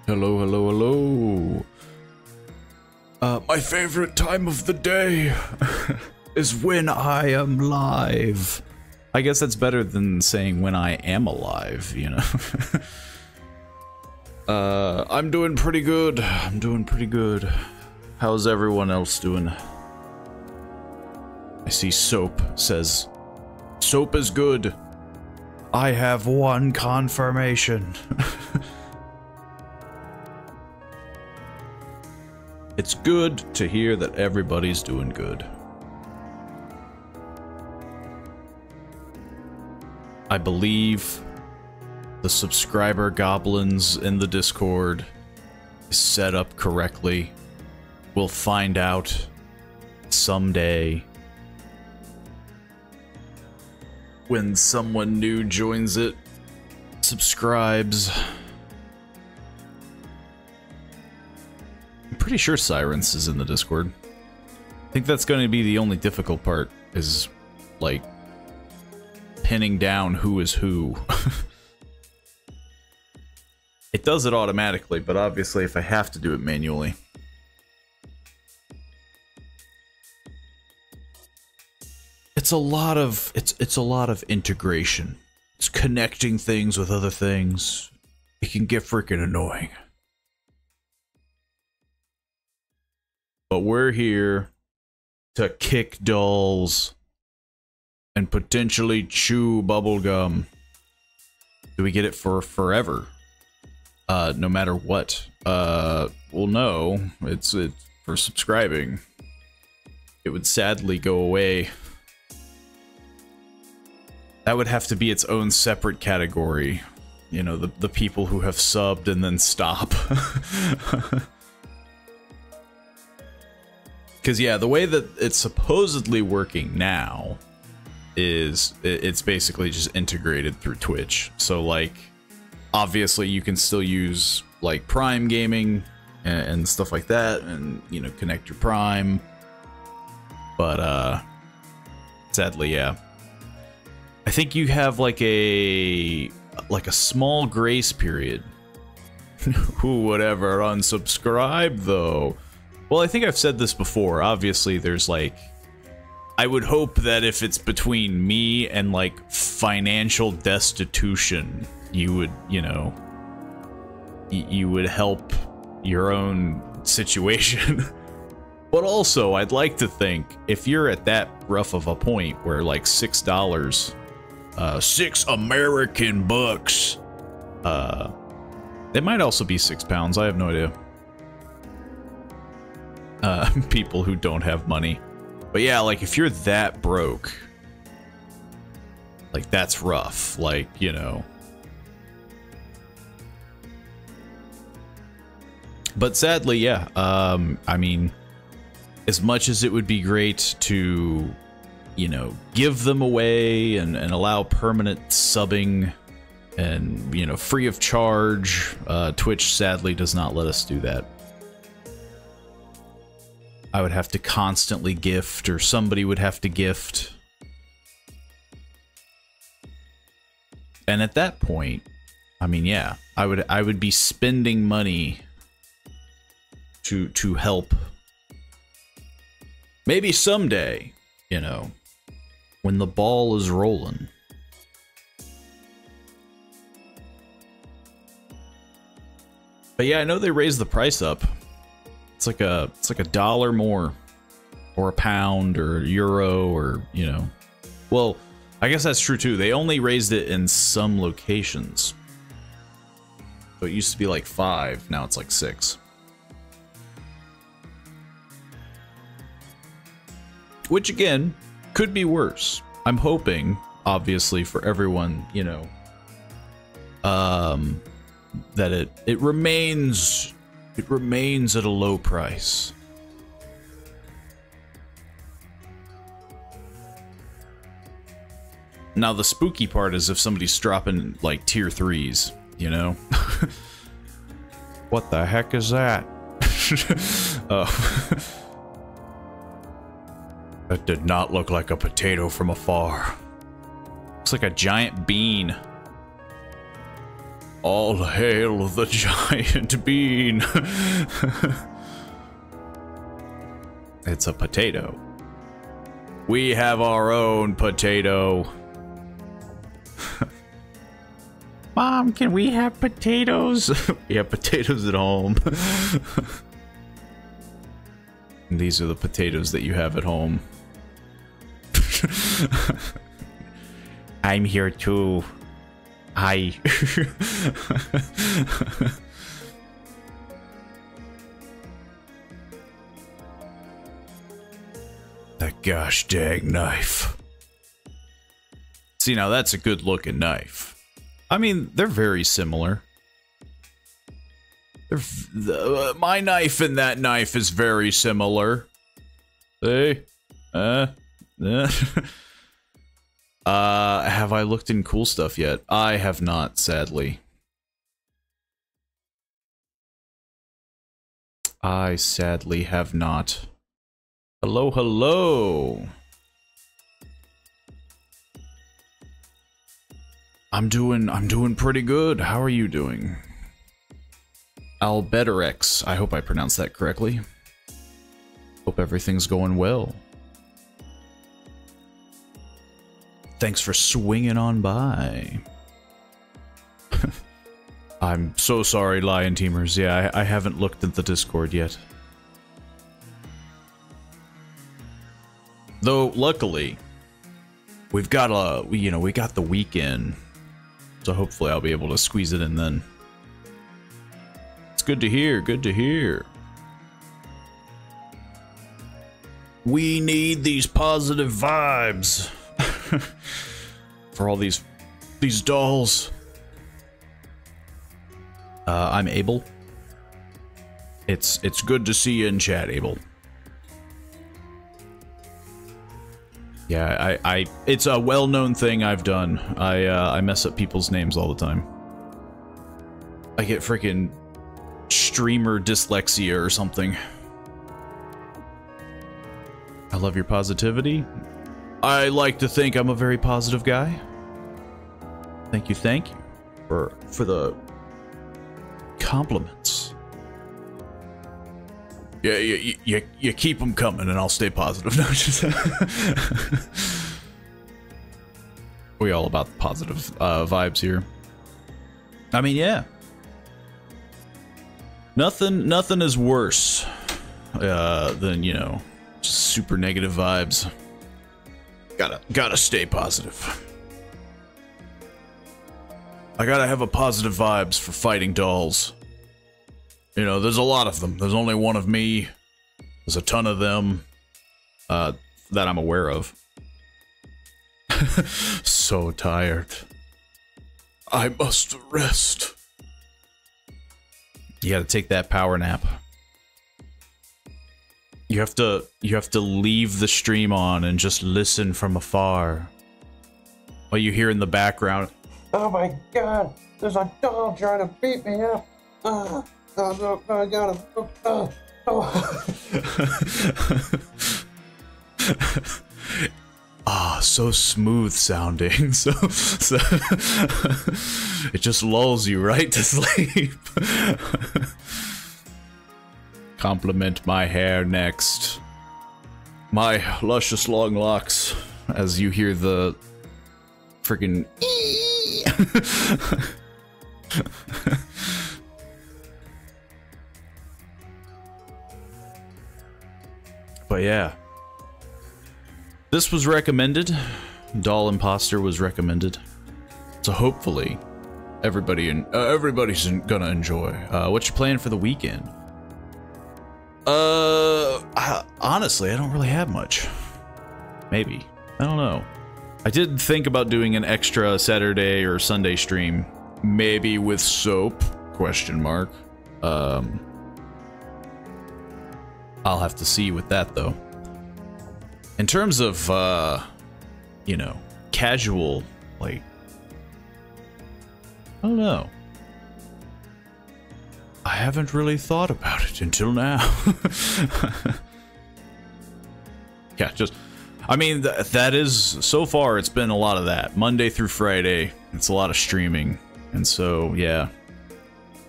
Hello, hello, hello. My favorite time of the day is when I am live. I guess that's better than saying when I am alive, you know? I'm doing pretty good. I'm doing pretty good. How's everyone else doing? I see Soap says, Soap is good. I have one confirmation. It's good to hear that everybody's doing good. I believe the subscriber goblins in the Discord is set up correctly. We'll find out someday when someone new joins it, subscribes. I'm pretty sure Sirens is in the Discord. I think that's going to be the only difficult part, is like pinning down who is who. It does it automatically, but obviously if I have to do it manually. It's a lot of it's a lot of integration. It's connecting things with other things. It can get freaking annoying. But we're here to kick dolls and potentially chew bubblegum. Do we get it for forever? No matter what. Well, no. It's for subscribing. It would sadly go away. That would have to be its own separate category. You know, the people who have subbed and then stop. Because, yeah, the way that it's supposedly working now is it's basically just integrated through Twitch. So, like, obviously you can still use, like, Prime gaming and stuff like that, and, you know, connect your Prime. But, sadly, yeah. I think you have, like a small grace period. Who would ever unsubscribe, though? Well, I think I've said this before. Obviously, there's, like... I would hope that if it's between me and, like, financial destitution, you would, you know... You would help your own situation. But also, I'd like to think, if you're at that rough of a point where, like, $6... 6 American bucks. It might also be £6. I have no idea. People who don't have money. But yeah, like, if you're that broke, like, that's rough. Like, you know. But sadly, yeah. I mean, as much as it would be great to, you know, give them away and allow permanent subbing and, you know, free of charge, Twitch sadly does not let us do that. I would have to constantly gift, or somebody would have to gift. And at that point, I mean, yeah, I would be spending money to help. Maybe someday, you know, when the ball is rolling. But yeah, I know they raised the price up. It's like a dollar more, or a pound, or a euro, or, you know. Well, I guess that's true too. They only raised it in some locations. So it used to be like 5, now it's like 6. Which again, could be worse. I'm hoping, obviously, for everyone, you know, that it remains at a low price. Now the spooky part is if somebody's dropping like tier 3s, you know? What the heck is that? Oh. That did not look like a potato from afar. Looks like a giant bean. All hail the giant bean. It's a potato. We have our own potato. Mom, can we have potatoes? We have potatoes at home. And these are the potatoes that you have at home. I'm here too. Hi. That gosh dang knife. See, now that's a good looking knife. I mean, they're very similar. My knife and that knife is very similar. See? Have I looked in cool stuff yet? I have not, sadly. I sadly have not. Hello, hello. I'm doing pretty good. How are you doing? Albedorex. I hope I pronounced that correctly. Hope everything's going well. Thanks for swinging on by. I'm so sorry, Lion Teamers. Yeah, I haven't looked at the Discord yet. Though, luckily, we've got we got the weekend. So hopefully I'll be able to squeeze it in then. It's good to hear, good to hear. We need these positive vibes for all these dolls. I'm Abel. It's good to see you in chat, Abel. Yeah, it's a well-known thing I've done. I mess up people's names all the time. I get freaking streamer dyslexia or something. I love your positivity. I like to think I'm a very positive guy. Thank you for the compliments. Yeah, you keep them coming, and I'll stay positive. No, just we all about the positive vibes here. I mean, yeah. Nothing is worse than, you know, just super negative vibes. Gotta stay positive. I gotta have a positive vibes for fighting dolls. You know, there's a lot of them. There's only one of me. There's a ton of them that I'm aware of. So tired. I must rest. You gotta take that power nap. You have to leave the stream on and just listen from afar. While you hear in the background, oh my god, there's a doll trying to beat me up. Oh, I got him. Ah, so smooth sounding. So it just lulls you right to sleep. Compliment my hair next. My luscious long locks, as you hear the freaking But yeah, this was recommended. Doll Imposter was recommended, so hopefully everybody's gonna enjoy. What you playing for the weekend? Honestly, I don't really have much. Maybe, I don't know. I did think about doing an extra Saturday or Sunday stream, maybe with soap? Question mark. I'll have to see with that, though. In terms of, you know, casual, like, I don't know. I haven't really thought about it until now. Yeah, just, I mean, that is, so far, it's been a lot of that. Monday through Friday, it's a lot of streaming. And so, yeah,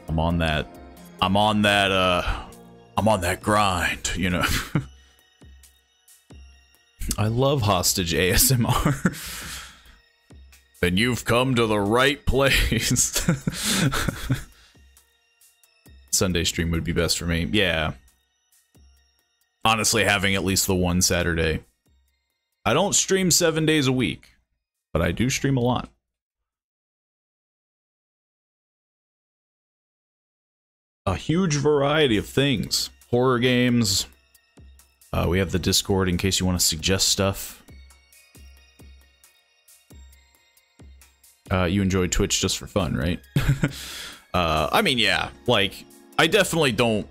I'm on that grind, you know. I love hostage ASMR. Then you've come to the right place. Sunday stream would be best for me. Yeah. Honestly, having at least the one Saturday. I don't stream 7 days a week, but I do stream a lot. A huge variety of things. Horror games. We have the Discord in case you want to suggest stuff. You enjoy Twitch just for fun, right? I mean, yeah, like, I definitely don't.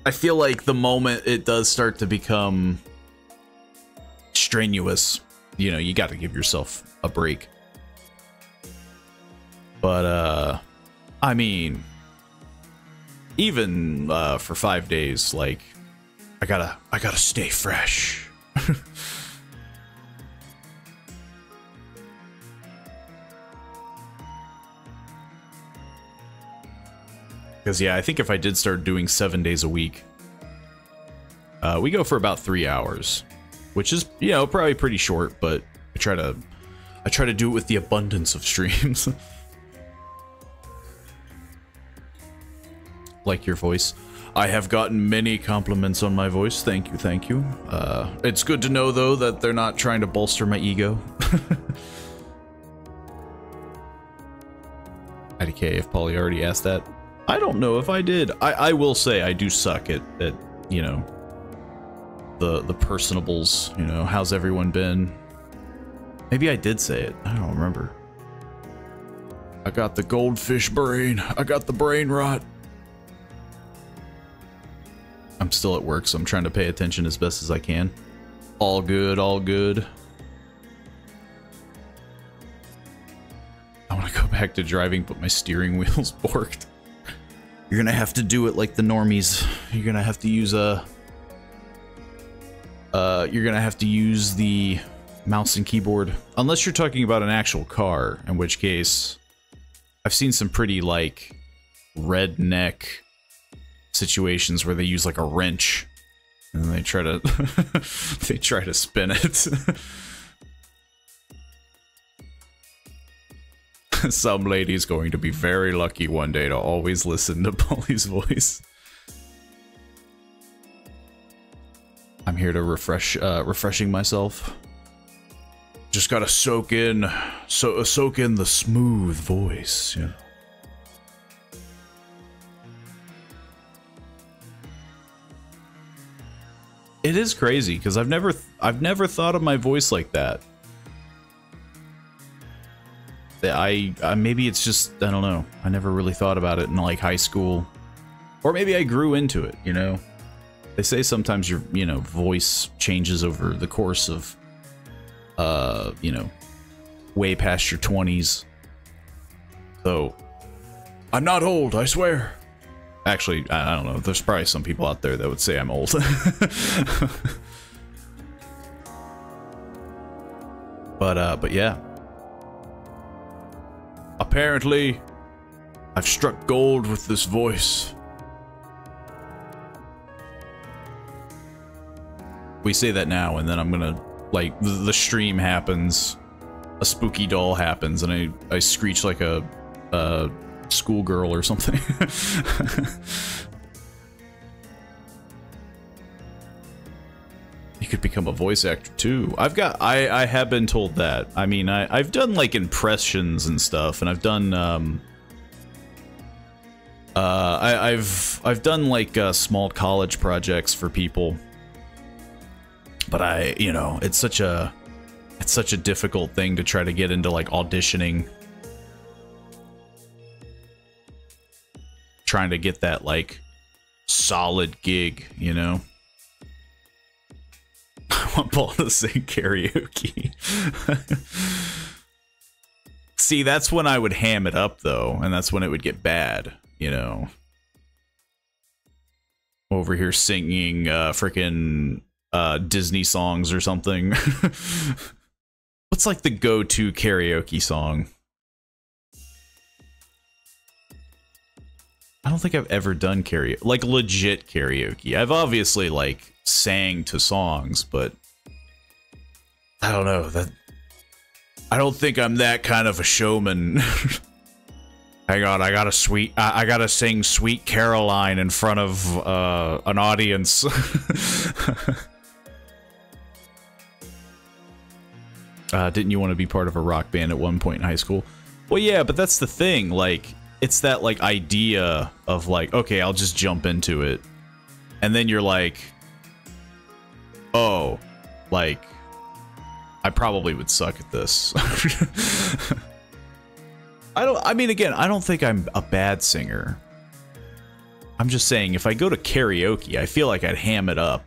I feel like the moment it does start to become strenuous, you know, you got to give yourself a break. But, I mean, even for 5 days, like, I gotta stay fresh. Because, yeah, I think if I did start doing 7 days a week, we go for about 3 hours, which is, you know, probably pretty short, but I try to do it with the abundance of streams. Like your voice. I have gotten many compliments on my voice. Thank you, thank you. It's good to know, though, that they're not trying to bolster my ego. IDK, if Pauly already asked that. I don't know if I did. I will say I do suck at you know, the personables, you know, how's everyone been? Maybe I did say it. I don't remember. I got the goldfish brain. I got the brain rot. I'm still at work, so I'm trying to pay attention as best as I can. All good, all good. I want to go back to driving, but my steering wheel's borked. You're gonna have to do it like the normies. You're gonna have to use you're gonna have to use the mouse and keyboard. Unless you're talking about an actual car, in which case I've seen some pretty, like, redneck situations where they use, like, a wrench and they try to they try to spin it. Some lady's going to be very lucky one day to always listen to Pauly's voice. I'm here to refreshing myself. Just gotta soak in the smooth voice, yeah. It is crazy because I've never thought of my voice like that. I maybe it's just, I don't know. I never really thought about it in, like, high school, or maybe I grew into it. You know, they say sometimes your, you know, voice changes over the course of, you know, way past your 20s. So I'm not old, I swear. Actually, I don't know. There's probably some people out there that would say I'm old. But yeah. Apparently, I've struck gold with this voice. We say that now, and then I'm gonna, like, the stream happens, a spooky doll happens, and I screech like a schoolgirl or something. You could become a voice actor too. I have been told that. I mean, I've done, like, impressions and stuff, and I've done I've done, like, small college projects for people. But you know, it's such a difficult thing to try to get into, like, auditioning. Trying to get that, like, solid gig, you know? I want Paul to sing karaoke. See, that's when I would ham it up, though, and that's when it would get bad, you know? Over here singing frickin' Disney songs or something. What's, like, the go-to karaoke song? I don't think I've ever done karaoke, like legit karaoke. I've obviously like sang to songs, but I don't know that. I don't think I'm that kind of a showman. Hang on, I gotta sing Sweet Caroline in front of an audience. Didn't you want to be part of a rock band at one point in high school? Well, yeah, but that's the thing. Like, it's that like idea of like, okay, I'll just jump into it, and then you're like, oh, like, I probably would suck at this. I mean, again, I don't think I'm a bad singer. I'm just saying, if I go to karaoke, I feel like I'd ham it up.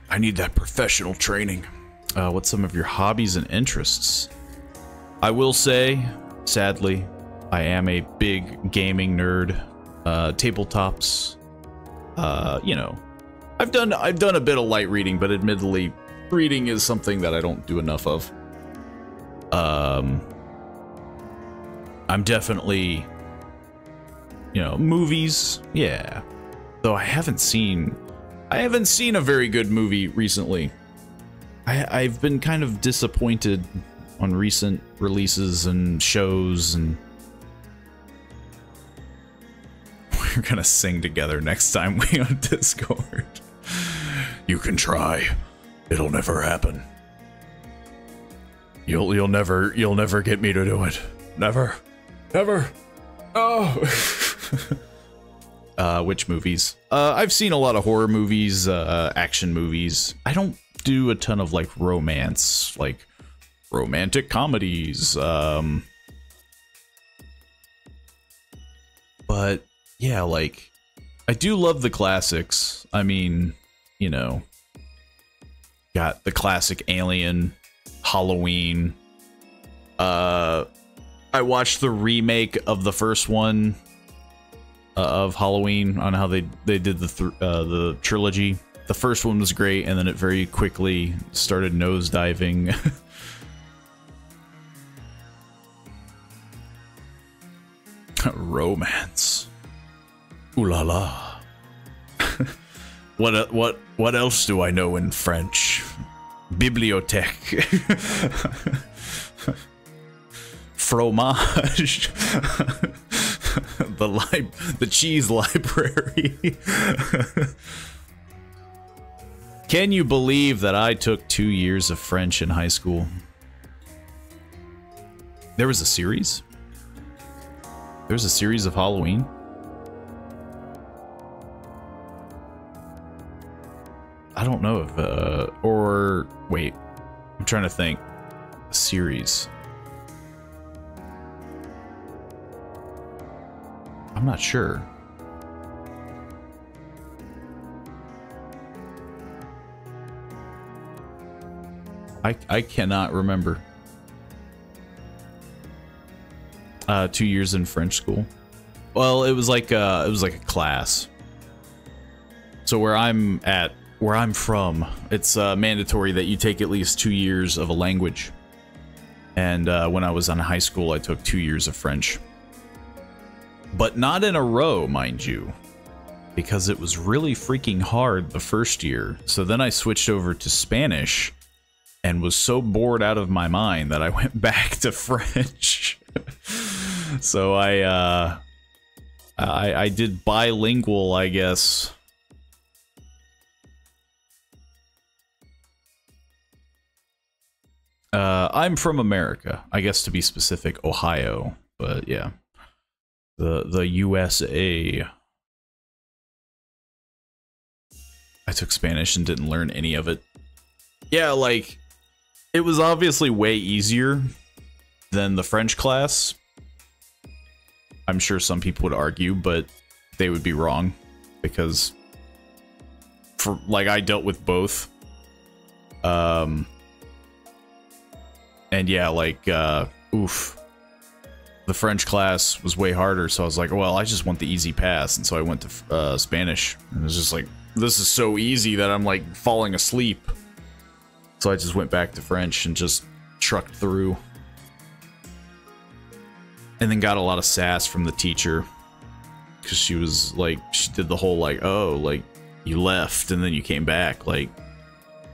I need that professional training. What's some of your hobbies and interests? I will say, sadly, I am a big gaming nerd. Tabletops. You know, I've done a bit of light reading, but admittedly, reading is something that I don't do enough of. I'm definitely, you know, movies. Yeah. Though I haven't seen a very good movie recently. I've been kind of disappointed on recent releases and shows, and we're gonna sing together next time we on Discord. You can try. It'll never happen. You'll never get me to do it. Never. Never. Oh. Which movies? I've seen a lot of horror movies, action movies. I don't do a ton of like romance, like romantic comedies. But yeah, like I do love the classics. I mean, you know, got the classic Alien, Halloween. I watched the remake of the first one of Halloween on how they did the trilogy. The first one was great, and then it very quickly started nosediving. Romance. Ooh la la. What else do I know in French? Bibliothèque. Fromage. The cheese library. Can you believe that I took 2 years of French in high school? There was a series? There was a series of Halloween? I don't know if, or, wait, I'm trying to think. A series. I'm not sure. I cannot remember. 2 years in French school. Well, it was like a class. So where I'm from, it's mandatory that you take at least 2 years of a language. And when I was in high school, I took 2 years of French. But not in a row, mind you, because it was really freaking hard the first year. So then I switched over to Spanish and was so bored out of my mind that I went back to French. So I did bilingual, I guess. I'm from America, I guess, to be specific, Ohio, but yeah. The USA. I took Spanish and didn't learn any of it. Yeah, like, it was obviously way easier than the French class. I'm sure some people would argue, but they would be wrong, because I dealt with both. And yeah, like, oof. The French class was way harder, so I was like, well, I just want the easy pass, and so I went to Spanish. And it was just like, this is so easy that I'm like falling asleep. So I just went back to French and just trucked through. And then got a lot of sass from the teacher. Because she was like, she did the whole like, oh, like, you left and then you came back. Like,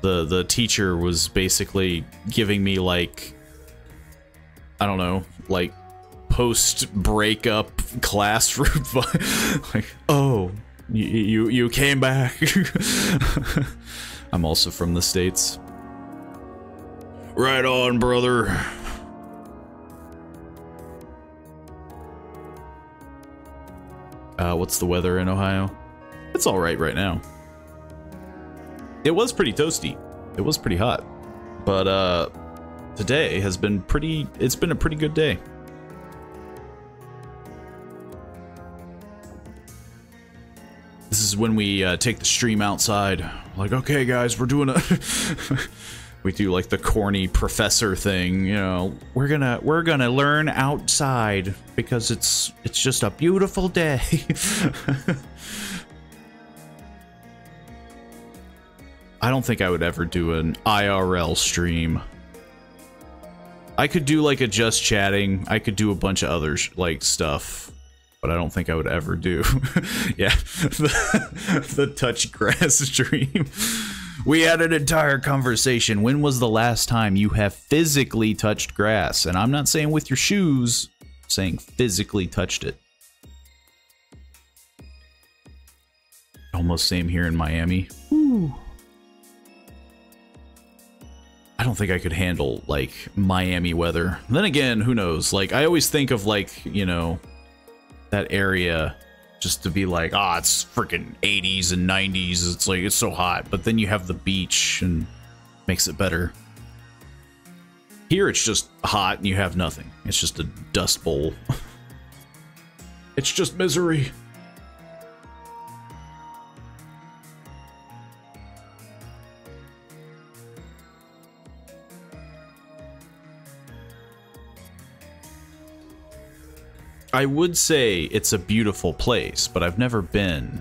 the teacher was basically giving me like, I don't know, like, post-breakup classroom. Like, oh, you came back. I'm also from the States. Right on, brother. What's the weather in Ohio? It's all right now. It was pretty toasty. It was pretty hot. But today has been pretty, it's been a pretty good day. This is when we take the stream outside. Like, okay guys, we're doing a we do like the corny professor thing, you know. We're gonna learn outside because it's just a beautiful day. I don't think I would ever do an IRL stream. I could do like a just chatting. I could do a bunch of other like stuff, but I don't think I would ever do. Yeah, the touch grass stream. We had an entire conversation. When was the last time you have physically touched grass? And I'm not saying with your shoes, I'm saying physically touched it. Almost same here in Miami. Woo. I don't think I could handle like Miami weather. Then again, who knows? Like, I always think of like, you know, that area just to be like, ah, it's freaking 80s and 90s. It's like, it's so hot. But then you have the beach and makes it better. Here it's just hot and you have nothing. It's just a dust bowl. It's just misery. I would say it's a beautiful place, but I've never been.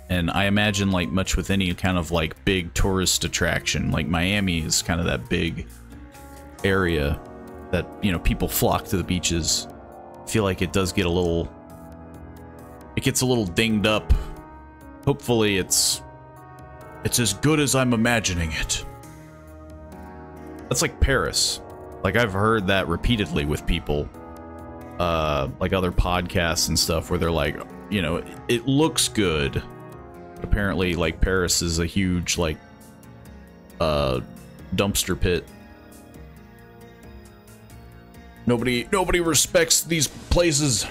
And I imagine, like, much with any kind of, like, big tourist attraction, like Miami is kind of that big area that, you know, people flock to the beaches. I feel like it does get a little... It gets a little dinged up. Hopefully it's as good as I'm imagining it. That's like Paris. Like, I've heard that repeatedly with people. Like other podcasts and stuff where they're like, you know, it looks good. Apparently, like, Paris is a huge, like, dumpster pit. Nobody respects these places.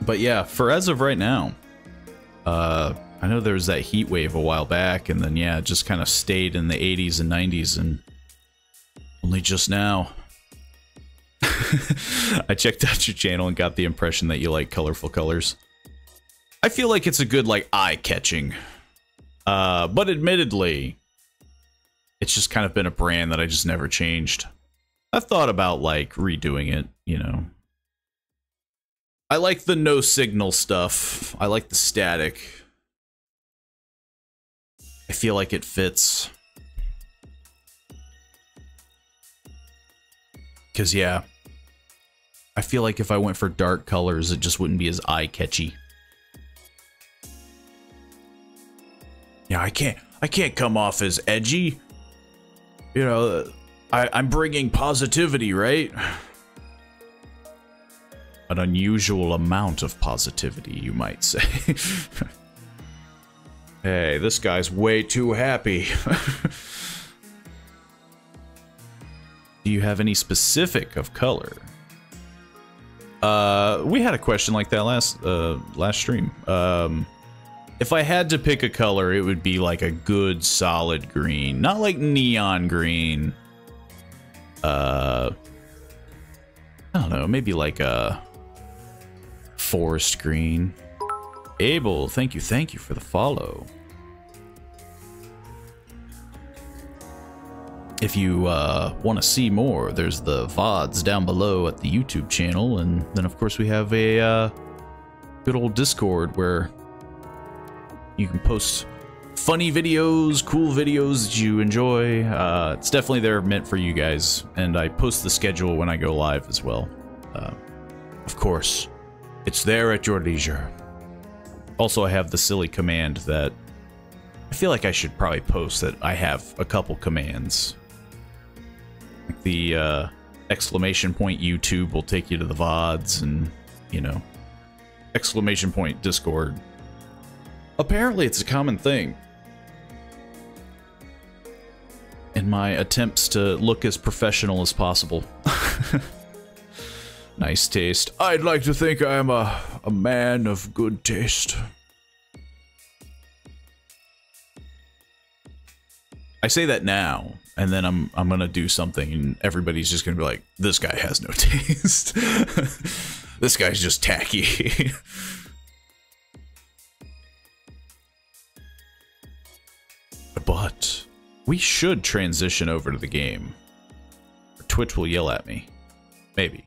But yeah, for as of right now, I know there was that heat wave a while back, and then, yeah, it just kind of stayed in the 80s and 90s, and only just now. I checked out your channel and got the impression that you like colorful colors. I feel like it's a good, like, eye-catching. But admittedly, it's just kind of been a brand that I just never changed. I've thought about, like, redoing it, you know. I like the no signal stuff. I like the static. I feel like it fits. Cause yeah, I feel like if I went for dark colors, it just wouldn't be as eye-catchy. Yeah, I can't come off as edgy. You know, I'm bringing positivity, right? An unusual amount of positivity, you might say. Hey, this guy's way too happy. Do you have any specific of color? We had a question like that last stream. If I had to pick a color, it would be like a good solid green, not like neon green. I don't know, maybe like a forest green. Abel, thank you for the follow. If you want to see more, there's the VODs down below at the YouTube channel, and then of course we have a good old Discord where You can post funny videos, cool videos that you enjoy. It's definitely there meant for you guys, and I post the schedule when I go live as well. Of course, it's there at your leisure. Also, I have the silly command that I feel like I should probably post, that I have a couple commands. Like the exclamation point YouTube will take you to the VODs, and, you know, exclamation point Discord. Apparently it's a common thing in my attempts to look as professional as possible. Nice taste. I'd like to think I am a man of good taste. I say that now, and then I'm gonna do something, and everybody's just gonna be like, "This guy has no taste. This guy's just tacky." But we should transition over to the game. Or Twitch will yell at me. Maybe.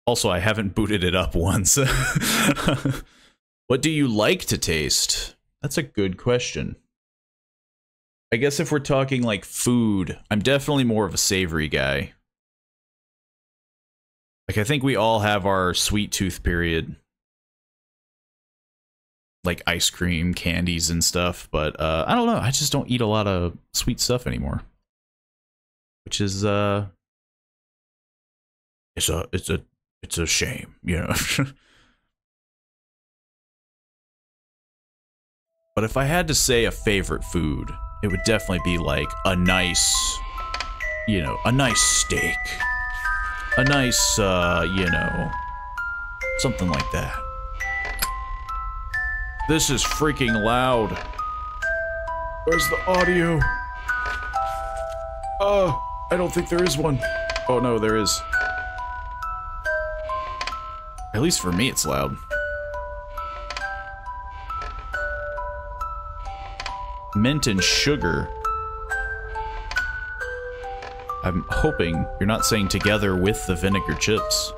Also, I haven't booted it up once. What do you like to taste? That's a good question. I guess if we're talking like food, I'm definitely more of a savory guy. Like, I think we all have our sweet tooth period. Like ice cream, candies, and stuff, but I don't know. I just don't eat a lot of sweet stuff anymore. Which is it's a shame, you know. But if I had to say a favorite food, it would definitely be like a nice, you know, a nice steak. A nice, you know, something like that. This is freaking loud. Where's the audio? I don't think there is one. Oh no, there is. At least for me, it's loud. Mint and sugar. I'm hoping you're not saying together with the vinegar chips.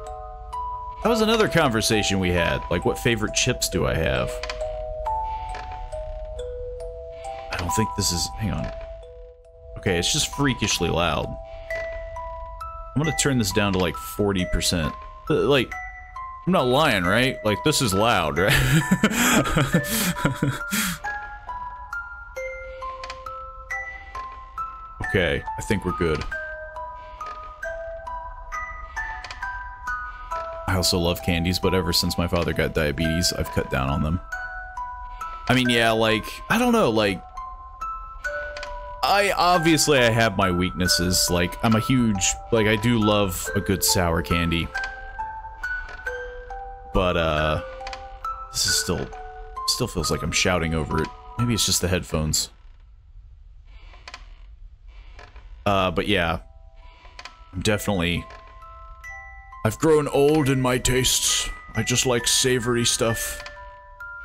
That was another conversation we had. Like, what favorite chips do I have? I don't think this is... Hang on. Okay, it's just freakishly loud. I'm gonna turn this down to like 40%. Like, I'm not lying, right? Like, this is loud, right? Okay, I think we're good. I also love candies, but ever since my father got diabetes, I've cut down on them. I mean, yeah, like, I don't know, like, obviously I have my weaknesses. Like, I'm a huge, like, I do love a good sour candy. But, this is still feels like I'm shouting over it. Maybe it's just the headphones. But yeah, I'm definitely... I've grown old in my tastes. I just like savory stuff.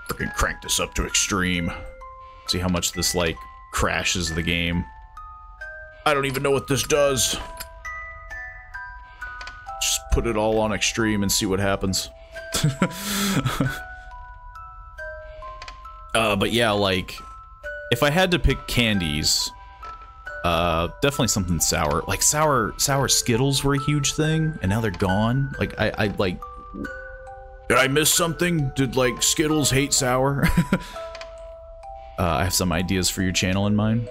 Freaking crank this up to extreme. See how much this, like, crashes the game. I don't even know what this does. Just put it all on extreme and see what happens. But yeah, like, if I had to pick candies... definitely something sour. Like, sour Skittles were a huge thing, and now they're gone. Like, I like... Did I miss something? Did, like, Skittles hate sour? I have some ideas for your channel in mind.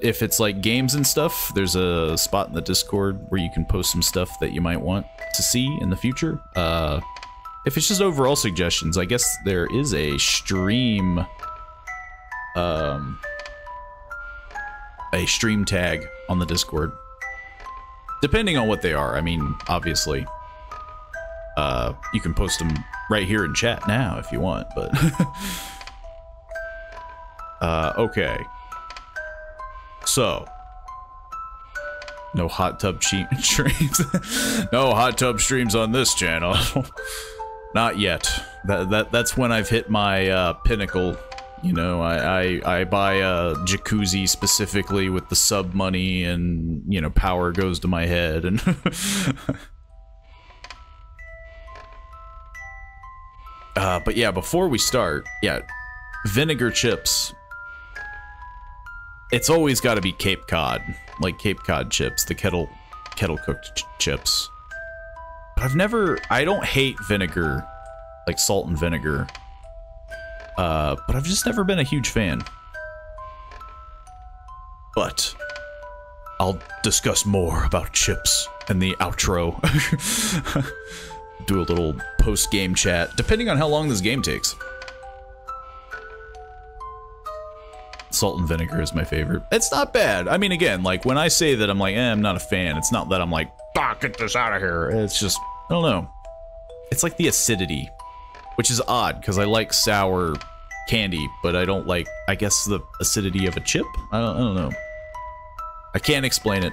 If it's, like, games and stuff, there's a spot in the Discord where you can post some stuff that you might want to see in the future. If it's just overall suggestions, I guess there is a stream... a stream tag on the Discord. Depending on what they are. I mean, obviously, you can post them right here in chat now if you want, but... okay. So... No hot tub streams. No hot tub streams on this channel. Not yet. That's when I've hit my, pinnacle. You know, I buy a jacuzzi specifically with the sub money, and, you know, power goes to my head, and... But yeah, before we start, yeah, vinegar chips. It's always got to be Cape Cod, like Cape Cod chips, the kettle cooked chips. But I don't hate vinegar, like salt and vinegar. But I've just never been a huge fan. But I'll discuss more about chips in the outro. Do a little post-game chat, depending on how long this game takes. Salt and vinegar is my favorite. It's not bad. I mean, again, like, when I say that I'm like, I'm not a fan, it's not that I'm like, get this out of here. It's just, I don't know. It's like the acidity, which is odd, because I like sour candy, but I don't like, I guess, the acidity of a chip? I don't know. I can't explain it.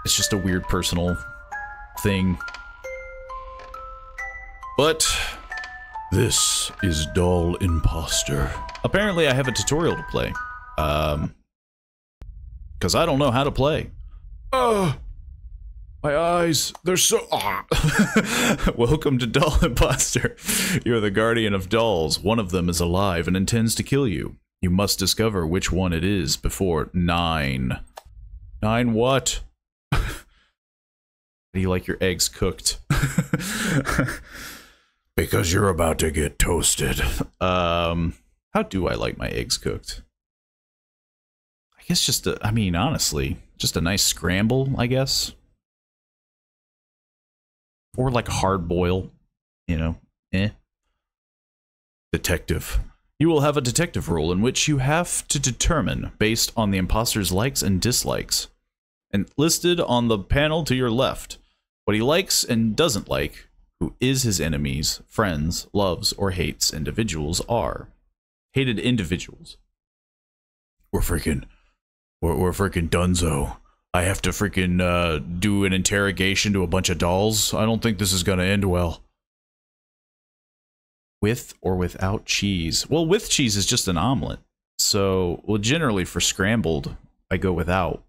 It's just a weird personal thing. But this is Dull Imposter. Apparently I have a tutorial to play. Because I don't know how to play. My eyes, they're so... Welcome to Dull Imposter. You're the guardian of dolls. One of them is alive and intends to kill you. You must discover which one it is before 9. 9 what? How do you like your eggs cooked? Because you're about to get toasted. How do I like my eggs cooked? I guess just I mean, honestly, just a nice scramble, I guess. Or like hard boil, you know, Detective. You will have a detective role in which you have to determine, based on the imposter's likes and dislikes, and listed on the panel to your left, what he likes and doesn't like, who is his enemies, friends, loves, or hates individuals are. Hated individuals. We're freaking dunzo. I have to freaking do an interrogation to a bunch of dolls. I don't think this is gonna end well. With or without cheese? Well, with cheese is just an omelet. So, well, generally for scrambled, I go without.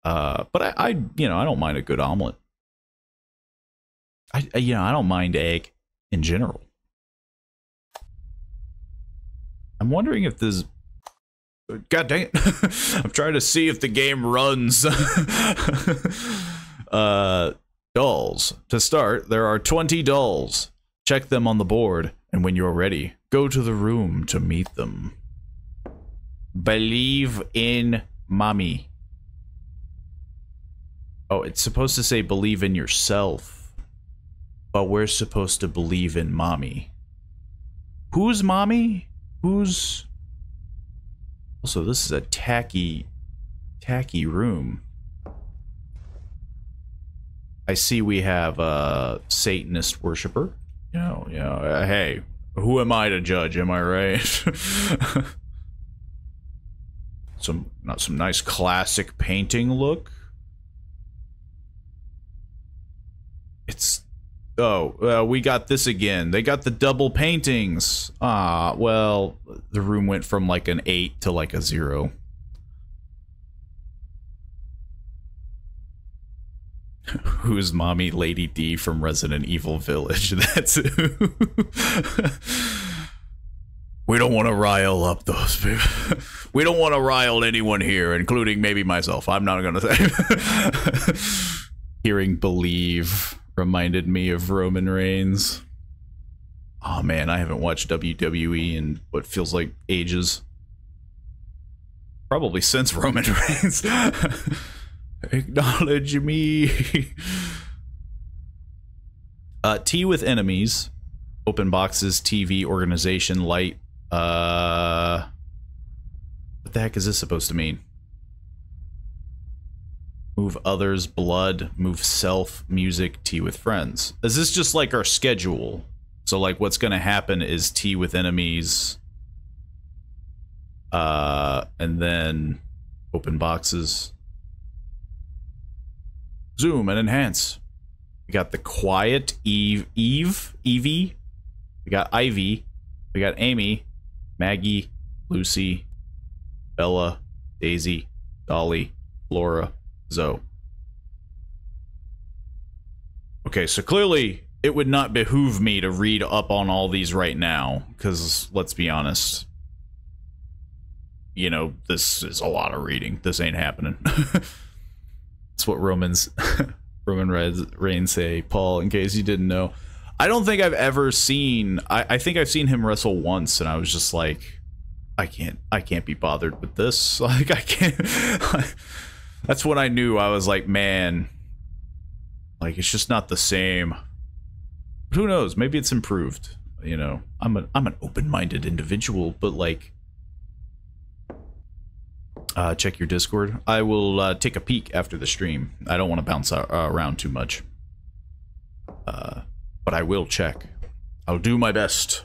But I you know, I don't mind a good omelet. You know, I don't mind egg in general. I'm wondering if this... God dang it. I'm trying to see if the game runs. Dolls. To start, there are 20 dolls. Check them on the board, and when you're ready, go to the room to meet them. Believe in mommy. Oh, it's supposed to say believe in yourself. But we're supposed to believe in mommy. Who's mommy? Who's... Also, this is a tacky room. I see we have a Satanist worshiper. You know, hey, who am I to judge, am I right? some nice classic painting look. It's... Oh, we got this again. They got the double paintings. Ah, well, the room went from like an 8 to like a 0. Who's mommy? Lady D from Resident Evil Village. That's who. We don't want to rile up those people. We don't want to rile anyone here, including maybe myself. I'm not gonna say. Hearing believe reminded me of Roman Reigns. Oh man, I haven't watched WWE in what feels like ages. Probably since Roman Reigns. Acknowledge me. Tea with enemies. Open boxes, TV, organization, light. What the heck is this supposed to mean? Move others, blood, move self, music, tea with friends. Is this just like our schedule? So like what's gonna happen is tea with enemies. And then open boxes. Zoom and enhance. We got the quiet Evie. We got Ivy. We got Amy, Maggie, Lucy, Bella, Daisy, Dolly, Laura, Zoe. Okay, so clearly it would not behoove me to read up on all these right now, because let's be honest, you know, this is a lot of reading. This ain't happening. That's what Roman Reigns say, Paul, in case you didn't know. I don't think I've ever seen, I think I've seen him wrestle once, and I was just like, I can't be bothered with this. Like, I can't. That's when I knew. I was like, man, like, it's just not the same. But who knows? Maybe it's improved. You know, I'm an open-minded individual, but like, check your Discord. I will take a peek after the stream. I don't want to bounce around too much, but I will check. I'll do my best.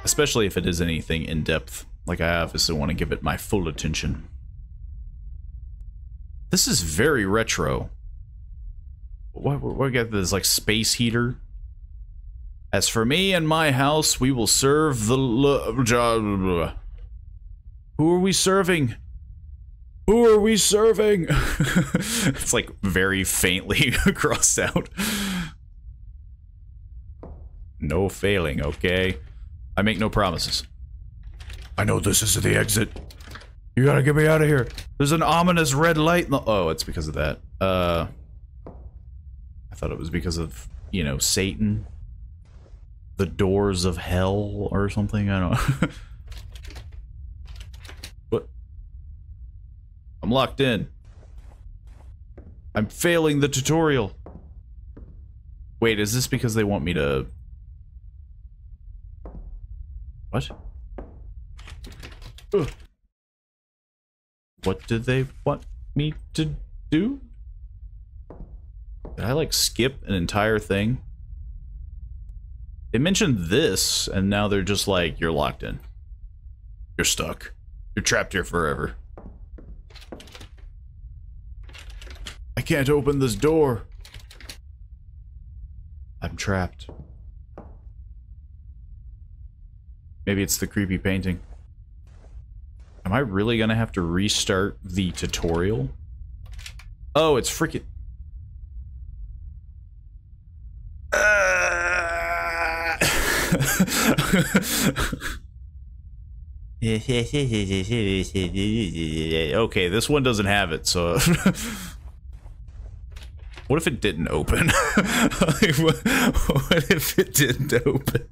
Especially if it is anything in-depth. Like, I obviously want to give it my full attention. This is very retro. What we got this, like, space heater? As for me and my house, we will serve the... Who are we serving? Who are we serving? It's, like, very faintly crossed out. No failing, okay? I make no promises. I know this is the exit. You gotta get me out of here. There's an ominous red light in the— oh, it's because of that. I thought it was because of, you know, Satan. The doors of hell or something, I don't know. What? I'm locked in. I'm failing the tutorial. Wait, is this because they want me to... what? Ugh. What did they want me to do? Did I, like, skip an entire thing? They mentioned this, and now they're just like, you're locked in. You're stuck. You're trapped here forever. I can't open this door. I'm trapped. Maybe it's the creepy painting. Am I really gonna have to restart the tutorial? Oh, it's freaking... Okay, this one doesn't have it, so... What if it didn't open? Like, what if it didn't open?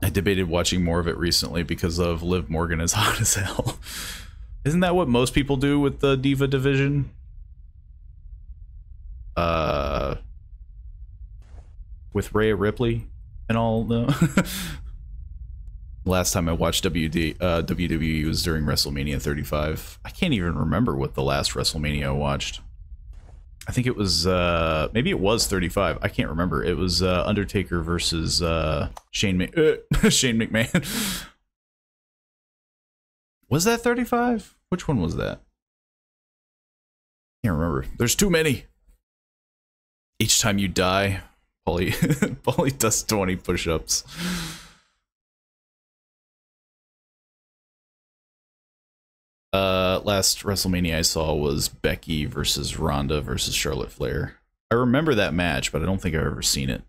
I debated watching more of it recently because of Liv Morgan is hot as hell. Isn't that what most people do with the Diva division? With Rhea Ripley and all, no? Last time I watched WWE was during WrestleMania 35. I can't even remember what the last WrestleMania I watched. I think it was, maybe it was 35. I can't remember. It was Undertaker versus Shane McMahon. Was that 35? Which one was that? Can't remember. There's too many. Each time you die, Pauly does 20 push-ups. Last WrestleMania I saw was Becky versus Ronda versus Charlotte Flair. I remember that match, but I don't think I've ever seen it.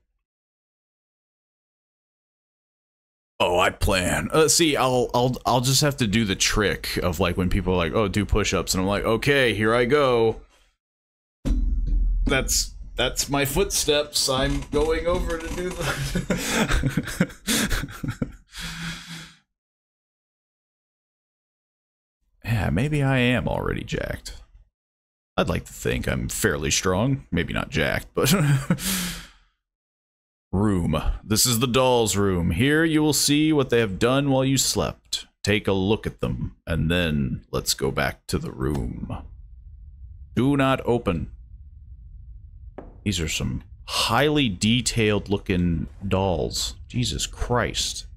Oh, I plan. See, I'll just have to do the trick of, like, when people are like, "Oh, do push-ups," and I'm like, "Okay, here I go." That's my footsteps. I'm going over to do the. Yeah, maybe I am already jacked. I'd like to think I'm fairly strong. Maybe not jacked, but... Room. This is the doll's room. Here you will see what they have done while you slept. Take a look at them, and then let's go back to the room. Do not open. These are some highly detailed looking dolls. Jesus Christ.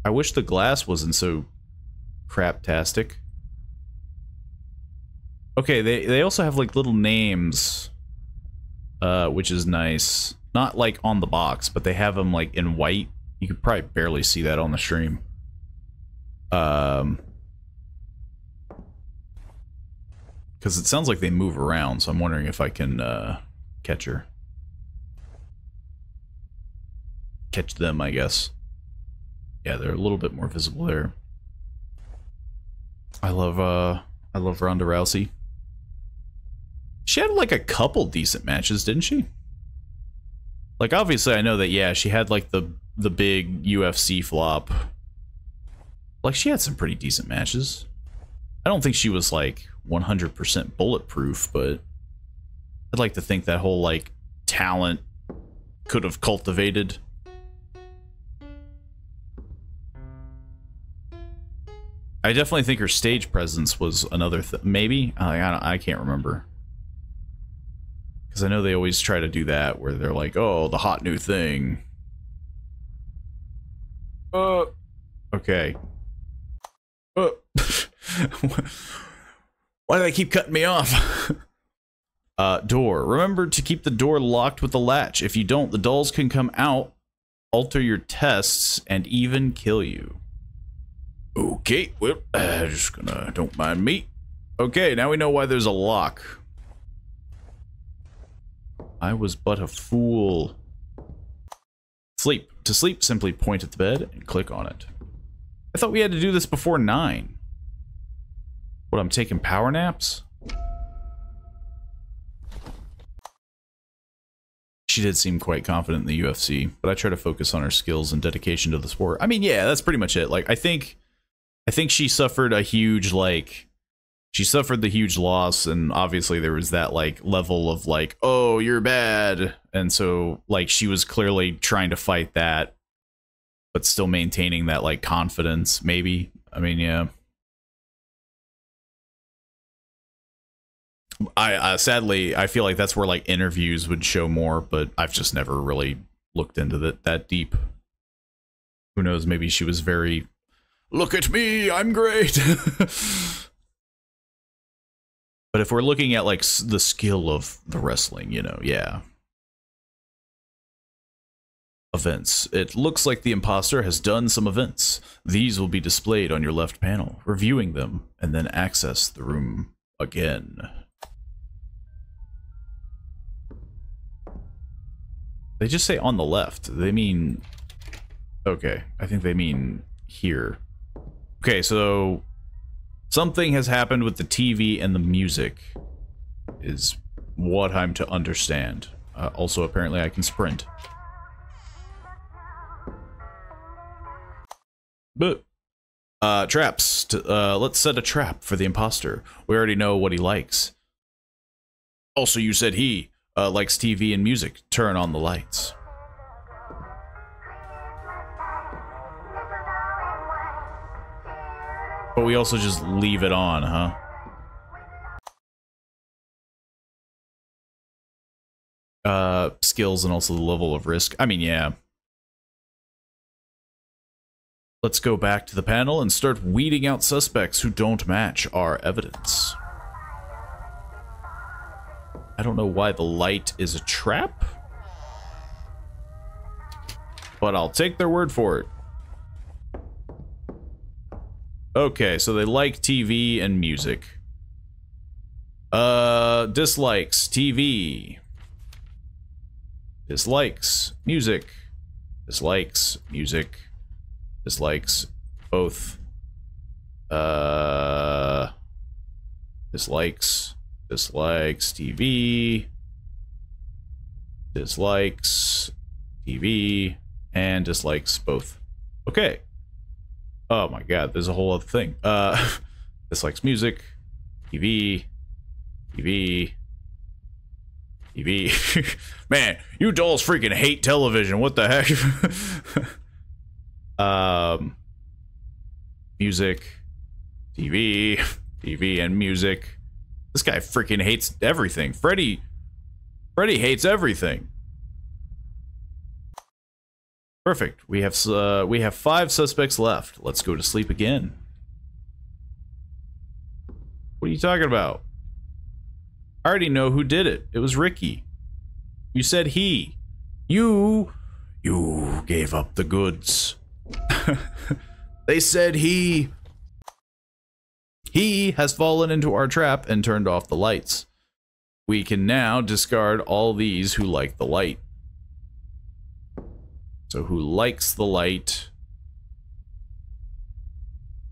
I wish the glass wasn't so craptastic. Okay, they also have, like, little names, which is nice. Not, like, on the box, but they have them, like, in white. You could probably barely see that on the stream. Because it sounds like they move around, so I'm wondering if I can catch her. Catch them, I guess. Yeah, they're a little bit more visible there. I love Ronda Rousey. She had like a couple decent matches, didn't she? Like, obviously I know that, yeah, she had like the big UFC flop. Like, she had some pretty decent matches. I don't think she was like 100% bulletproof, but I'd like to think that whole like talent could have cultivated. I definitely think her stage presence was another thing. Maybe? I can't remember. Because I know they always try to do that, where they're like, oh, the hot new thing. Okay. Why do they keep cutting me off? Door. Remember to keep the door locked with the latch. If you don't, the dolls can come out, alter your tests, and even kill you. Okay, well, just gonna, don't mind me. Okay, now we know why there's a lock. I was but a fool. Sleep. To sleep, simply point at the bed and click on it. I thought we had to do this before 9. What, I'm taking power naps? She did seem quite confident in the UFC, but I try to focus on her skills and dedication to the sport. I mean, yeah, that's pretty much it. Like, I think she suffered a huge, like, she suffered the huge loss, and obviously there was that, like, level of, like, oh, you're bad. And so, like, she was clearly trying to fight that, but still maintaining that, like, confidence, maybe. I mean, yeah. Sadly, I feel like that's where, like, interviews would show more, but I've just never really looked into that deep. Who knows, maybe she was very, look at me, I'm great. But if we're looking at, like, the skill of the wrestling, you know, yeah. Events. It looks like the imposter has done some events. These will be displayed on your left panel. Reviewing them, and then access the room again. They just say on the left. They mean... Okay, I think they mean here. Okay, so... something has happened with the TV and the music, is what I'm to understand. Also, apparently I can sprint. But, traps. Let's set a trap for the imposter. We already know what he likes. Also, you said he likes TV and music. Turn on the lights. But we also just leave it on, huh? Skills and also the level of risk. I mean, yeah. Let's go back to the panel and start weeding out suspects who don't match our evidence. I don't know why the light is a trap, but I'll take their word for it. Okay, so they like TV and music. Dislikes TV. Dislikes music. Dislikes music. Dislikes both. Dislikes TV. Dislikes TV. And dislikes both. Okay. Oh my god, there's a whole other thing. Dislikes music. TV. Man, you dolls freaking hate television. What the heck? Music. TV and music. This guy freaking hates everything. Freddy hates everything. Perfect. We have 5 suspects left. Let's go to sleep again. What are you talking about? I already know who did it. It was Ricky. You said he. You gave up the goods. They said he. He has fallen into our trap and turned off the lights. We can now discard all these who like the light. So who likes the light?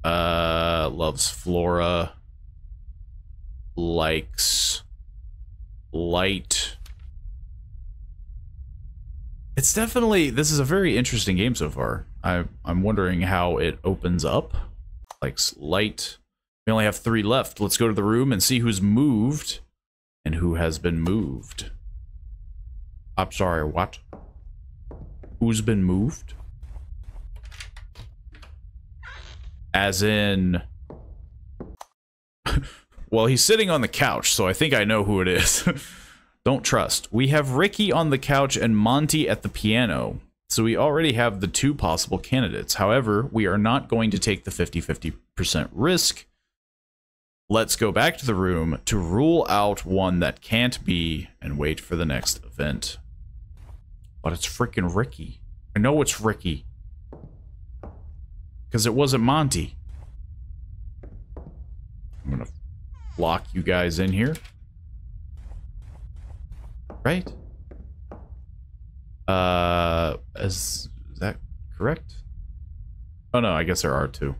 Loves Flora. Likes light. It's definitely, this is a very interesting game so far. I'm wondering how it opens up. Likes light. We only have 3 left. Let's go to the room and see who's moved and who has been moved. I'm sorry, what? Who's been moved? As in... Well, he's sitting on the couch, so I think I know who it is. Don't trust. We have Ricky on the couch and Monty at the piano. So we already have the 2 possible candidates. However, we are not going to take the 50-50% risk. Let's go back to the room to rule out one that can't be and wait for the next event. But it's freaking Ricky. I know it's Ricky. Because it wasn't Monty. I'm gonna lock you guys in here. Right? Is that correct? Oh no, I guess there are 2.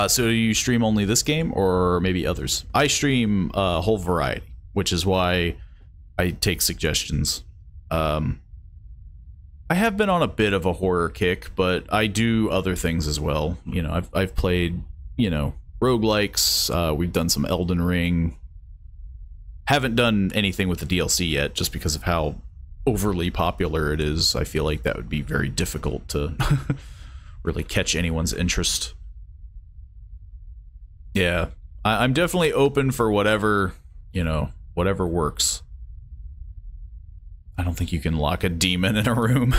So do you stream only this game or maybe others? I stream a whole variety, which is why I take suggestions. I have been on a bit of a horror kick, but I do other things as well. You know, I've played, you know, roguelikes. We've done some Elden Ring. Haven't done anything with the DLC yet, just because of how overly popular it is. I feel like that would be very difficult to really catch anyone's interest. Yeah, I'm definitely open for whatever, you know, whatever works. I don't think you can lock a demon in a room.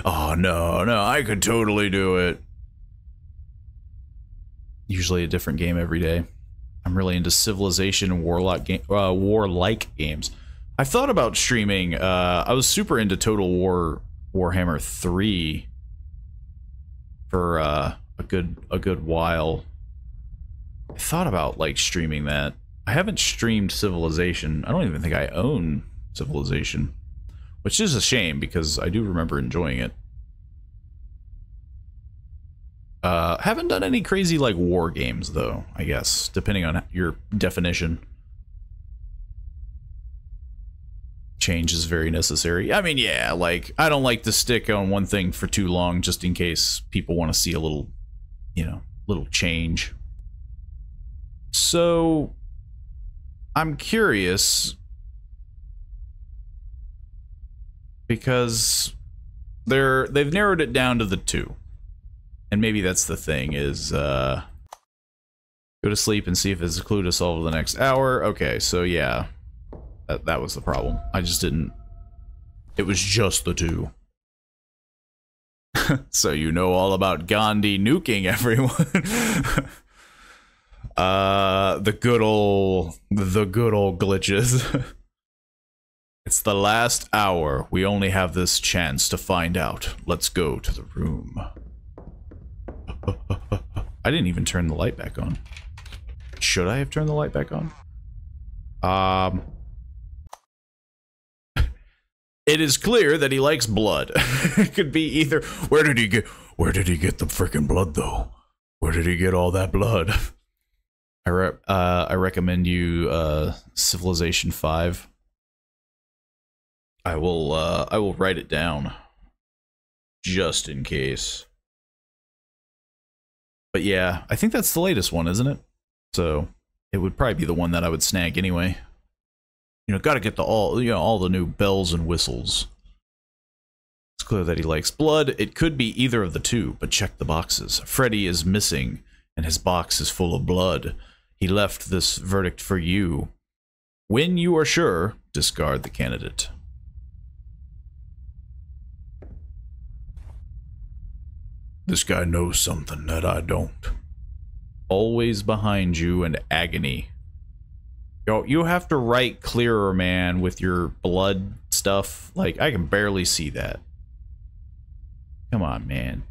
Oh, no, I could totally do it. Usually a different game every day. I'm really into Civilization and warlike games. I've thought about streaming. I was super into Total War Warhammer 3 for a good while. I thought about like streaming that. I haven't streamed Civilization. I don't even think I own Civilization, which is a shame because I do remember enjoying it. Haven't done any crazy like war games though, I guess, depending on your definition. Change is very necessary. I mean, yeah, like I don't like to stick on one thing for too long just in case people want to see a little, you know, little change. So I'm curious because they've narrowed it down to the 2. And maybe that's the thing, is go to sleep and see if it's a clue to solve the next hour. Okay, so yeah, that was the problem. I just didn't... It was just the 2. So you know all about Gandhi nuking everyone. The good old glitches. It's the last hour. We only have this chance to find out. Let's go to the room. I didn't even turn the light back on. Should I have turned the light back on? It is clear that he likes blood. It could be either. Where did he get the freaking blood though? Where did he get all that blood? I recommend you Civilization 5. I will write it down just in case. But yeah, I think that's the latest one, isn't it? So it would probably be the one that I would snag anyway. You know, got to get all the new bells and whistles. It's clear that he likes blood. It could be either of the 2, but check the boxes. Freddy is missing, and his box is full of blood. He left this verdict for you. When you are sure, discard the candidate. This guy knows something that I don't. Always behind you and agony. Yo, you have to write clearer, man, with your blood stuff. Like, I can barely see that. Come on, man.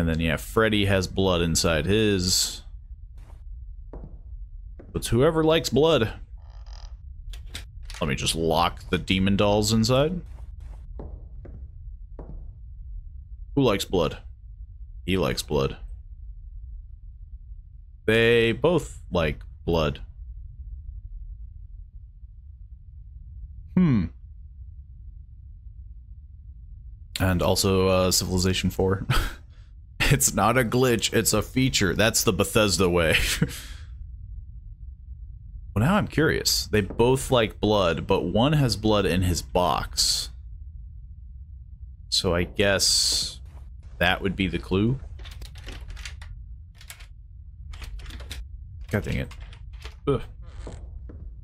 And then, yeah, Freddy has blood inside his. It's whoever likes blood. Let me just lock the demon dolls inside. Who likes blood? He likes blood. They both like blood. And also, Civilization 4. It's not a glitch, it's a feature. That's the Bethesda way. Well, now I'm curious. They both like blood, but one has blood in his box. So I guess that would be the clue. God dang it. Ugh.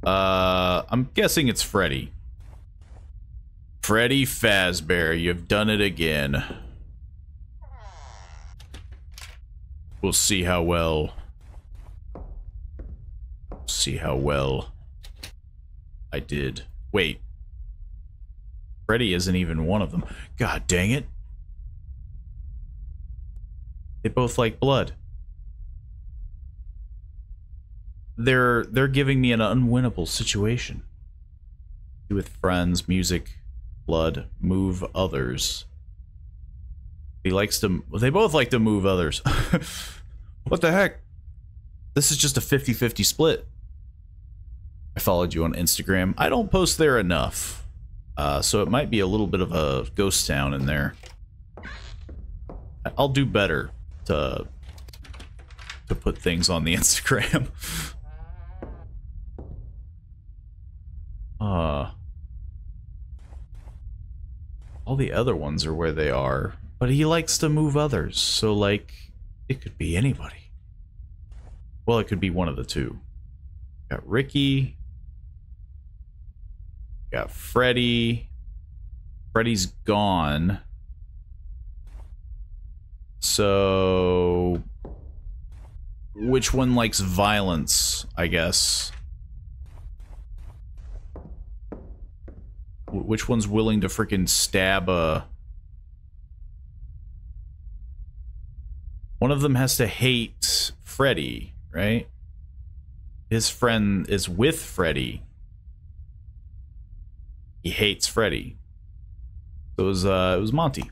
I'm guessing it's Freddy. Freddy Fazbear, you've done it again. We'll see how well. See how well I did. Wait. Freddy isn't even one of them. God dang it. They both like blood. They're giving me an unwinnable situation. With friends, music, blood, move others. He likes to... They both like to move others. What the heck? This is just a 50-50 split. I followed you on Instagram. I don't post there enough. So it might be a little bit of a ghost town in there. I'll do better to put things on the Instagram. All the other ones are where they are, but he likes to move others, so like it could be anybody. Well, it could be one of the two. Got Ricky. Got Freddy. Freddy's gone. So which one likes violence, I guess? Which one's willing to freaking stab a... One of them has to hate Freddy, right? His friend is with Freddy. He hates Freddy. So it was Monty.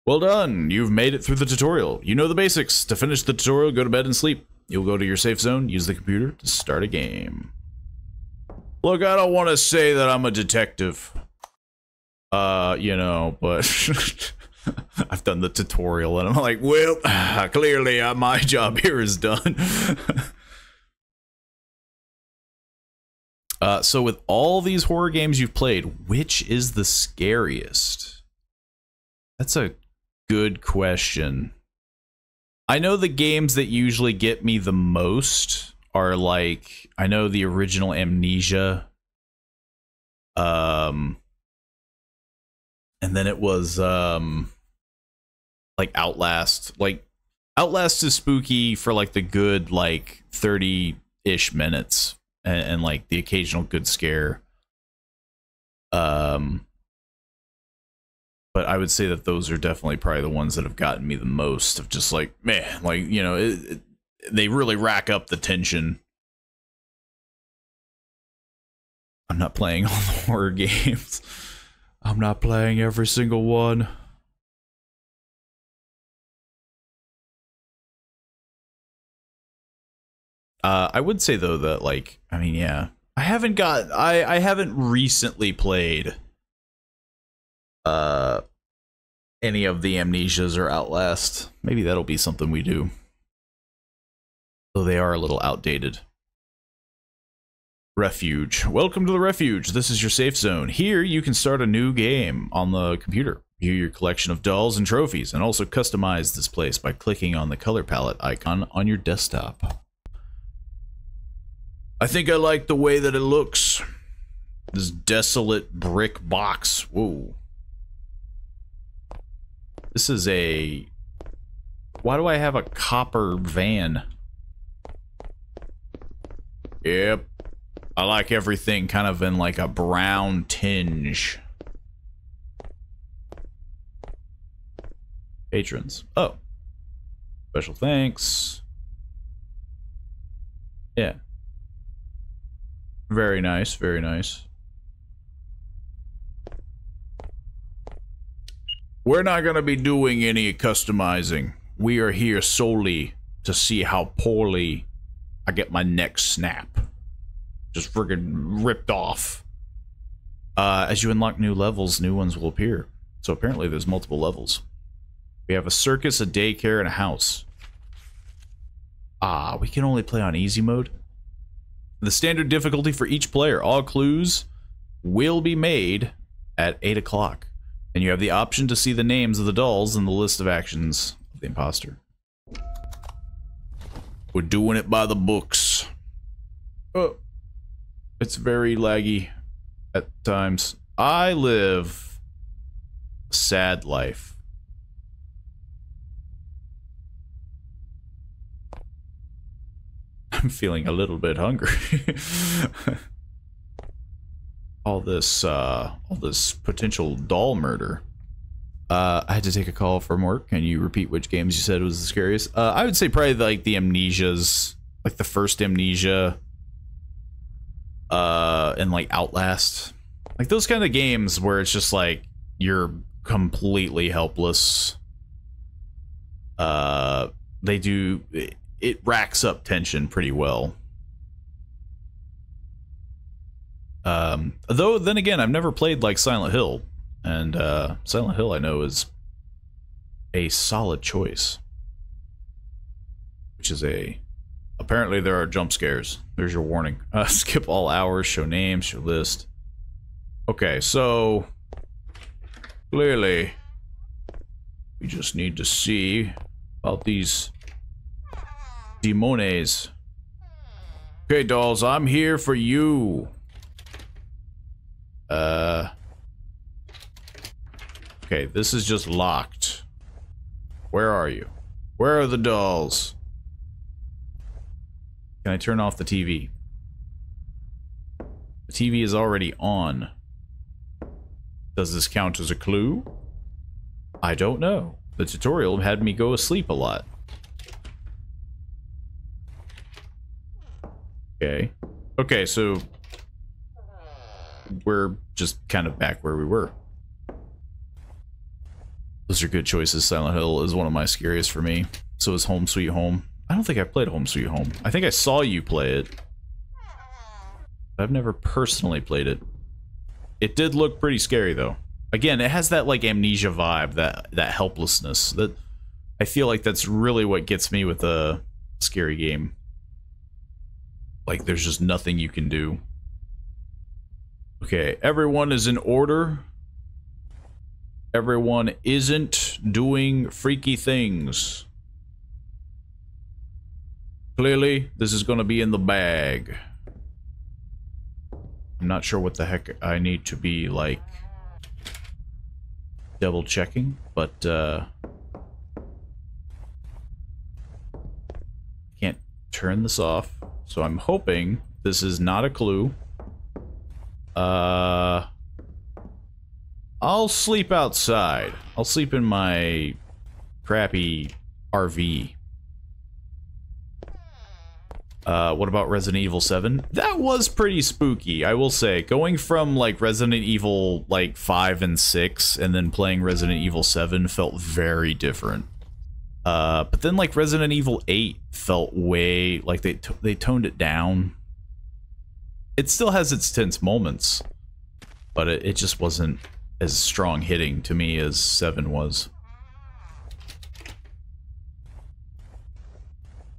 Well done! You've made it through the tutorial. You know the basics. To finish the tutorial, go to bed and sleep. You'll go to your safe zone, use the computer to start a game. Look, I don't want to say that I'm a detective. You know, but I've done the tutorial and I'm like, well, clearly my job here is done. So with all these horror games you've played, which is the scariest? That's a good question. I know the games that usually get me the most are like, I know the original Amnesia, and then it was like Outlast. Like Outlast is spooky for like the good like 30-ish minutes and like the occasional good scare. But I would say that those are definitely probably the ones that have gotten me the most, of just like, man, like, you know, they really rack up the tension. I'm not playing all the horror games. I'm not playing every single one. I would say though that, like, I mean, yeah, I haven't recently played any of the Amnesias or Outlast. Maybe that'll be something we do. Though they are a little outdated. Refuge. Welcome to the Refuge. This is your safe zone. Here you can start a new game on the computer. View your collection of dolls and trophies, and also customize this place by clicking on the color palette icon on your desktop. I think I like the way that it looks. This desolate brick box. Whoa. This is a... Why do I have a copper van? Yep. I like everything kind of in like a brown tinge. Patrons. Oh. Special thanks. Yeah. Very nice, very nice. We're not gonna be doing any customizing. We are here solely to see how poorly I get my neck snap. Just friggin' ripped off. As you unlock new levels, new ones will appear. So apparently there's multiple levels. We have a circus, a daycare, and a house. Ah, we can only play on easy mode. The standard difficulty for each player. All clues will be made at 8 o'clock. And you have the option to see the names of the dolls and the list of actions of the imposter. We're doing it by the books. Oh, it's very laggy at times. I live a sad life. I'm feeling a little bit hungry. all this potential doll murder. I had to take a call from work. Can you repeat which games you said was the scariest? I would say probably like the Amnesias, like the first Amnesia, and like Outlast, like those kind of games where it's just like you're completely helpless. It racks up tension pretty well. Though then again, I've never played like Silent Hill, and Silent Hill I know is a solid choice. Which is apparently there are jump scares. There's your warning. Skip all hours, show names, show list. Okay, so clearly we just need to see about these demones. Okay, dolls, I'm here for you. Okay, this is just locked. Where are you? Where are the dolls? Can I turn off the TV? The TV is already on. Does this count as a clue? I don't know. The tutorial had me go asleep a lot. Okay. Okay, so we're just kind of back where we were. Those are good choices. Silent Hill is one of my scariest for me. So is Home Sweet Home. I don't think I've played Home Sweet Home. I think I saw you play it. I've never personally played it. It did look pretty scary though. Again, it has that like Amnesia vibe, that helplessness. That I feel like that's really what gets me with a scary game. Like there's just nothing you can do. Okay, everyone is in order. Everyone isn't doing freaky things. Clearly, this is gonna be in the bag. I'm not sure what the heck I need to be, like, double checking, but, can't turn this off, so I'm hoping this is not a clue. I'll sleep outside. I'll sleep in my crappy RV. What about Resident Evil 7? That was pretty spooky, I will say. Going from, like, Resident Evil, like, 5 and 6, and then playing Resident Evil 7 felt very different. But then, like, Resident Evil 8 felt way... like, they toned it down. It still has its tense moments, but it just wasn't as strong hitting to me as 7 was.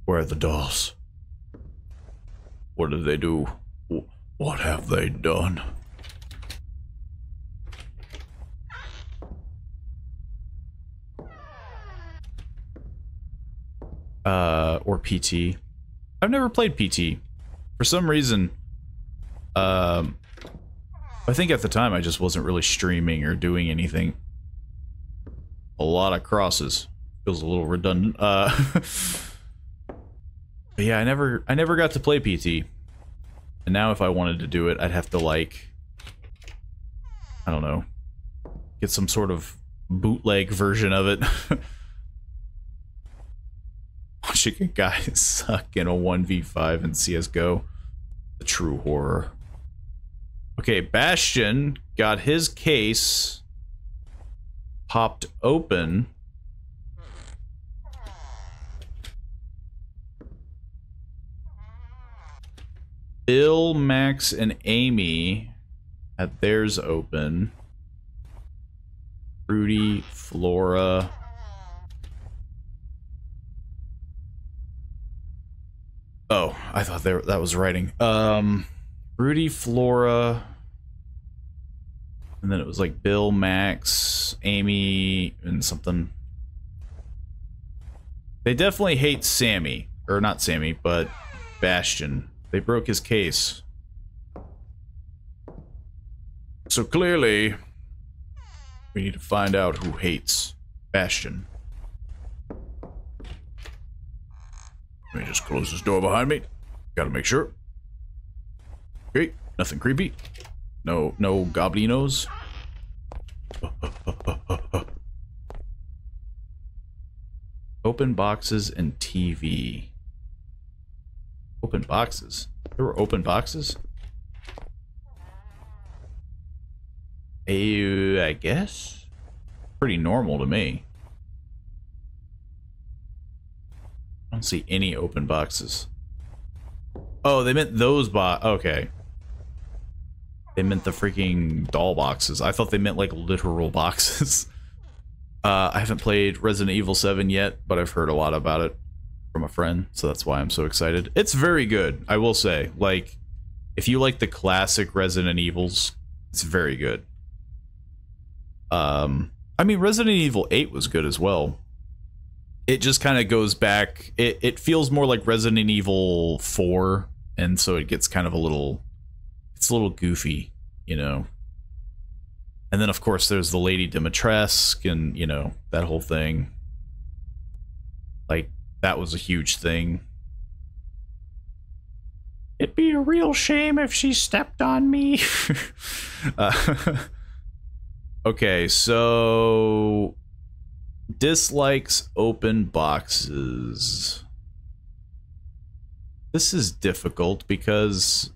Where are the dolls? What did they do? What have they done? Or PT. I've never played PT. For some reason, I think at the time I just wasn't really streaming or doing anything. A lot of crosses. Feels a little redundant. But yeah, I never got to play PT. And now if I wanted to do it, I'd have to, like, I don't know, get some sort of bootleg version of it. Chicken guys suck in a 1v5 in CSGO. The true horror. Okay, Bastion got his case popped open. Bill, Max, and Amy had theirs open. Rudy, Flora. Oh, I thought that was writing. Rudy, Flora. And then it was like Bill, Max, Amy, and something. They definitely hate Sammy. Or not Sammy, but Bastion. They broke his case. So clearly, we need to find out who hates Bastion. Let me just close this door behind me. Gotta make sure. Okay, nothing creepy. No goblinos. Open boxes and TV. Open boxes? There were open boxes? I guess? Pretty normal to me. I don't see any open boxes. Oh, they meant those okay. They meant the freaking doll boxes. I thought they meant like literal boxes. I haven't played Resident Evil 7 yet, but I've heard a lot about it from a friend, so that's why I'm so excited. It's very good, I will say. Like, if you like the classic Resident Evils, it's very good. I mean, Resident Evil 8 was good as well. It just kind of goes back. It feels more like Resident Evil 4, and so it gets kind of a little goofy, you know. And then, of course, there's the Lady Dimitrescu and, you know, that whole thing. Like, that was a huge thing. It'd be a real shame if she stepped on me. Okay, so... dislikes open boxes. This is difficult because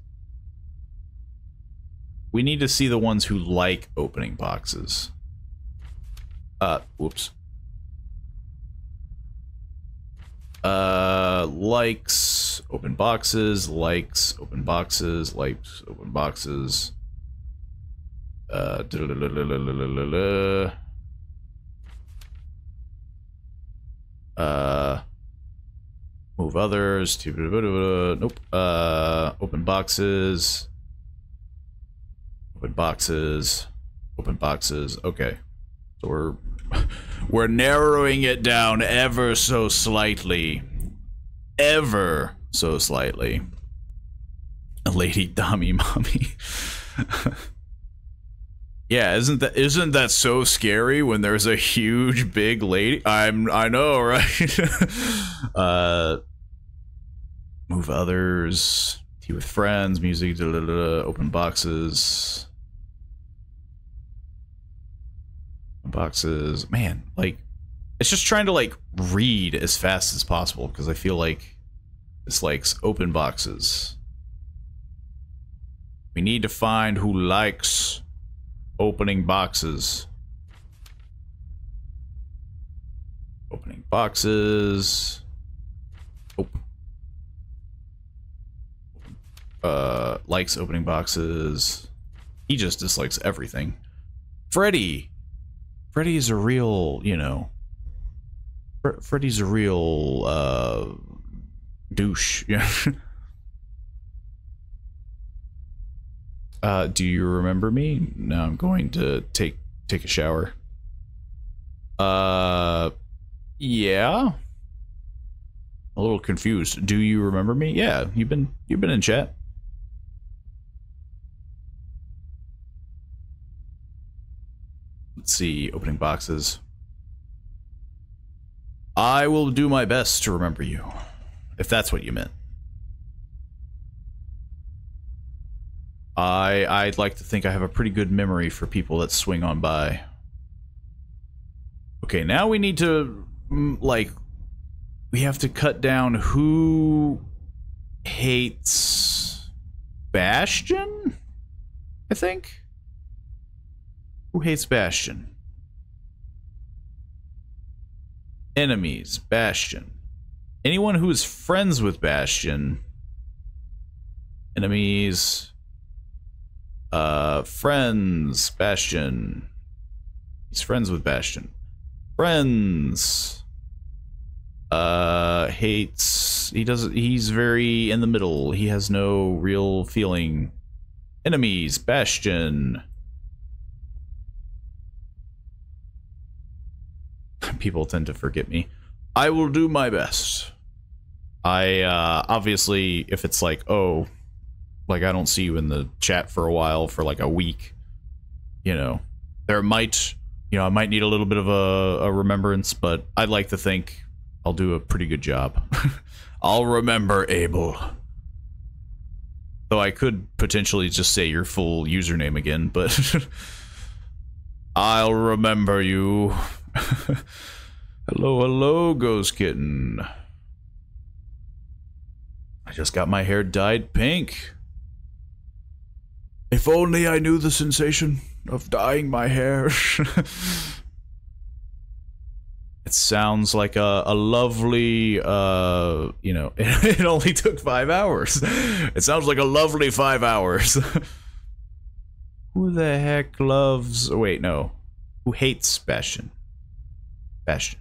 we need to see the ones who like opening boxes. Whoops. Likes open boxes, likes open boxes, likes open boxes. Move others to nope. Open boxes. Open boxes. Open boxes. Okay. So we're narrowing it down ever so slightly. Ever so slightly. A lady dummy mommy. Yeah, isn't that so scary when there's a huge big lady? I know, right? Move others. Tea with friends. Music. Open boxes. Boxes. Man, like, it's just trying to like read as fast as possible because I feel like it's like open boxes. We need to find who likes opening boxes. Opening boxes. Likes opening boxes. He just dislikes everything. Freddy's a real, you know. Freddy's a real douche. Yeah. Do you remember me? Now I'm going to take a shower. Yeah. A little confused. Do you remember me? Yeah, you've been in chat. Let's see, opening boxes. I will do my best to remember you, if that's what you meant. I'd like to think I have a pretty good memory for people that swing on by. Okay, now we need to, like, We have to cut down who hates Bastion, I think. Who hates Bastion? Enemies, Bastion. Anyone who is friends with Bastion. Enemies. Friends, Bastion. He's friends with Bastion. Friends. Hates. He's very in the middle. He has no real feeling. Enemies, Bastion. People tend to forget me. I will do my best. I, obviously, if it's like, oh, like I don't see you in the chat for a while, for like a week, you know, there might, you know, I might need a little bit of a remembrance, but I'd like to think I'll do a pretty good job. I'll remember Abel. Though I could potentially just say your full username again, but I'll remember you. Hello, hello, Ghost Kitten. I just got my hair dyed pink. If only I knew the sensation of dyeing my hair. It sounds like a lovely, you know, it only took 5 hours. It sounds like a lovely 5 hours. Who the heck loves... Oh, wait, no. Who hates Bastion? Bastion.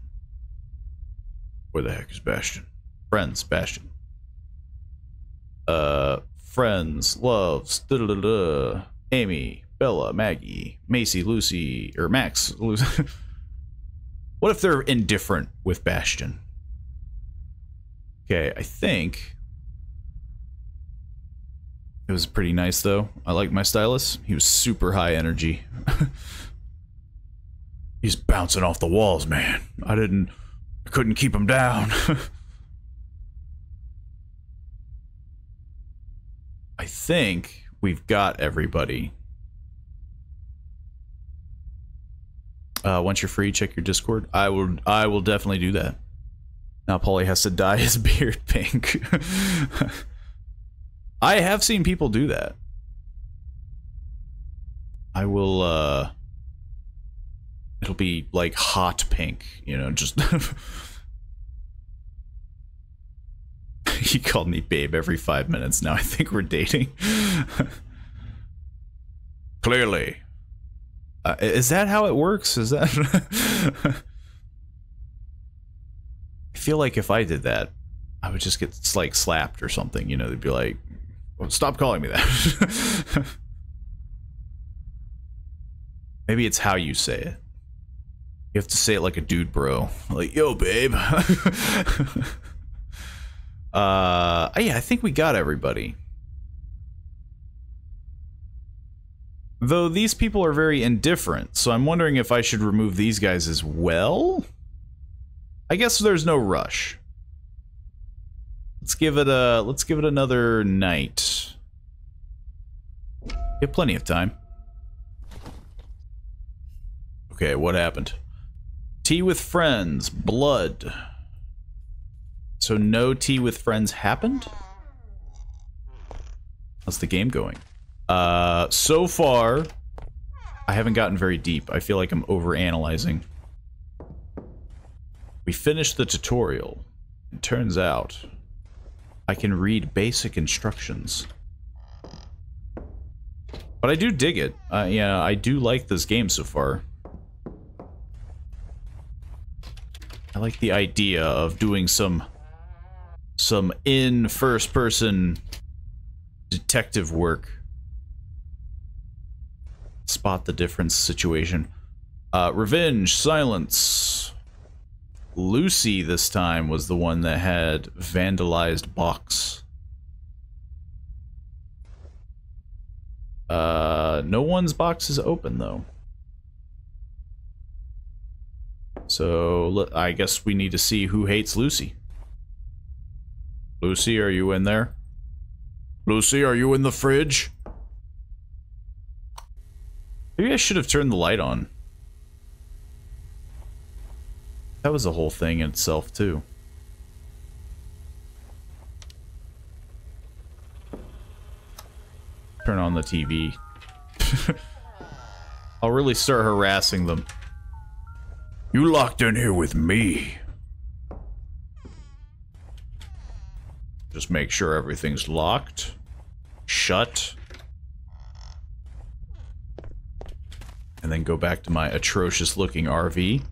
Where the heck is Bastion? Friends, Bastion. Friends, loves, da-da-da-da. Amy, Bella, Maggie, Macy, Lucy, or Max, Lucy. What if they're indifferent with Bastion? Okay, I think it was pretty nice though. I like my stylus. He was super high energy. He's bouncing off the walls, man. I couldn't keep him down. I think we've got everybody. Once you're free, check your Discord. I will definitely do that. Now Pauly has to dye his beard pink. I have seen people do that. I will, it'll be like hot pink, you know, just... He called me babe every 5 minutes now. I think we're dating. Clearly. Is that how it works? Is that... I feel like if I did that, I would just get, like, slapped or something, you know? They'd be like, well, stop calling me that. Maybe it's how you say it. You have to say it like a dude bro. Like, yo, babe. Yeah, I think we got everybody. Though these people are very indifferent, so I'm wondering if I should remove these guys as well? I guess there's no rush. Let's give it another night. We have plenty of time. Okay, what happened? Tea with friends, blood. So no tea with friends happened? How's the game going? So far, I haven't gotten very deep. I feel like I'm overanalyzing. We finished the tutorial. It turns out I can read basic instructions. But I do dig it. Yeah, I do like this game so far. I like the idea of doing some in first-person detective work. Spot the difference situation. Revenge, silence. Lucy this time was the one that had vandalized box. No one's box is open though. So I guess we need to see who hates Lucy. Lucy, are you in there? Lucy, are you in the fridge? Maybe I should have turned the light on. That was a whole thing in itself, too. turn on the TV. I'll really start harassing them. You locked in here with me. Just make sure everything's locked. Shut. And then go back to my atrocious looking RV.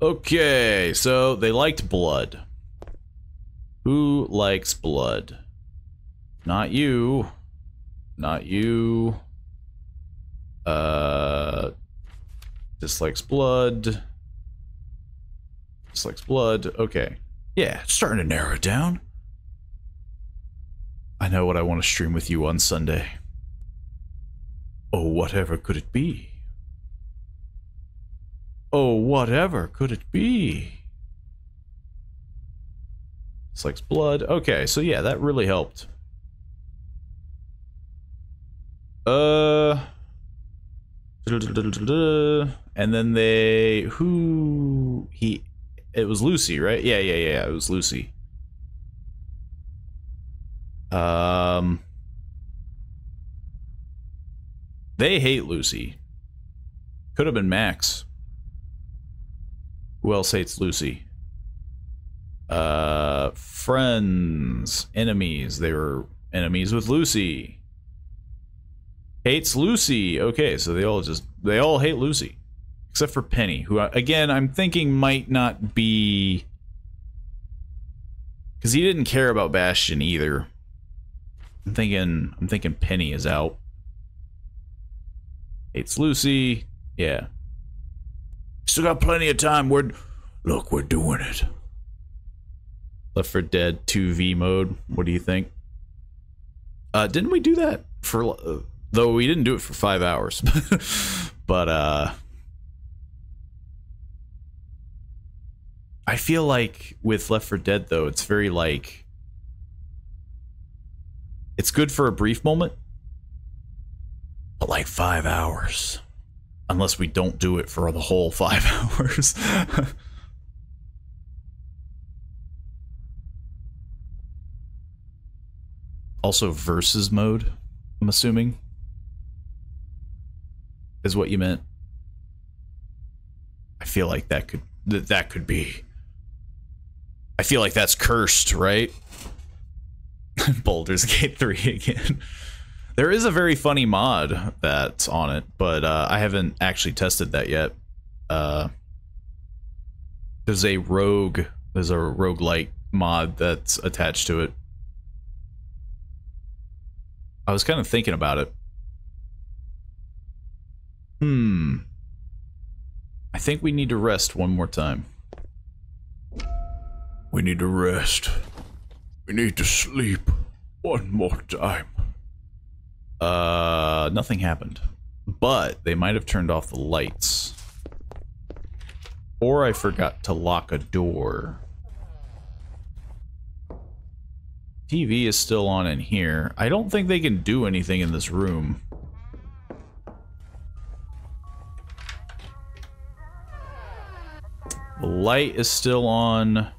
Okay, so they liked blood. Who likes blood? Not you. Not you. Dislikes blood. Dislikes blood. Okay. Yeah, it's starting to narrow it down. I know what I want to stream with you on Sunday. Oh, whatever could it be? Oh, whatever could it be? Dislikes blood. Okay, so yeah, that really helped. And then they... It was Lucy, right? Yeah, it was Lucy. They hate Lucy. Could have been Max. Who else hates Lucy? Friends. Enemies. They were enemies with Lucy. Hates Lucy. Okay, so they all hate Lucy. Except for Penny, who, again, I'm thinking might not be... Because he didn't care about Bastion either. I'm thinking Penny is out. Hates Lucy. Yeah. Still got plenty of time. Look, we're doing it. Left 4 Dead 2V mode. What do you think? Didn't we do that for... though we didn't do it for 5 hours. But, I feel like with Left 4 Dead, though, it's very, like... It's good for a brief moment. But, like, 5 hours. Unless we don't do it for the whole 5 hours. Also, versus mode, I'm assuming, is what you meant. I feel like that could be. I feel like that's cursed, right? Baldur's Gate 3 again. There is a very funny mod that's on it, but I haven't actually tested that yet. There's a roguelike mod that's attached to it. I was kind of thinking about it. I think we need to rest one more time. We need to rest. We need to sleep one more time. Nothing happened. But they might have turned off the lights. Or I forgot to lock a door. TV is still on in here. I don't think they can do anything in this room. The light is still on.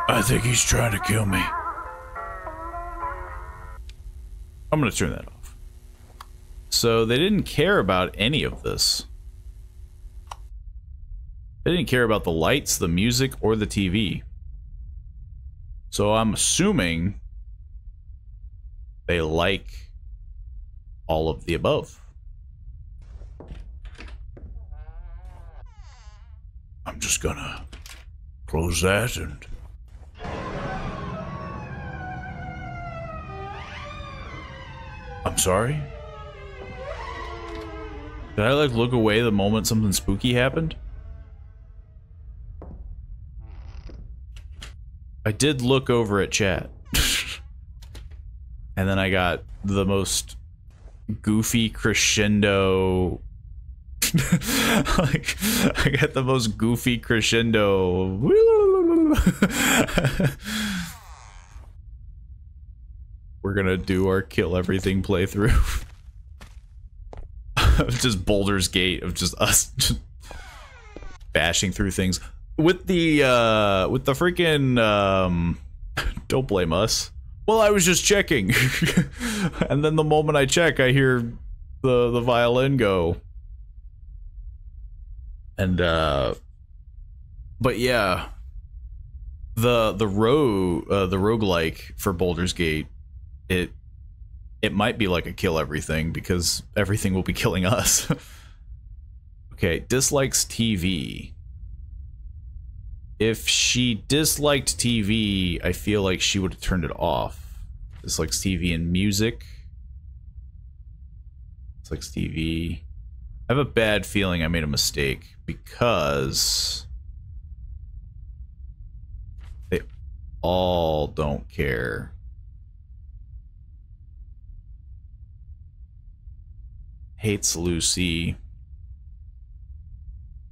I think he's trying to kill me. I'm gonna turn that off. So they didn't care about any of this. They didn't care about the lights, the music, or the TV. So I'm assuming they like all of the above. I'm just gonna close that and... I'm sorry? Did I, like, look away the moment something spooky happened? I did look over at chat. And then I got the most goofy crescendo... like, I got the most goofy crescendo... We're gonna do our kill everything playthrough. Of just Baldur's Gate, of just us just bashing through things. with the freaking don't blame us. Well, I was just checking. And then the moment I check, I hear the violin go. And but yeah, the roguelike for Baldur's Gate, it might be like a kill everything, because everything will be killing us. Okay, dislikes TV. If she disliked TV, I feel like she would have turned it off. Dislikes TV and music. Dislikes TV. I have a bad feeling I made a mistake, because they all don't care. Hates Lucy.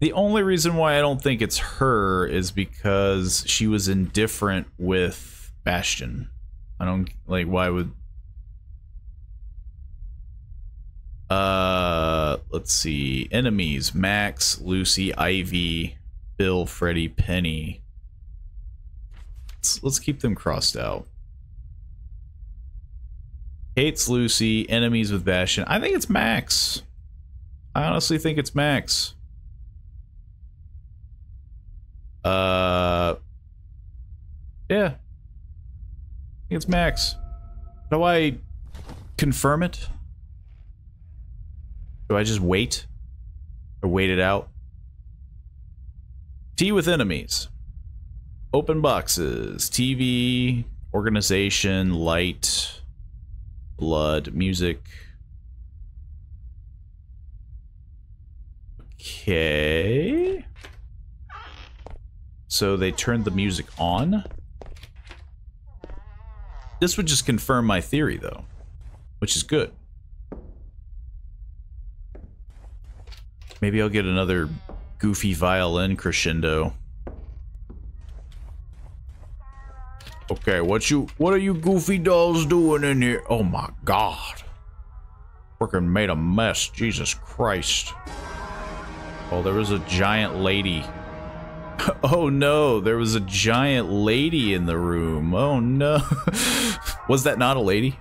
The only reason why I don't think it's her is because she was indifferent with Bastion. I don't, like, why would... let's see. Enemies: Max, Lucy, Ivy, Bill, Freddy, Penny. Let's keep them crossed out. Hates Lucy, enemies with Bastion. I think it's Max. I honestly think it's Max. Yeah. I think it's Max. Do I confirm it? Do I just wait? Or wait it out? Tea with enemies. Open boxes. TV, organization, light, blood, music. Okay. So they turned the music on. This would just confirm my theory, though, which is good. Maybe I'll get another goofy violin crescendo. Okay, what are you goofy dolls doing in here? Oh my god. Freaking made a mess, Jesus Christ. Oh, there was a giant lady. Oh no, there was a giant lady in the room. Oh no. Was that not a lady?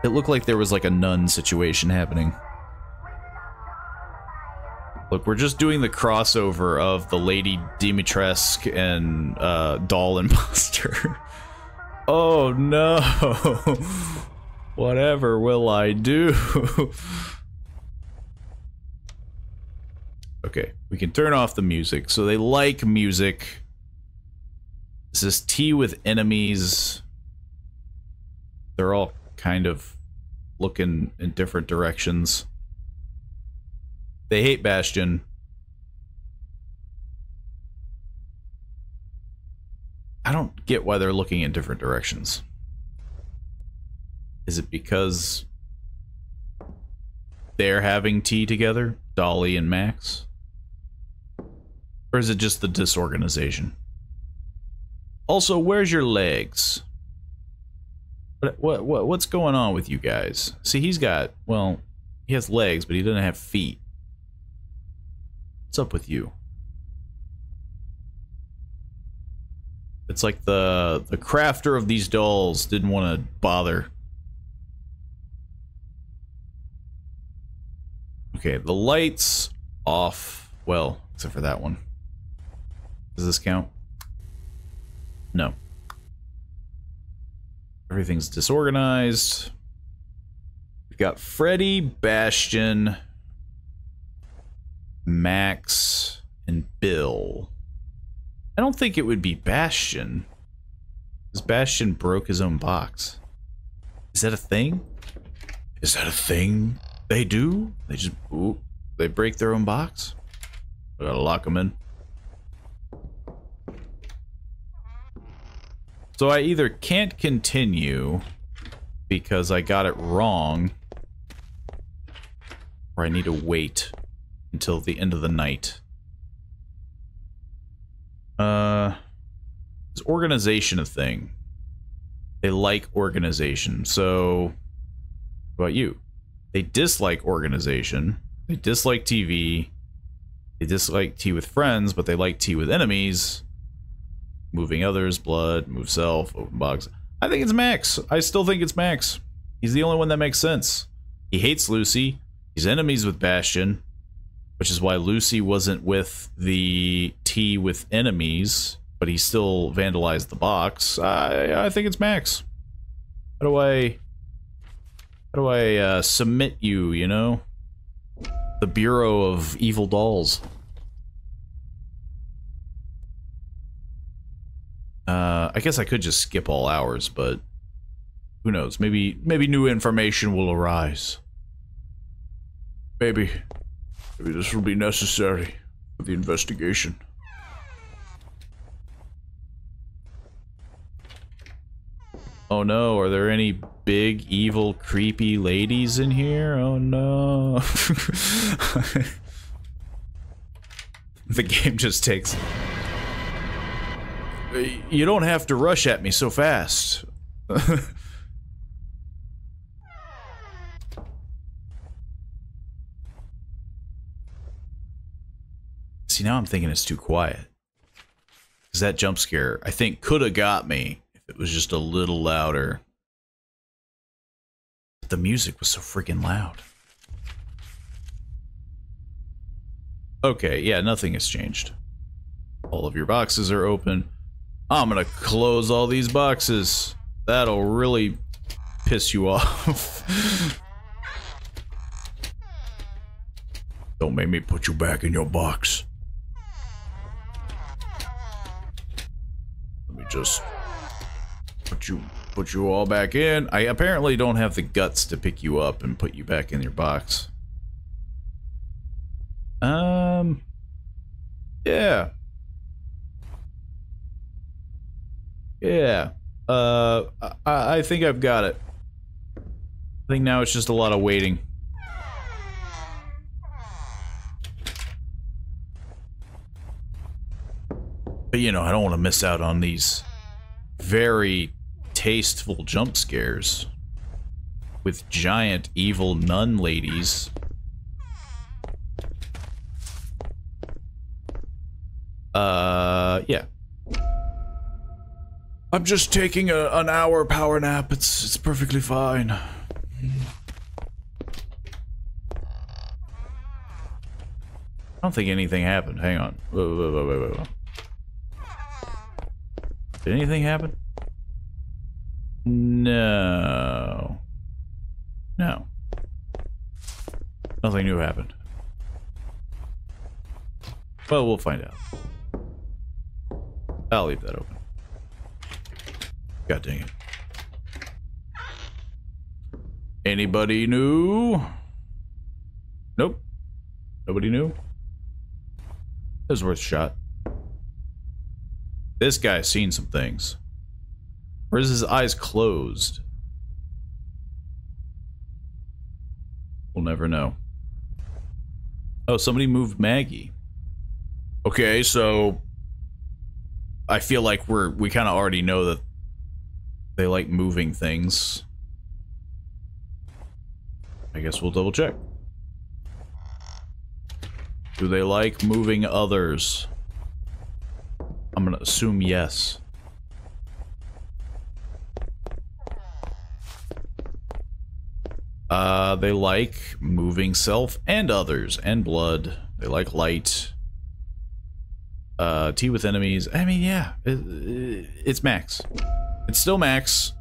It looked like there was like a nun situation happening. Look, we're just doing the crossover of the Lady Dimitrescu and Doll Imposter. Oh no. Whatever will I do? Okay, we can turn off the music. So they like music. This is tea with enemies. They're all kind of looking in different directions. They hate Bastion. I don't get why they're looking in different directions. Is it because they're having tea together? Dolly and Max? Or is it just the disorganization? Also, where's your legs? What's going on with you guys? See, he's got, well, he has legs, but he doesn't have feet. What's up with you? It's like the crafter of these dolls didn't want to bother. Okay, the lights off. Well, except for that one. Does this count? No. Everything's disorganized. We've got Freddy, Bastion, Max, and Bill. I don't think it would be Bastion, because Bastion broke his own box. Is that a thing? Is that a thing they do? They just, ooh, they break their own box? We gotta lock them in. So I either can't continue because I got it wrong, or I need to wait until the end of the night. Is organization a thing? They like organization. So, what about you? They dislike organization. They dislike TV. They dislike tea with friends, but they like tea with enemies. Moving others, blood, move self, open box. I think it's Max. I still think it's Max. He's the only one that makes sense. He hates Lucy. He's enemies with Bastion, which is why Lucy wasn't with the tea with enemies, but he still vandalized the box. I think it's Max. How do I submit you, you know? The Bureau of Evil Dolls. I guess I could just skip all hours, but who knows? Maybe new information will arise. Maybe this will be necessary for the investigation. Oh no, are there any big, evil, creepy ladies in here? Oh no. The game just takes... You don't have to rush at me so fast. See, now I'm thinking it's too quiet. Because that jump scare, I think, could have got me if it was just a little louder. But the music was so freaking loud. Okay, yeah, nothing has changed. All of your boxes are open. I'm gonna close all these boxes. That'll really piss you off. Don't make me put you back in your box. Let me just put you all back in. I apparently don't have the guts to pick you up and put you back in your box. Yeah. Yeah. I think I've got it. I think now it's just a lot of waiting. But you know, I don't want to miss out on these very tasteful jump scares with giant evil nun ladies. Yeah. I'm just taking an hour power nap. It's perfectly fine. I don't think anything happened. Hang on. Wait. Did anything happen? No. No. Nothing new happened. Well, we'll find out. I'll leave that open. God dang it. Anybody new? Nope. Nobody new? It was worth a shot. This guy's seen some things. Or is his eyes closed? We'll never know. Oh, somebody moved Maggie. Okay, so I feel like we kind of already know that they like moving things. I guess we'll double check. Do they like moving others? I'm gonna assume yes. They like moving self and others and blood. They like light. Tea with enemies. I mean, yeah, it's Max. It's still Max.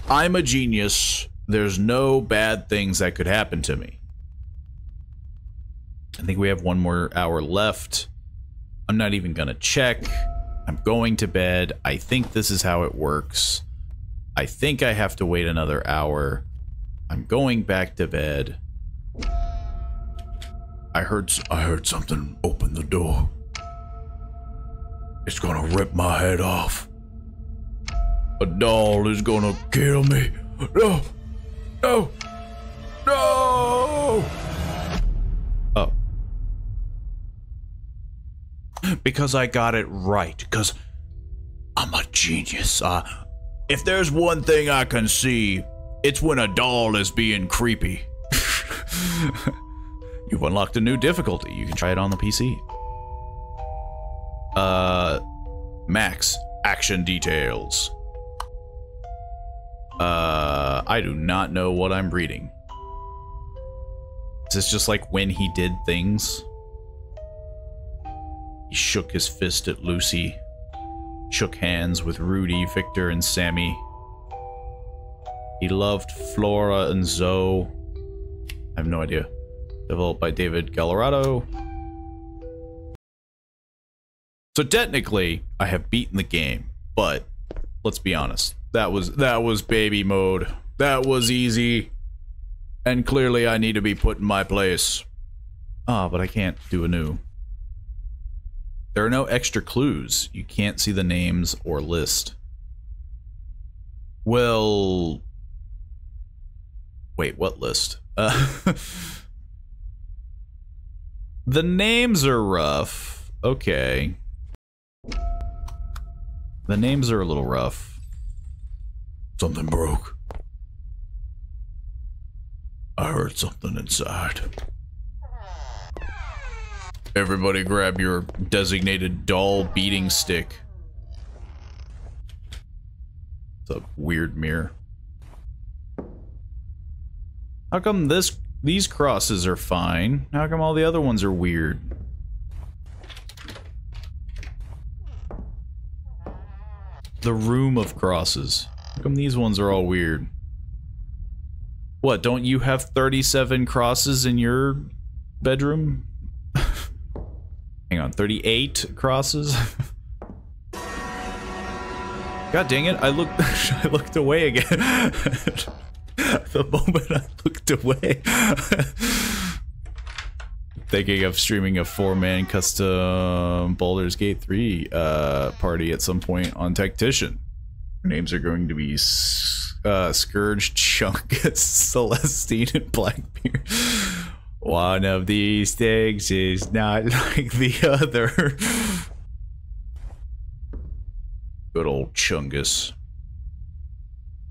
I'm a genius. There's no bad things that could happen to me. I think we have one more hour left. I'm not even gonna check. I'm going to bed. I think this is how it works. I think I have to wait another hour. I'm going back to bed. I heard something open the door. It's gonna rip my head off. A doll is gonna kill me. No! No! No! Oh. Because I got it right. Because I'm a genius. If there's one thing I can see, it's when a doll is being creepy. You've unlocked a new difficulty. You can try it on the PC. Max, action details. I do not know what I'm reading. Is this just like when he did things? He shook his fist at Lucy. Shook hands with Rudy, Victor, and Sammy. He loved Flora and Zoe. I have no idea. Developed by David Gallarado. So technically, I have beaten the game, but let's be honest. That was baby mode. That was easy. And clearly I need to be put in my place. Ah, but I can't do a new. There are no extra clues. You can't see the names or list. Well... Wait, what list? The names are rough. Okay. The names are a little rough. Something broke. I heard something inside. Everybody grab your designated doll beating stick. It's a weird mirror. How come these crosses are fine? How come all the other ones are weird? The room of crosses. How come these ones are all weird? What, don't you have 37 crosses in your bedroom? Hang on, 38 crosses? God dang it, I looked away again. The moment I looked away. Thinking of streaming a 4-man custom Baldur's Gate 3 party at some point on Tactician. Our names are going to be Scourge, Chungus, Celestine, and Blackbeard. One of these things is not like the other. Good old Chungus.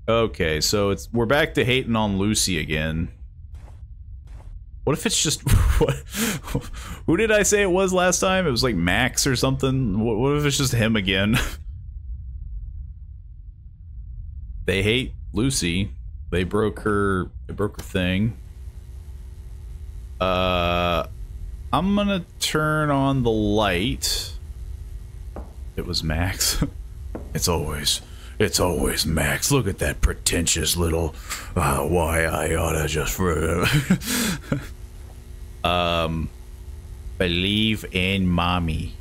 Okay, so we're back to hating on Lucy again. What if it's just what? Who did I say it was last time? It was like Max or something. What if it's just him again? They hate Lucy. They broke her thing. I'm gonna turn on the light. It was Max. It's always Max. Look at that pretentious little why I oughta just believe in mommy.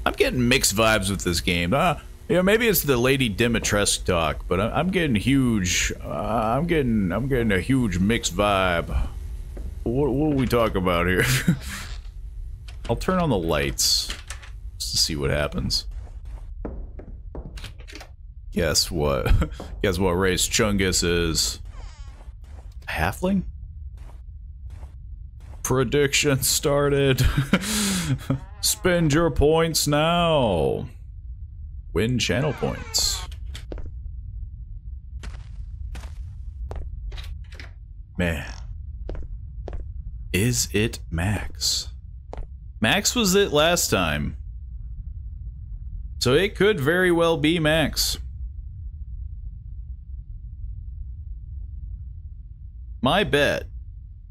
I'm getting mixed vibes with this game. You know, maybe it's the Lady Dimitrescu talk, but I'm getting huge. I'm getting a huge mixed vibe. What will we talk about here? I'll turn on the lights just to see what happens. Guess what? Guess what race Chungus is? Halfling? Prediction started. Spend your points now. Win channel points. Man. Is it Max? Max was it last time. So it could very well be Max. My bet.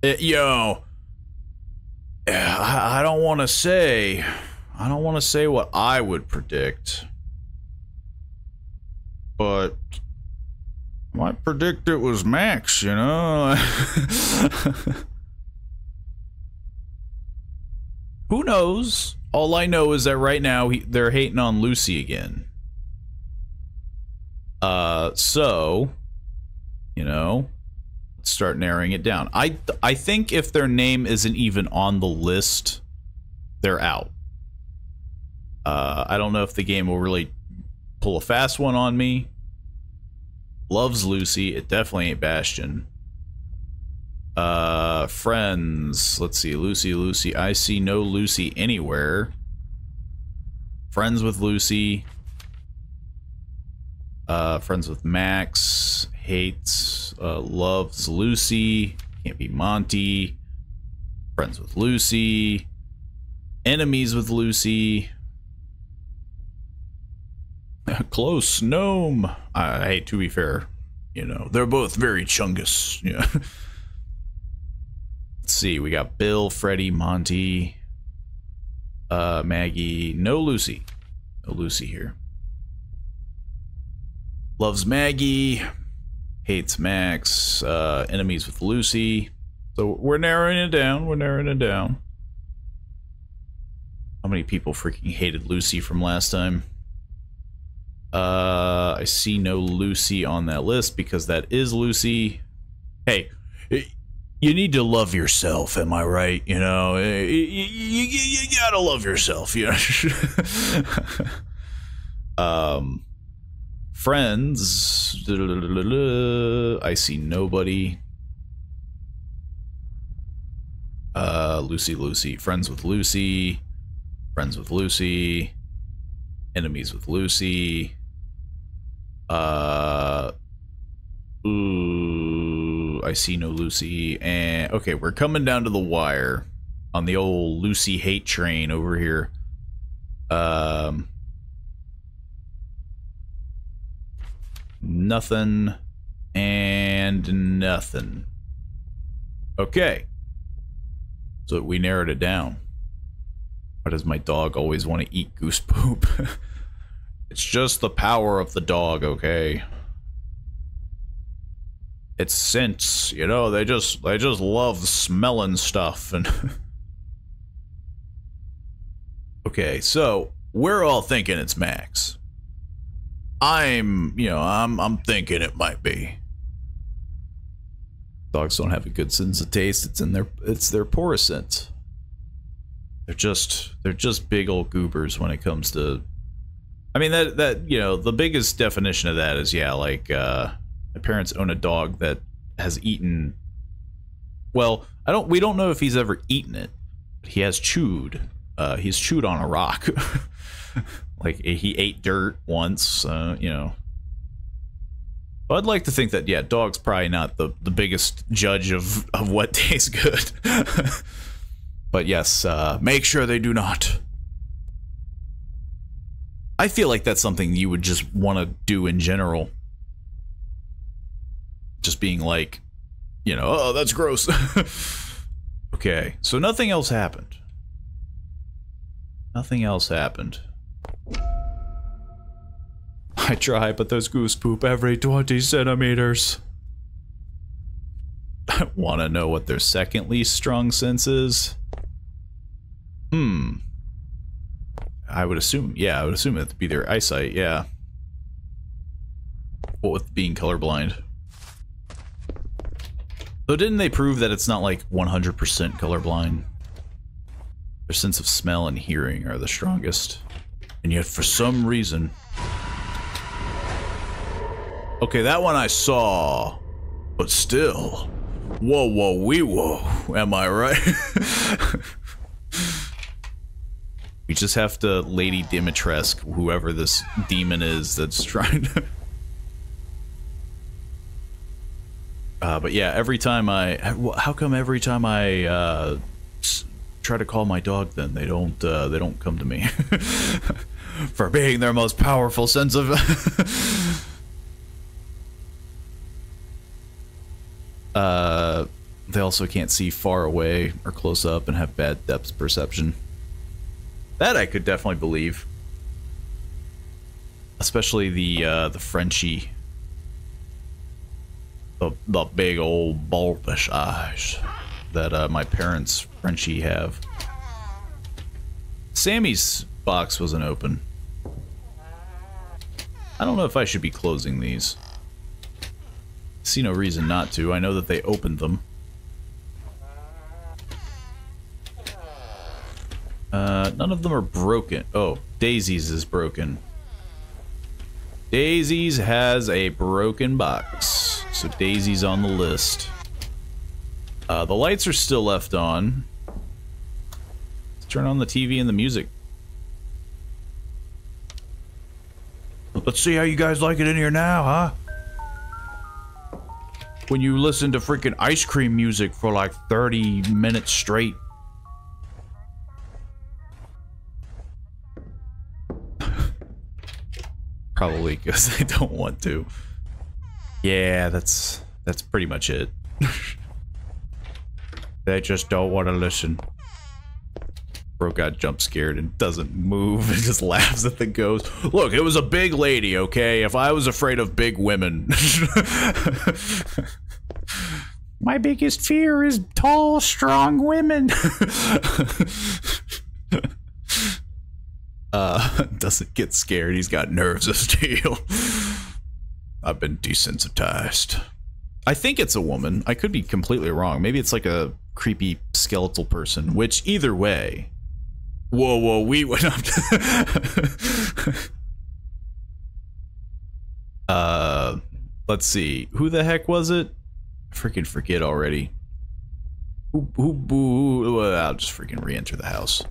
Yo. I don't want to say. I don't want to say what I would predict. But I might predict it was Max, you know? Who knows? All I know is that right now they're hating on Lucy again. So, you know, let's start narrowing it down. I think if their name isn't even on the list, they're out. I don't know if the game will really pull a fast one on me. Loves Lucy. It definitely ain't Bastion. Friends. Let's see. Lucy. I see no Lucy anywhere. Friends with Lucy. Friends with Max. Hates. Loves Lucy. Can't be Monty. Friends with Lucy. Enemies with Lucy. Close gnome. Hey, to be fair, you know, they're both very chungus. Yeah. Let's see, we got Bill, Freddie, Monty, Maggie. No Lucy. No Lucy here. Loves Maggie. Hates Max. Enemies with Lucy. So we're narrowing it down. We're narrowing it down. How many people freaking hated Lucy from last time? I see no Lucy on that list because that is Lucy. Hey, you need to love yourself, am I right? You know, you gotta love yourself, you know. Friends. I see nobody. Lucy. Friends with Lucy. Friends with Lucy. Enemies with Lucy. Ooh, I see no Lucy. And okay, we're coming down to the wire on the old Lucy hate train over here. Nothing and nothing. Okay. So we narrowed it down. Why does my dog always want to eat goose poop? It's just the power of the dog, okay? It's scents, you know, they just love smelling stuff and okay, so we're all thinking it's Max. I'm thinking it might be. Dogs don't have a good sense of taste. It's their porous sense. They're just big old goobers when it comes to. I mean that you know, the biggest definition of that is, yeah, like my parents own a dog that has eaten. Well, we don't know if he's ever eaten it, but he has chewed. He's chewed on a rock. Like he ate dirt once, you know. I'd like to think that, yeah, dog's probably not the biggest judge of what tastes good. But yes, make sure they do not. I feel like that's something you would just want to do in general. Just being like, you know, oh, that's gross. Okay, so nothing else happened. Nothing else happened. I try, but there's goose poop every 20 centimeters. I want to know what their second least strong sense is. I would assume, yeah, I would assume it to be their eyesight, yeah. What with being colorblind. Though didn't they prove that it's not like 100% colorblind? Their sense of smell and hearing are the strongest. And yet for some reason... Okay, that one I saw, but still. Whoa, whoa, wee, whoa. Am I right? We just have to Lady Dimitrescu, whoever this demon is that's trying to... but yeah, every time how come every time I try to call my dog, then they don't come to me for being their most powerful sense of. They also can't see far away or close up and have bad depth perception. That I could definitely believe, especially the Frenchie. The big old bulbous eyes that my parents Frenchie have. Sammy's box wasn't open. I don't know if I should be closing these. See no reason not to. I know that they opened them. None of them are broken. Oh, Daisy's is broken. Daisy's has a broken box. So Daisy's on the list. The lights are still left on. Let's turn on the TV and the music. Let's see how you guys like it in here now, huh? When you listen to freaking ice cream music for like 30 minutes straight. Probably because I don't want to. Yeah, that's pretty much it. They just don't want to listen. Bro got jump scared and doesn't move and just laughs at the ghost. Look, it was a big lady, okay? If I was afraid of big women. My biggest fear is tall, strong women. Doesn't get scared. He's got nerves of steel. I've been desensitized. I think it's a woman. I could be completely wrong. Maybe it's like a creepy skeletal person, which either way. Whoa, whoa, we went up to let's see. Who the heck was it? I freaking forget already. I'll just freaking re-enter the house.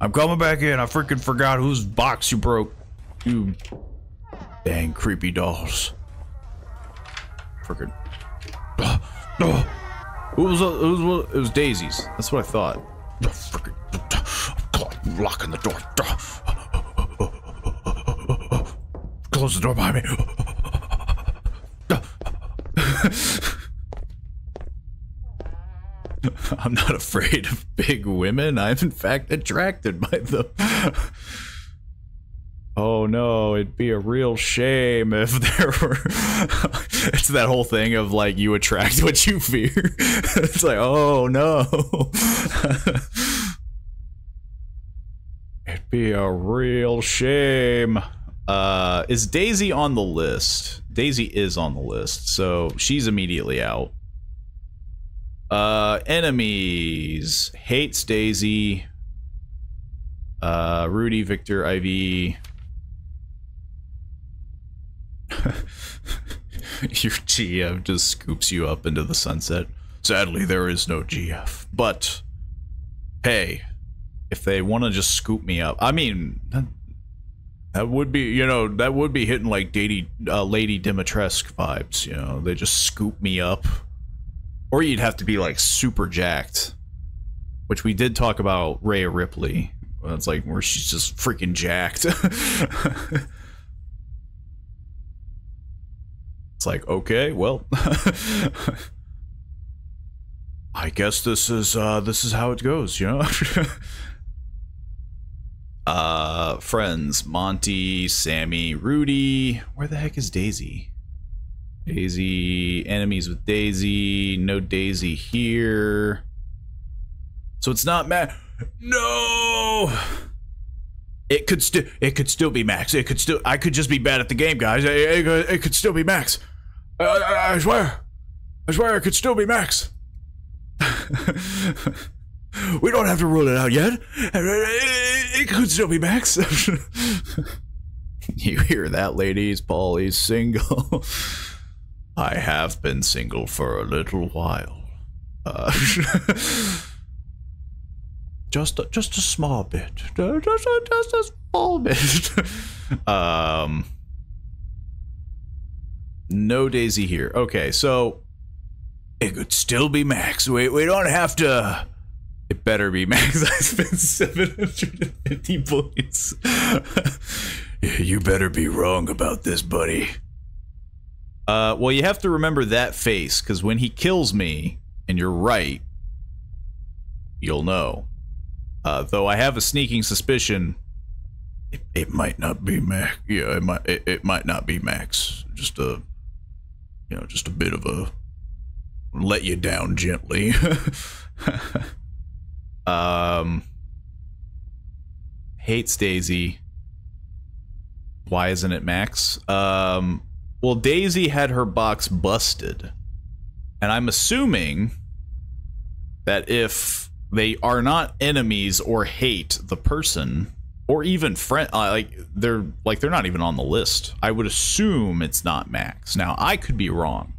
I'm coming back in. I freaking forgot whose box you broke. You dang creepy dolls. Freaking. It was Daisy's. That's what I thought. Freaking. Locking the door. Close the door behind me. I'm not afraid of big women. I'm in fact attracted by them. Oh no, it'd be a real shame if there were... It's that whole thing of like, you attract what you fear. It's like, oh no. It'd be a real shame. Is Daisy on the list? Daisy is on the list, so she's immediately out. Enemies. Hates Daisy. Rudy, Victor, Ivy. Your GF just scoops you up into the sunset. Sadly, there is no GF. But, hey, if they want to just scoop me up, I mean, that would be, you know, that would be hitting like Lady Dimitrescu vibes, you know, they just scoop me up. Or you'd have to be like super jacked, which we did talk about Rhea Ripley. It's like where she's just freaking jacked. It's like, okay, well, I guess this is how it goes, you know. Friends: Monty, Sammy, Rudy. Where the heck is Daisy? Daisy, enemies with Daisy, no Daisy here. So it's not Max. No! It could still be Max. I could just be bad at the game, guys. It could still be Max. I swear it could still be Max. We don't have to rule it out yet. It could still be Max. You hear that, ladies? Pauly's single. I have been single for a little while. Just a small bit. Just a small bit. No Daisy here. Okay, so it could still be Max. We don't have to. It better be Max. I spent 750 points. You better be wrong about this, buddy. Well, you have to remember that face, because when he kills me, and you're right, you'll know. Though I have a sneaking suspicion, it might not be Max. Yeah, it might not be Max. Just a, you know, just a bit of a let you down gently. Hates Daisy. Why isn't it Max? Well, Daisy had her box busted, and I'm assuming that if they are not enemies or hate the person, or even friend, they're not even on the list, I would assume it's not Max. Now, I could be wrong.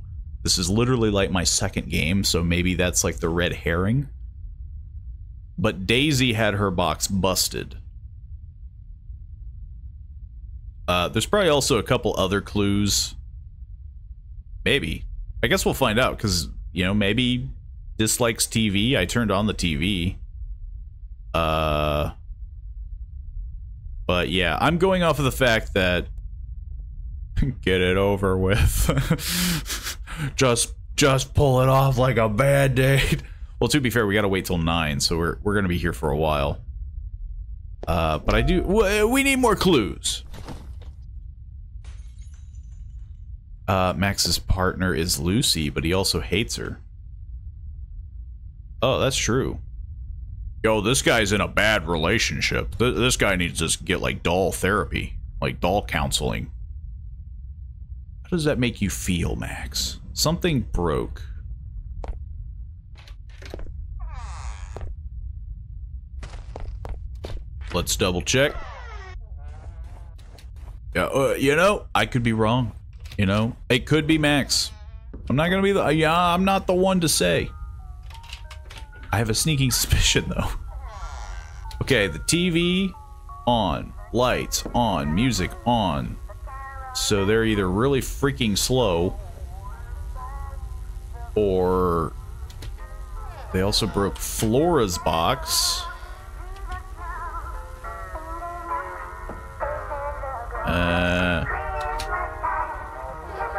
This is literally like my second game, so maybe that's like the red herring. But Daisy had her box busted. There's probably also a couple other clues. Maybe. I guess we'll find out, because, you know, maybe dislikes TV. I turned on the TV. But yeah, I'm going off of the fact that Get it over with. just pull it off like a bad date. Well, to be fair, we gotta wait till 9, so we're gonna be here for a while. But we need more clues. Max's partner is Lucy, but he also hates her. Oh, that's true. Yo, this guy's in a bad relationship. This guy needs to get, like, doll therapy. Like, doll counseling. How does that make you feel, Max? Something broke. Let's double check. Yeah, you know, I could be wrong. You know, it could be Max. I'm not gonna be I'm not the one to say. I have a sneaking suspicion, though. Okay, the TV on, lights on, music on. So they're either really freaking slow, or they also broke Flora's box.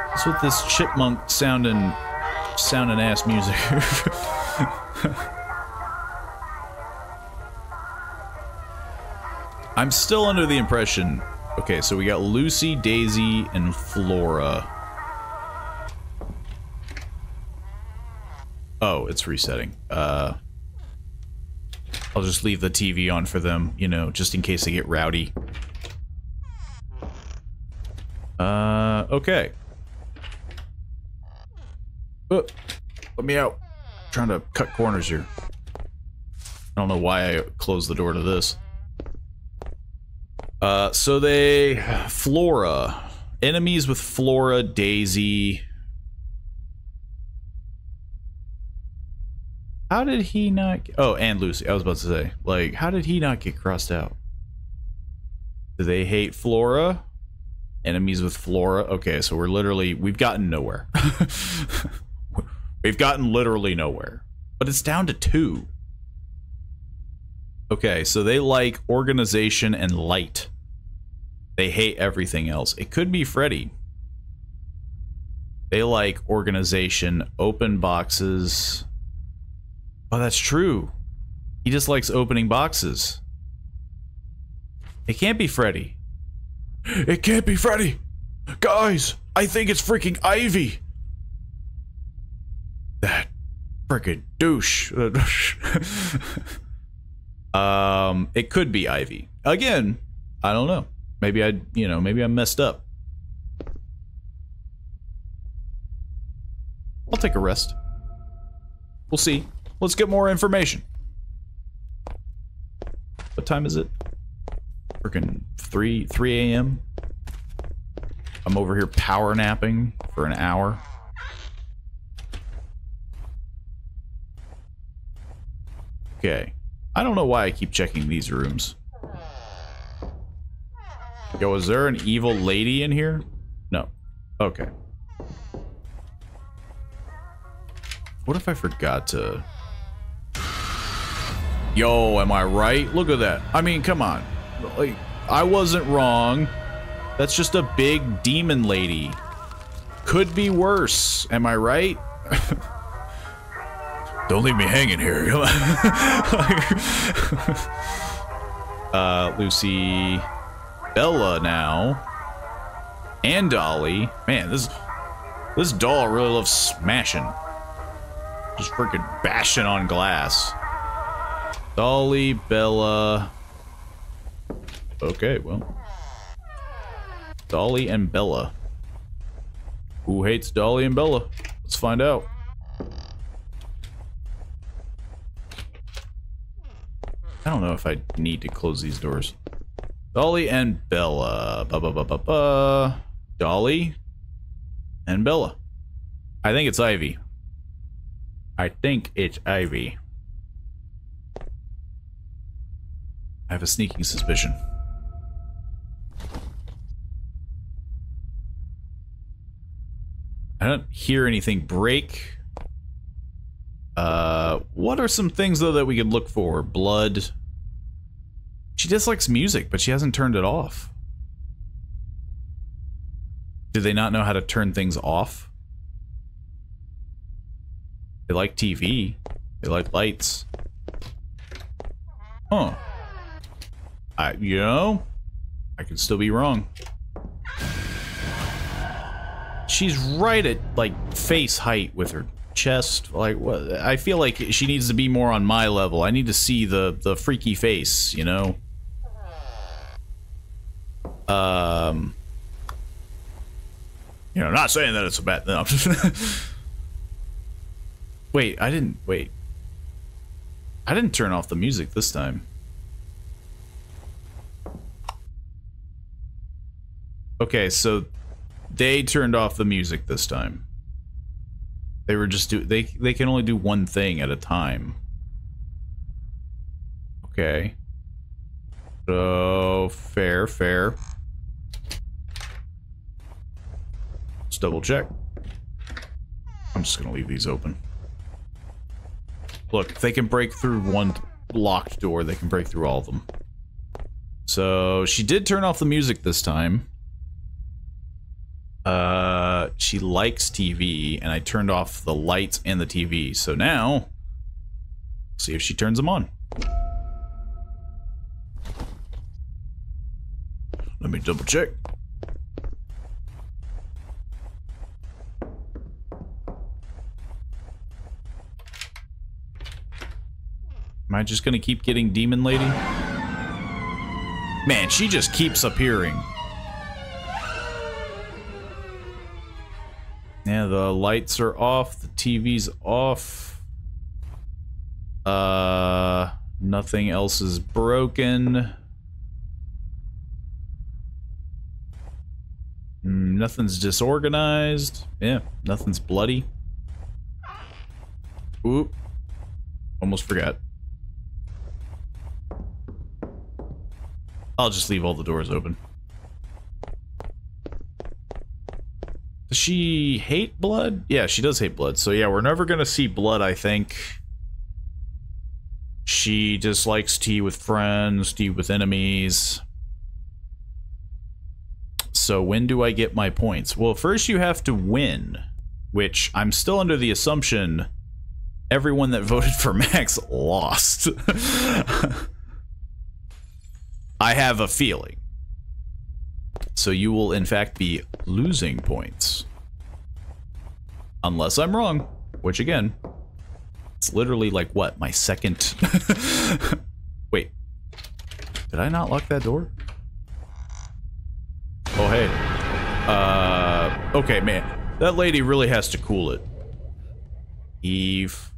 What's with this chipmunk sounding ass music? I'm still under the impression. Okay, so we got Lucy, Daisy, and Flora. Oh, it's resetting. I'll just leave the TV on for them, you know, just in case they get rowdy. Okay. Oh, let me out. I'm trying to cut corners here. I don't know why I closed the door to this. Flora. Enemies with Flora, Daisy. How did he not get, oh, and Lucy. I was about to say, like, how did he not get crossed out? Do they hate Flora? Enemies with Flora. Okay, so we've gotten nowhere. We've gotten literally nowhere. But it's down to 2. Okay, so they like organization and light. They hate everything else. It could be Freddy. They like organization, open boxes. Oh, that's true. He just likes opening boxes. It can't be Freddy. It can't be Freddy! Guys, I think it's freaking Ivy! That freaking douche. It could be Ivy. Again, I don't know. Maybe maybe I messed up. I'll take a rest. We'll see. Let's get more information. What time is it? Freaking 3 a.m. I'm over here power napping for an hour. Okay. I don't know why I keep checking these rooms. Yo, is there an evil lady in here? No. Okay. What if I forgot to... Yo, am I right? Look at that. I mean, come on. Like, I wasn't wrong. That's just a big demon lady. Could be worse. Am I right? Don't leave me hanging here. Lucy, Bella now, and Dolly. Man, this doll really loves smashing. Just freaking bashing on glass. Dolly, Bella. Okay, well. Dolly and Bella. Who hates Dolly and Bella? Let's find out. I don't know if I need to close these doors. Dolly and Bella. Dolly and Bella. I think it's Ivy. I think it's Ivy. I have a sneaking suspicion. I don't hear anything break. What are some things, though, that we could look for? Blood. She dislikes music, but she hasn't turned it off. Do they not know how to turn things off? They like TV. They like lights. Huh. You know, I could still be wrong. She's right at, like, face height with her chest. Like, what? I feel like she needs to be more on my level. I need to see the freaky face, you know? You know, not saying that it's a bad thing. No. Wait, I didn't turn off the music this time. Okay, so they turned off the music this time. They were just they can only do one thing at a time. Okay. So fair. Let's double check. I'm just gonna leave these open. Look, if they can break through one locked door, they can break through all of them. So she did turn off the music this time. She likes TV, and I turned off the lights and the TV. So now, see if she turns them on. Let me double check. Am I just gonna keep getting Demon Lady? Man, she just keeps appearing. Yeah, the lights are off, the TV's off. Nothing else is broken. Nothing's disorganized. Yeah, nothing's bloody. Oop. Almost forgot. I'll just leave all the doors open. Does she hate blood? Yeah, she does hate blood. So yeah, we're never gonna see blood, I think. She dislikes tea with friends, tea with enemies. So when do I get my points? Well, first you have to win, which I'm still under the assumption everyone that voted for Max lost. I have a feeling. So you will, in fact, be losing points. Unless I'm wrong. Which, again, it's literally like, what, my second... Wait. Did I not lock that door? Oh, hey. Okay, man. That lady really has to cool it. Eve.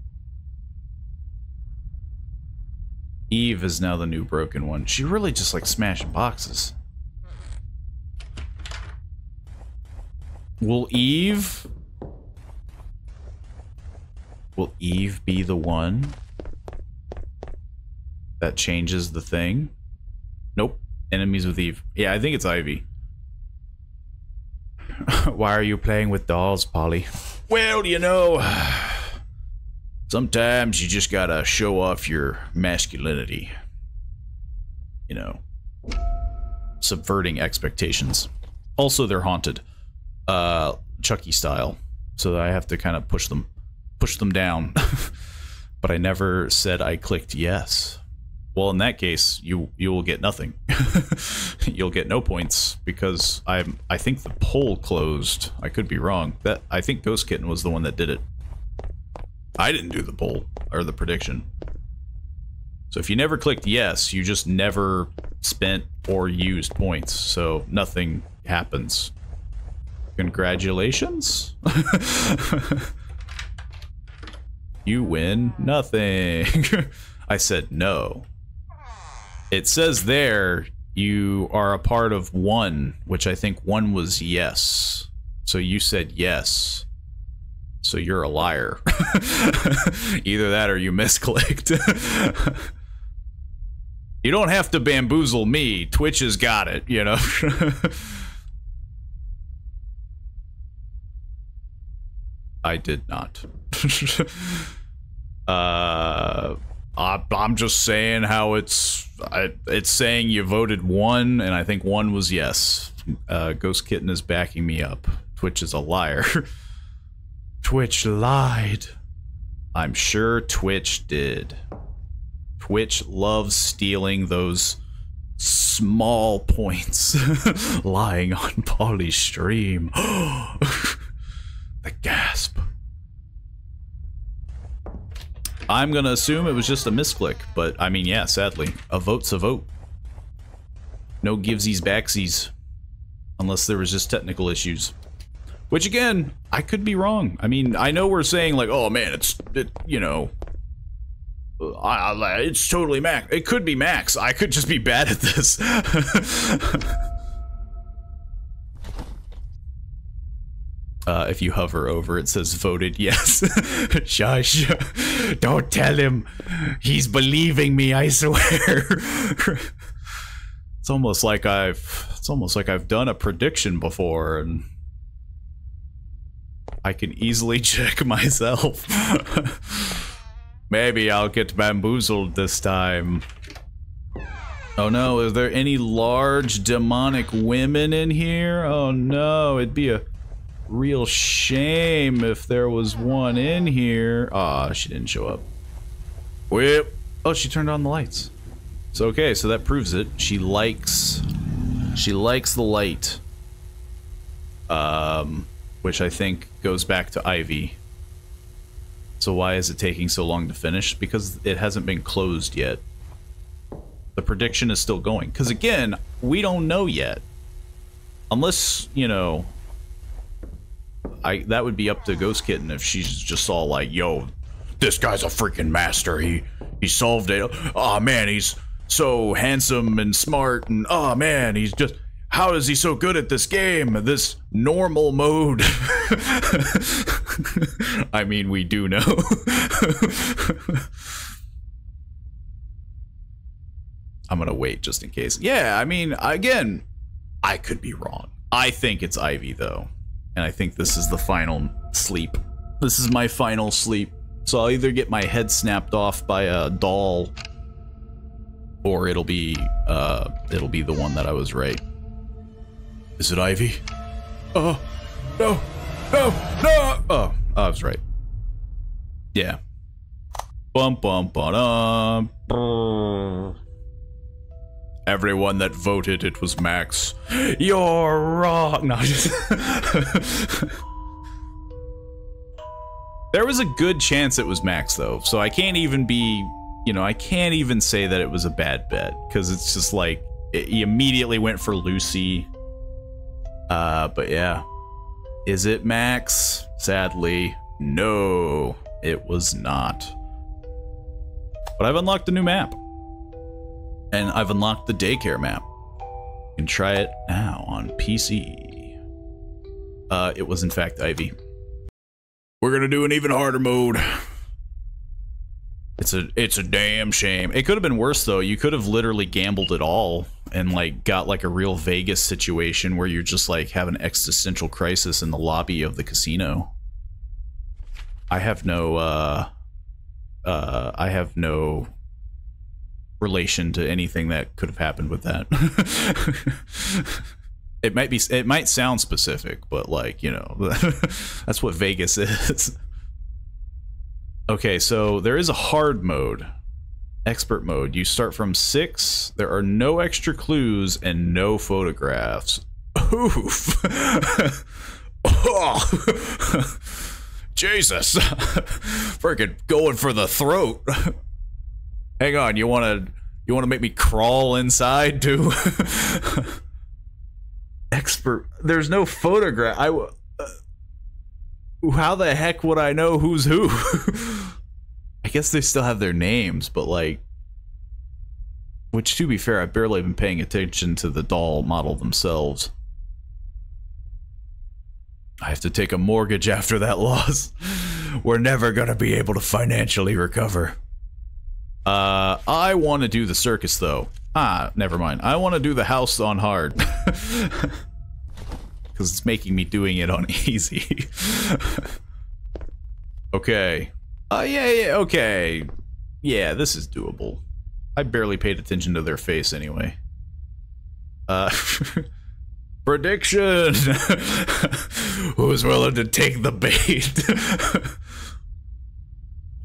Eve is now the new broken one. She really just like smashing boxes. Will Eve be the one that changes the thing? Nope. Enemies with Eve. Yeah, I think it's Ivy. Why are you playing with dolls, Polly? Well, you know, sometimes you just gotta show off your masculinity. You know, subverting expectations. Also, they're haunted. Chucky style. So I have to kind of push them down. But I never said I clicked yes. Well, in that case, you will get nothing. You'll get no points because I think the poll closed. I could be wrong. I think Ghost Kitten was the one that did it. I didn't do the poll or the prediction. So if you never clicked yes, you just never spent or used points. So nothing happens. Congratulations. You win nothing. I said no. It says there you are a part of one, which I think one was yes. So you said yes. So you're a liar. Either that or you misclicked. You don't have to bamboozle me. Twitch has got it, you know. I did not. I'm just saying how it's saying you voted one, and I think one was yes. Ghost Kitten is backing me up. Twitch is a liar. Twitch lied. I'm sure Twitch did. Twitch loves stealing those small points. Lying on Pauly's stream. The gasp. I'm gonna assume it was just a misclick, but I mean, yeah, sadly. A vote's a vote. No givesies backsies. Unless there was just technical issues. Which again, I could be wrong. I mean, I know we're saying like, oh man, it's totally Max. It could be Max. I could just be bad at this. If you hover over, it says voted yes. Shush. Don't tell him. He's believing me, I swear. It's almost like I've done a prediction before and I can easily check myself. Maybe I'll get bamboozled this time. Oh no, are there any large demonic women in here? Oh no, it'd be a real shame if there was one in here. Ah, she didn't show up. Whip. Oh, she turned on the lights. So okay, so that proves it. She likes the light. Which I think goes back to Ivy. So why is it taking so long to finish? Because it hasn't been closed yet. The prediction is still going. Because again, we don't know yet. Unless, you know, that would be up to Ghost Kitten if she's just all like, yo, this guy's a freaking master. He solved it. Oh man, he's so handsome and smart, and oh man, he's just, how is he so good at this game? This normal mode. I mean, we do know. I'm gonna wait just in case. Yeah, I mean, again, I could be wrong. I think it's Ivy though. And I think this is the final sleep. This is my final sleep. So I'll either get my head snapped off by a doll, or it'll be the one that I was right. Is it Ivy? Oh, no, no, no! Oh, I was right. Yeah. Bum bum ba dum. Everyone that voted it was Max. You're wrong. No, just there was a good chance it was Max though, so I can't even be, you know, I can't even say that it was a bad bet because it's just like he immediately went for Lucy. But yeah, is it Max? Sadly, no, it was not. But I've unlocked a new map. And I've unlocked the daycare map. You can try it now on PC. It was in fact Ivy. We're gonna do an even harder mode. It's a damn shame. It could have been worse though. You could have literally gambled it all and like got like a real Vegas situation where you're just like have an existential crisis in the lobby of the casino. I have no relation to anything that could have happened with that. It might sound specific, but like, you know, that's what Vegas is. Okay, so there is a hard mode. Expert mode. You start from 6. There are no extra clues and no photographs. Oof. Oh. Jesus. Freaking going for the throat. Hang on, you wanna make me crawl inside too? Expert. There's no photograph. How the heck would I know who's who? I guess they still have their names, but like, which to be fair, I've barely been paying attention to the doll model themselves. I have to take a mortgage after that loss. We're never gonna be able to financially recover. I want to do the circus though. Ah, never mind. I want to do the house on hard. Because it's making me doing it on easy. Okay. Yeah, okay. Yeah, this is doable. I barely paid attention to their face anyway. Prediction. Who's willing to take the bait?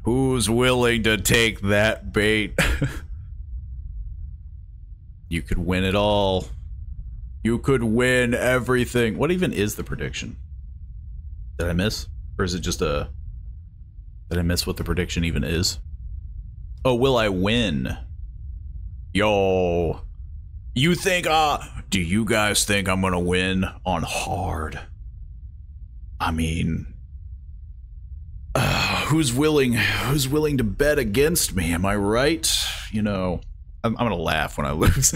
Who's willing to take that bait? You could win it all. You could win everything. What even is the prediction? Did I miss? Or is it just a... Did I miss what the prediction even is? Oh, will I win? Yo. You think, do you guys think I'm gonna win on hard? I mean... who's willing to bet against me? Am I right? You know, I'm gonna laugh when I lose.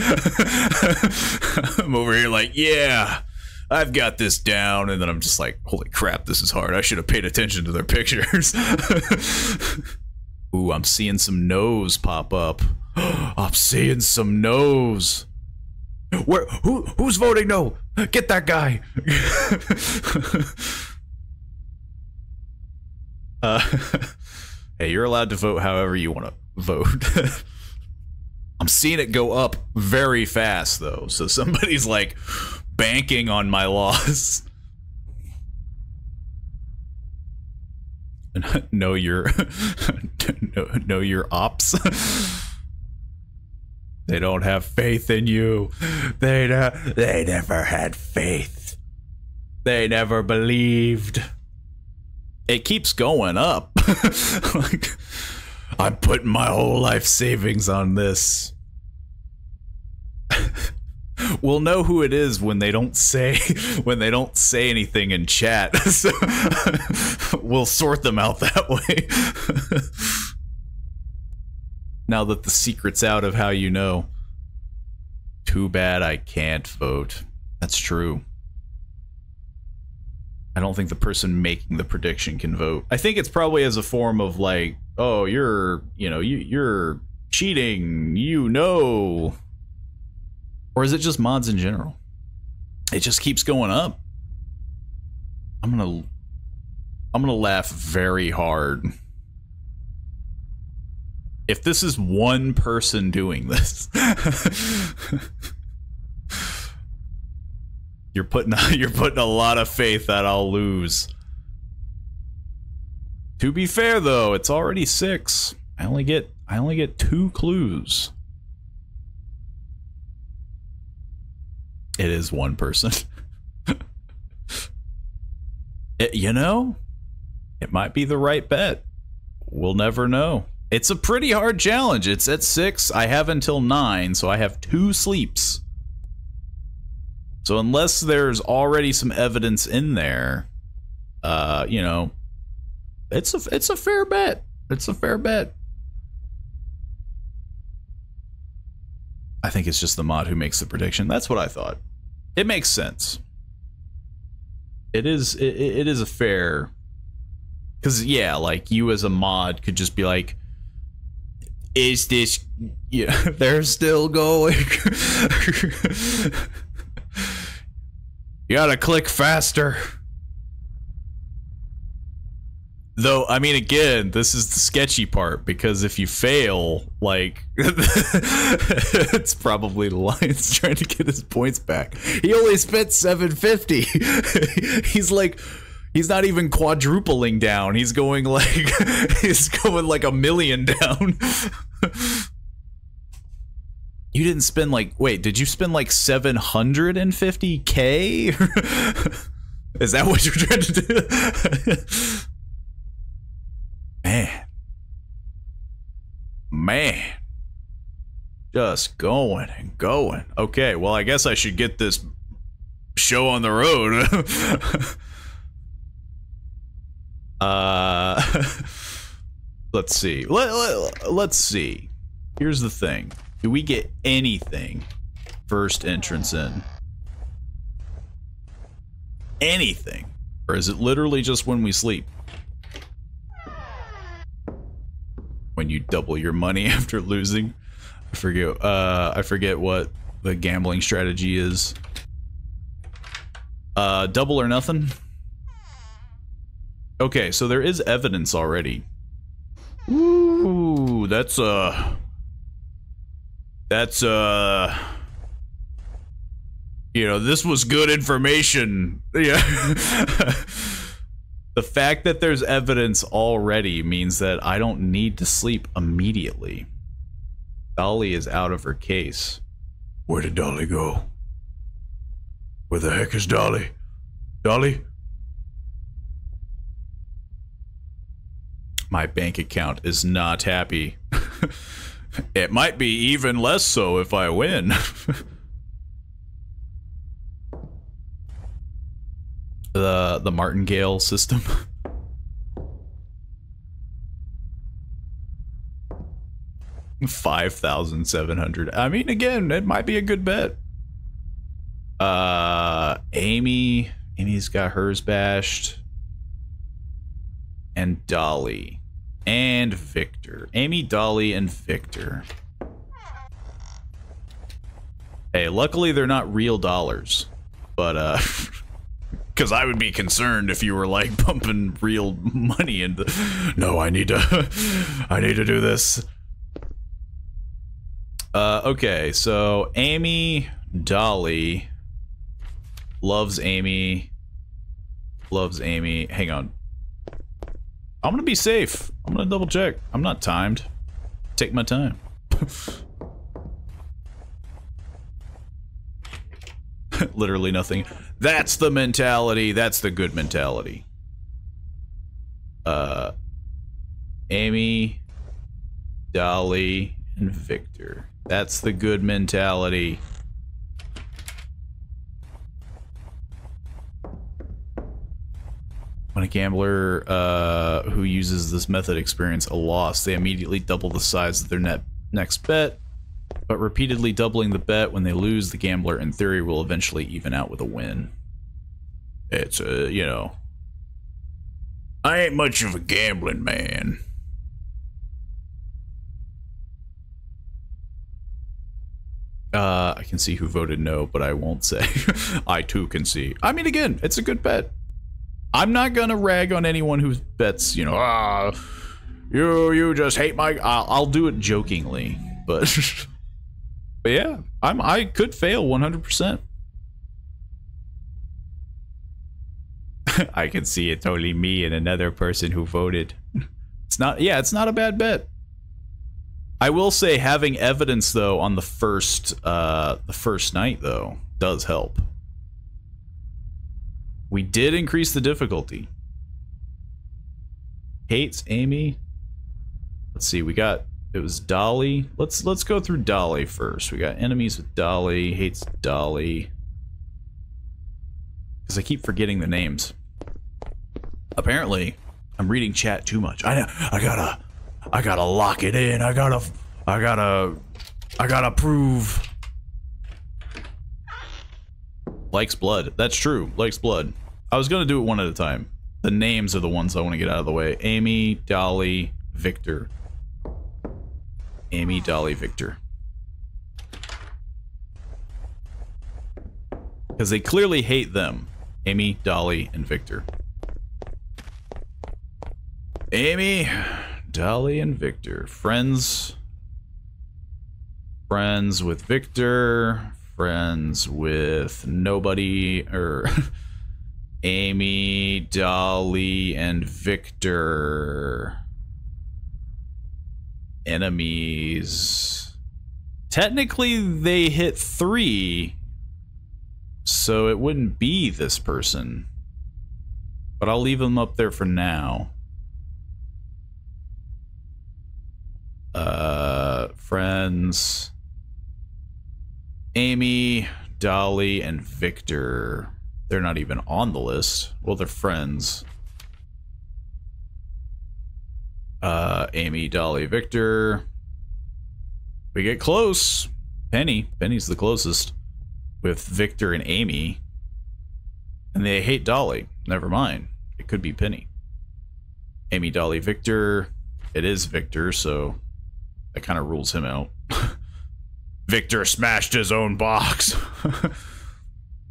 I'm over here like, yeah, I've got this down, and then I'm just like, holy crap, this is hard. I should have paid attention to their pictures. Ooh, I'm seeing some no's pop up. I'm seeing some no's. Who's voting no? Get that guy. Hey, you're allowed to vote however you want to vote. I'm seeing it go up very fast, though, so somebody's like banking on my loss. Know your know your ops. They don't have faith in you. They never had faith. They never believed. It keeps going up. Like, I'm putting my whole life savings on this. We'll know who it is when they don't say anything in chat. So we'll sort them out that way. Now that the secret's out of how you know. Too bad I can't vote. That's true. I don't think the person making the prediction can vote. I think it's probably as a form of like, oh, you're cheating, you know. Or is it just mods in general? It just keeps going up. I'm gonna laugh very hard. If this is one person doing this, you're putting a lot of faith that I'll lose. To be fair though, it's already 6. I only get 2 clues. It is one person. You know, it might be the right bet. We'll never know. It's a pretty hard challenge. It's at 6. I have until 9, so I have 2 sleeps. So unless there's already some evidence in there, you know, it's a fair bet. It's a fair bet. I think it's just the mod who makes the prediction. That's what I thought. It makes sense. It is a fair, because yeah, like you as a mod could just be like, is this, yeah, they're still going. You gotta click faster. Though, I mean, again, this is the sketchy part, because if you fail, like, it's probably the Lions trying to get his points back. He only spent 750. He's like, he's not even quadrupling down. He's going like, he's going like 1 million down. You didn't spend like, wait, did you spend like 750K? Is that what you're trying to do? Man, just going and going. Okay, well, I guess I should get this show on the road. Let's see. Let's see. Here's the thing. Do we get anything first entrance in? Anything? Or is it literally just when we sleep? When you double your money after losing? I forget what the gambling strategy is. Double or nothing? Okay, so there is evidence already. Ooh, that's you you know, this was good information. Yeah. The fact that there's evidence already means that I don't need to sleep immediately. Dolly is out of her case. Where did Dolly go? Where the heck is Dolly? Dolly? My bank account is not happy. It might be even less so if I win. The martingale system. $5,700. I mean, again, it might be a good bet. Amy's got hers bashed. And Dolly. And Victor. Amy, Dolly, and Victor. Hey, luckily they're not real dollars. But, because I would be concerned if you were, like, pumping real money into... No, I need to do this. Okay, so Amy, Dolly, loves Amy, hang on. I'm gonna be safe. I'm gonna double check. I'm not timed. Take my time. Literally nothing. That's the mentality. That's the good mentality. Amy, Dolly, and Victor. That's the good mentality. When a gambler who uses this method experience a loss, they immediately double the size of their next bet. But repeatedly doubling the bet when they lose, the gambler in theory will eventually even out with a win. It's you know, I ain't much of a gambling man. I can see who voted no, but I won't say. I too can see. I mean, again, it's a good bet. I'm not gonna rag on anyone who bets, you know, you just hate my... I'll do it jokingly, but... but yeah, I could fail 100%. I can see it totally me and another person who voted. It's not... Yeah, it's not a bad bet. I will say having evidence, though, on the first night, though, does help. We did increase the difficulty. Hates Amy. Let's see, we got... It was Dolly. Let's go through Dolly first. We got enemies with Dolly. Hates Dolly. Because I keep forgetting the names. Apparently, I'm reading chat too much. I gotta lock it in. I gotta prove. Likes blood. That's true. Likes blood. I was gonna do it one at a time. The names are the ones I want to get out of the way. Amy, Dolly, Victor. Amy, Dolly, Victor. Because they clearly hate them. Amy, Dolly, and Victor. Amy, Dolly, and Victor. Friends. Friends with Victor. Friends with nobody. Or Amy, Dolly, and Victor. Enemies. Technically, they hit 3. So it wouldn't be this person. But I'll leave them up there for now. Friends. Amy, Dolly, and Victor. They're not even on the list. Well, they're friends. Amy, Dolly, Victor. We get close. Penny's the closest. With Victor and Amy. And they hate Dolly. Never mind. It could be Penny. Amy, Dolly, Victor. It is Victor, so that kind of rules him out. Victor smashed his own box.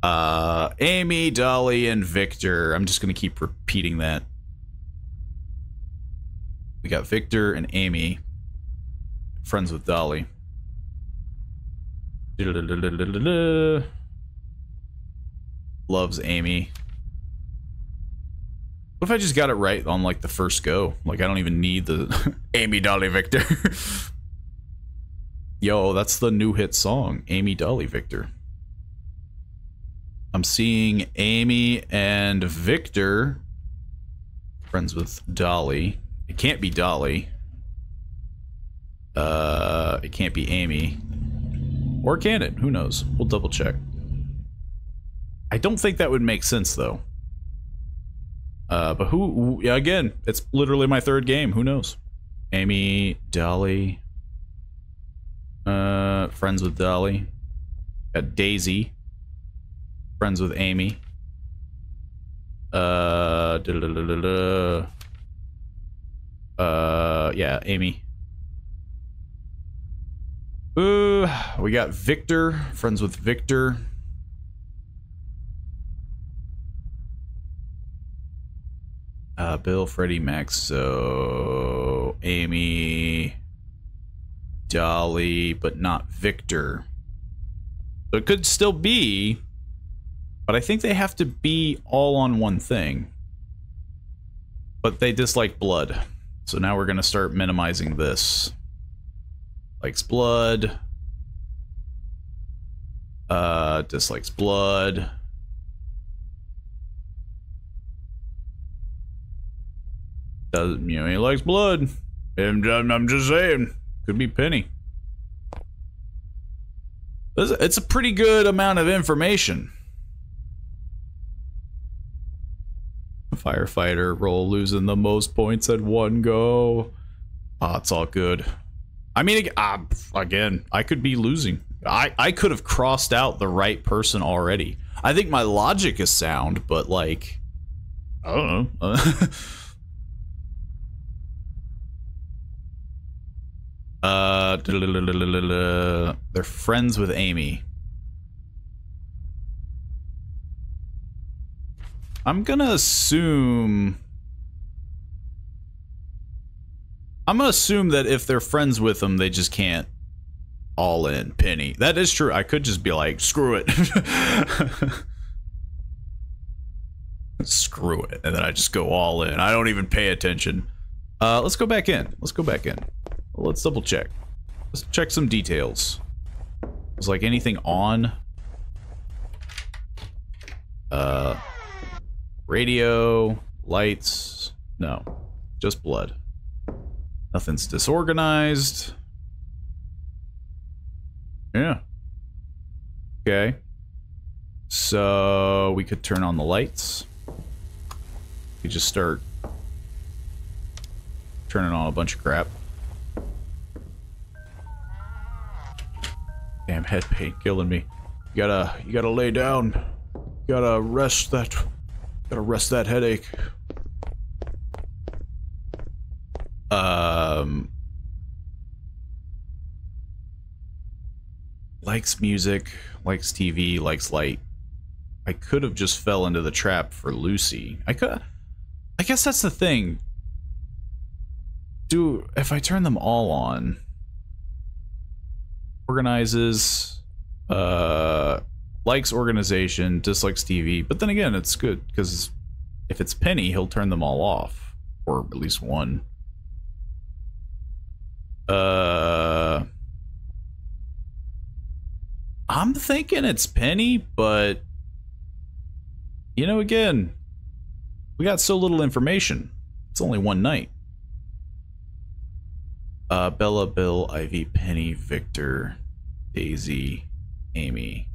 Amy, Dolly, and Victor. I'm just going to keep repeating that. We got Victor and Amy. Friends with Dolly. loves Amy. What if I just got it right on like the first go? Like I don't even need the Amy Dolly Victor. Yo, that's the new hit song, Amy Dolly Victor. I'm seeing Amy and Victor friends with Dolly. It can't be Dolly. It can't be Amy. Or can it? Who knows? We'll double check. I don't think that would make sense though. But who, yeah, again, it's literally my third game. Who knows? Amy, Dolly. Friends with Dolly. Got Daisy. Friends with Amy. Yeah, Amy. We got Victor. Friends with Victor. Bill, Freddie, Max, so Amy, Dolly, but not Victor. So it could still be, but I think they have to be all on one thing. But they dislike blood. So now we're going to start minimizing this. Likes blood. Dislikes blood. Doesn't, you know, he likes blood. I'm just saying. Could be Penny. It's a pretty good amount of information. Firefighter role losing the most points at one go. It's all good. I mean, again, I could be losing. I could have crossed out the right person already. I think my logic is sound, but like, I don't know. They're friends with Amy. I'm gonna assume that if they're friends with them, they just can't all in Penny. That is true. I could just be like, screw it. Screw it. And then I just go all in. I don't even pay attention. Let's go back in. Let's go back in. Let's double check. Let's check some details. Is like anything on? Radio, lights, no, just blood. Nothing's disorganized. Yeah. Okay. So we could turn on the lights. We just start turning on a bunch of crap. Damn, head pain killing me. You gotta lay down. You gotta rest that headache. Likes music, likes TV, likes light. I could have just fell into the trap for Lucy. I guess that's the thing. If I turn them all on, organizes, likes organization, dislikes TV, but then again, it's good because if it's Penny, he'll turn them all off, or at least one. I'm thinking it's Penny, but you know, again, we got so little information. It's only one night. Bella, Bill, Ivy, Penny, Victor, Daisy, Amy.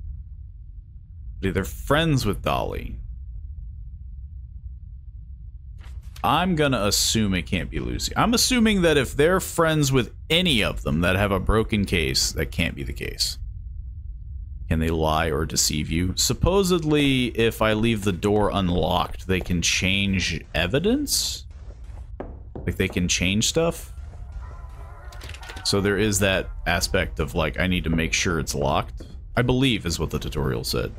They're friends with Dolly. I'm gonna assume it can't be Lucy. I'm assuming that if they're friends with any of them that have a broken case, that can't be the case. Can they lie or deceive you? Supposedly, if I leave the door unlocked, they can change evidence? Like, they can change stuff? So there is that aspect of, like, I need to make sure it's locked. I believe is what the tutorial said.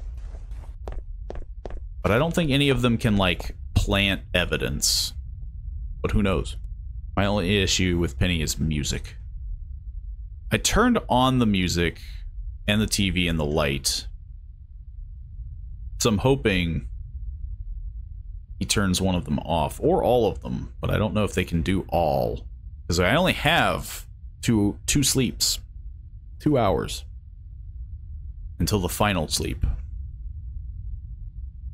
But I don't think any of them can, like, plant evidence. But who knows? My only issue with Penny is music. I turned on the music and the TV and the light. So I'm hoping he turns one of them off, or all of them, but I don't know if they can do all, because I only have two sleeps, 2 hours until the final sleep.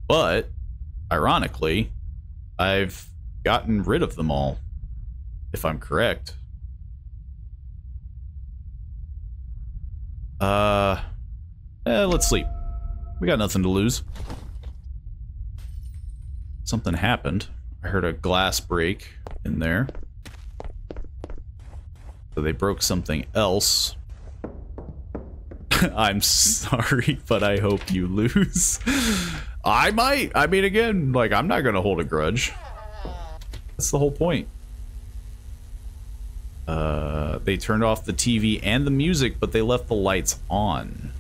But ironically, I've gotten rid of them all, if I'm correct. Let's sleep. We got nothing to lose. Something happened. I heard a glass break in there. So they broke something else. I'm sorry, but I hope you lose. I might. I mean, again, like, I'm not gonna hold a grudge. That's the whole point. They turned off the TV and the music, but they left the lights on.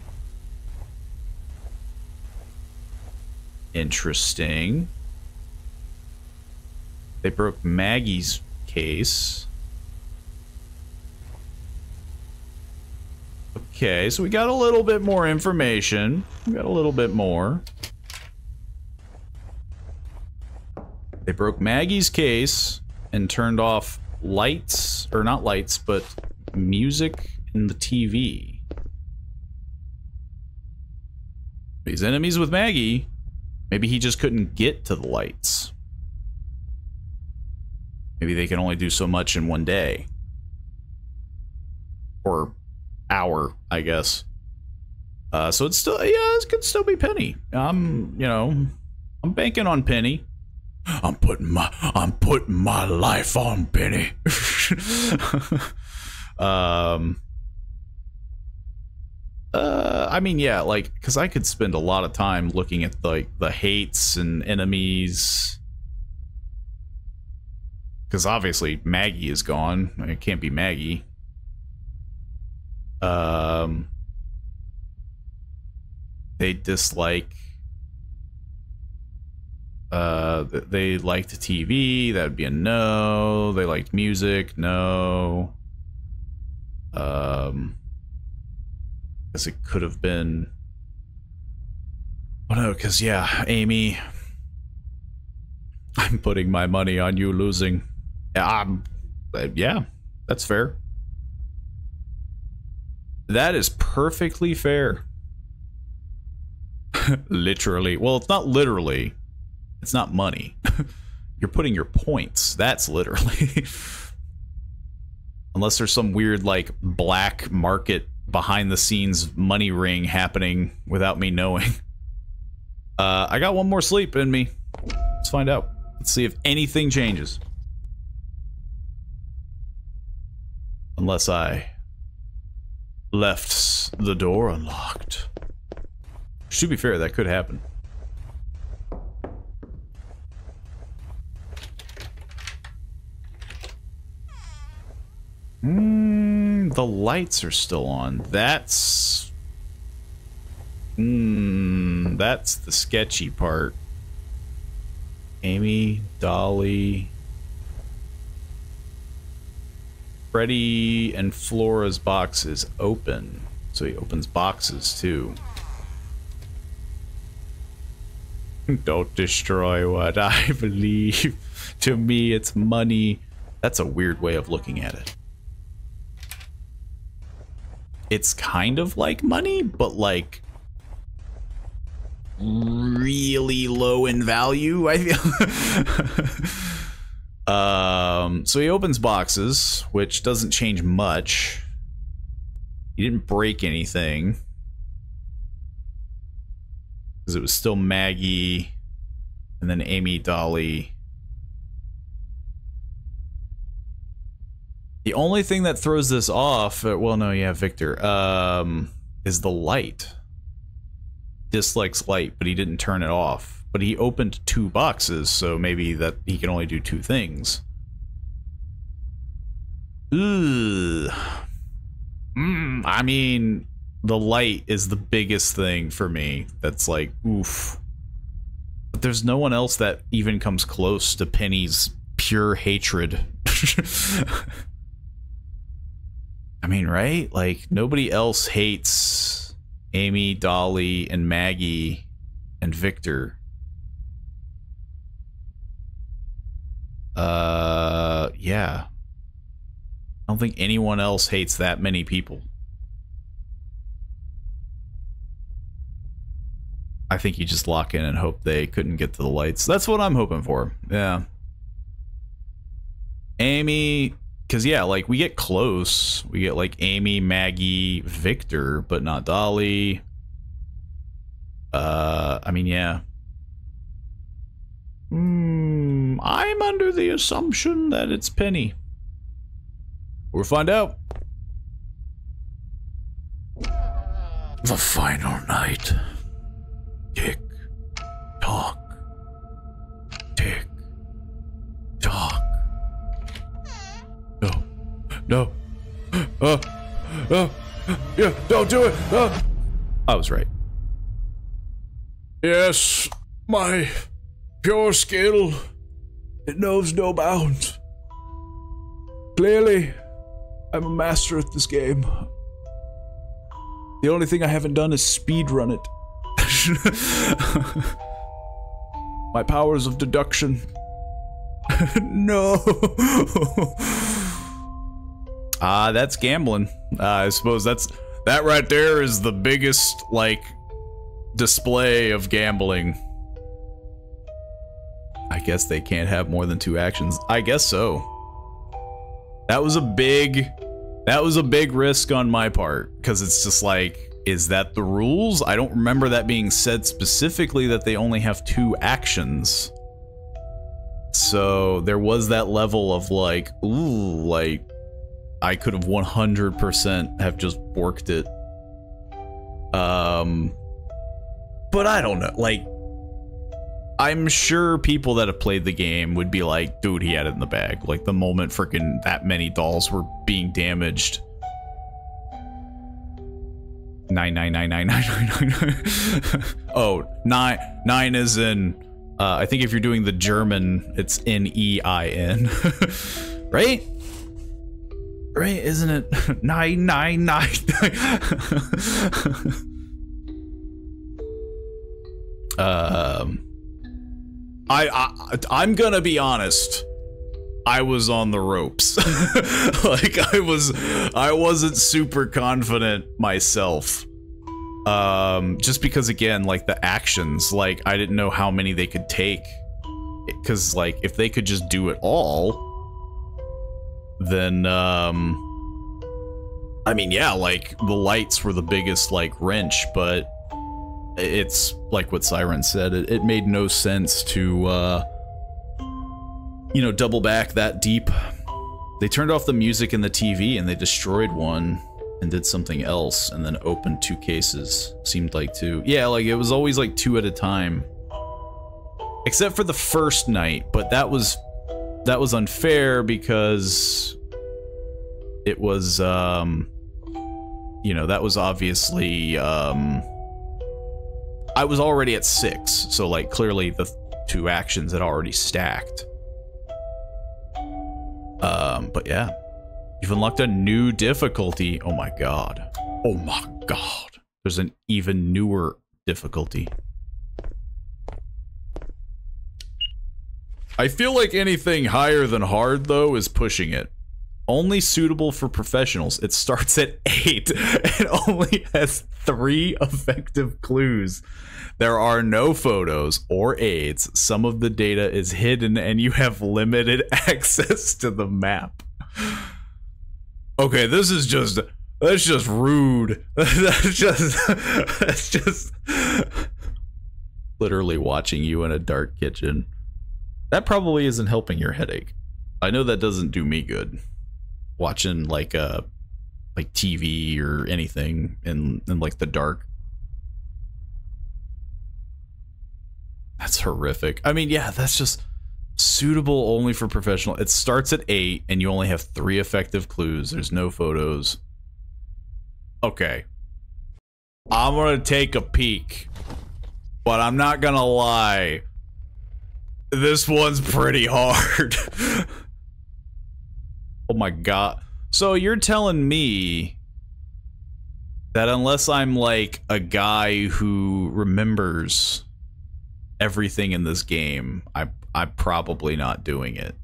Interesting. They broke Maggie's case. Okay, so we got a little bit more information. We got a little bit more. They broke Maggie's case and turned off lights, or not lights, but music in the TV. He's enemies with Maggie. Maybe he just couldn't get to the lights. Maybe they can only do so much in one day. Or hour, I guess. So it's still, yeah, it could still be Penny. You know, I'm banking on Penny. I'm putting my life on Penny. I mean, yeah, like, because I could spend a lot of time looking at like the hates and enemies. Because obviously Maggie is gone. It can't be Maggie. They dislike. They liked the TV. That'd be a no. They liked music. No. Because it could have been. Oh no, because yeah, Amy. I'm putting my money on you losing. Yeah, that's fair. That is perfectly fair. Literally. Well, it's not literally. It's not money. You're putting your points. That's literally. Unless there's some weird, like, black market behind the scenes money ring happening without me knowing. I got one more sleep in me. Let's find out. Let's see if anything changes. Unless I left the door unlocked. To be fair, that could happen. The lights are still on. That's the sketchy part. Amy, Dolly, Freddy, and Flora's box is open. So he opens boxes too. Don't destroy what I believe. To me, it's money. That's a weird way of looking at it. It's kind of like money, but like really low in value, I feel. So he opens boxes, which doesn't change much. He didn't break anything. Because it was still Maggie, and then Amy, Dolly. The only thing that throws this off, well, no, yeah, Victor, is the light. Dislikes light, but he didn't turn it off. But he opened 2 boxes, so maybe that he can only do 2 things. Ugh. I mean, the light is the biggest thing for me. That's like, oof. But there's no one else that even comes close to Penny's pure hatred. I mean, right? Like, nobody else hates Amy, Dolly, and Maggie and Victor. Yeah. I don't think anyone else hates that many people. I think you just lock in and hope they couldn't get to the lights. That's what I'm hoping for. Yeah. Amy, because yeah, like we get close. We get like Amy, Maggie, Victor, but not Dolly. I mean, yeah. I'm under the assumption that it's Penny. We'll find out. The final night. Tick, tock, tick, tock. No, no. Yeah, don't do it. I was right. Yes, my pure skill, it knows no bounds. Clearly, I'm a master at this game. The only thing I haven't done is speedrun it. My powers of deduction. No. That's gambling. I suppose that right there is the biggest, like, display of gambling. I guess they can't have more than 2 actions. I guess so. That was a big risk on my part, because it's just like, is that the rules? I don't remember that being said specifically that they only have 2 actions. So there was that level of like, ooh, like I could have 100% have just worked it. But I don't know, like, I'm sure people that have played the game would be like, dude, he had it in the bag. Like, the moment freaking that many dolls were being damaged. 9999999. Oh, 9 is in, I think if you're doing the German, it's N-E-I-N. Right? Right, isn't it? 999. I'm gonna be honest. I was on the ropes. Like, I wasn't super confident myself. Just because, again, like, the actions, like, I didn't know how many they could take. Because, like, if they could just do it all, then, I mean, yeah, like, the lights were the biggest, like, wrench, but it's like what Siren said, it made no sense to, you know, double back that deep. They turned off the music and the TV and they destroyed one and did something else and then opened 2 cases. Seemed like 2. Yeah, like it was always like 2 at a time. Except for the first night, but that was unfair because it was, you know, that was obviously, I was already at 6, so like clearly the 2 actions had already stacked. But yeah, you've unlocked a new difficulty. Oh my god. Oh my god. There's an even newer difficulty. I feel like anything higher than hard, though, is pushing it. Only suitable for professionals. It starts at 8 and only has 3 effective clues. There are no photos or aids. Some of the data is hidden and you have limited access to the map. Okay, this is just, that's just rude. That's just literally watching you in a dark kitchen. That probably isn't helping your headache. I know that doesn't do me good. Watching like TV or anything in like the dark. That's horrific. I mean, yeah, that's just suitable only for professional. It starts at 8 and you only have 3 effective clues. There's no photos. Okay. I'm gonna take a peek, but I'm not gonna lie. This one's pretty hard. Oh my god. So you're telling me that unless I'm like a guy who remembers everything in this game, I'm probably not doing it.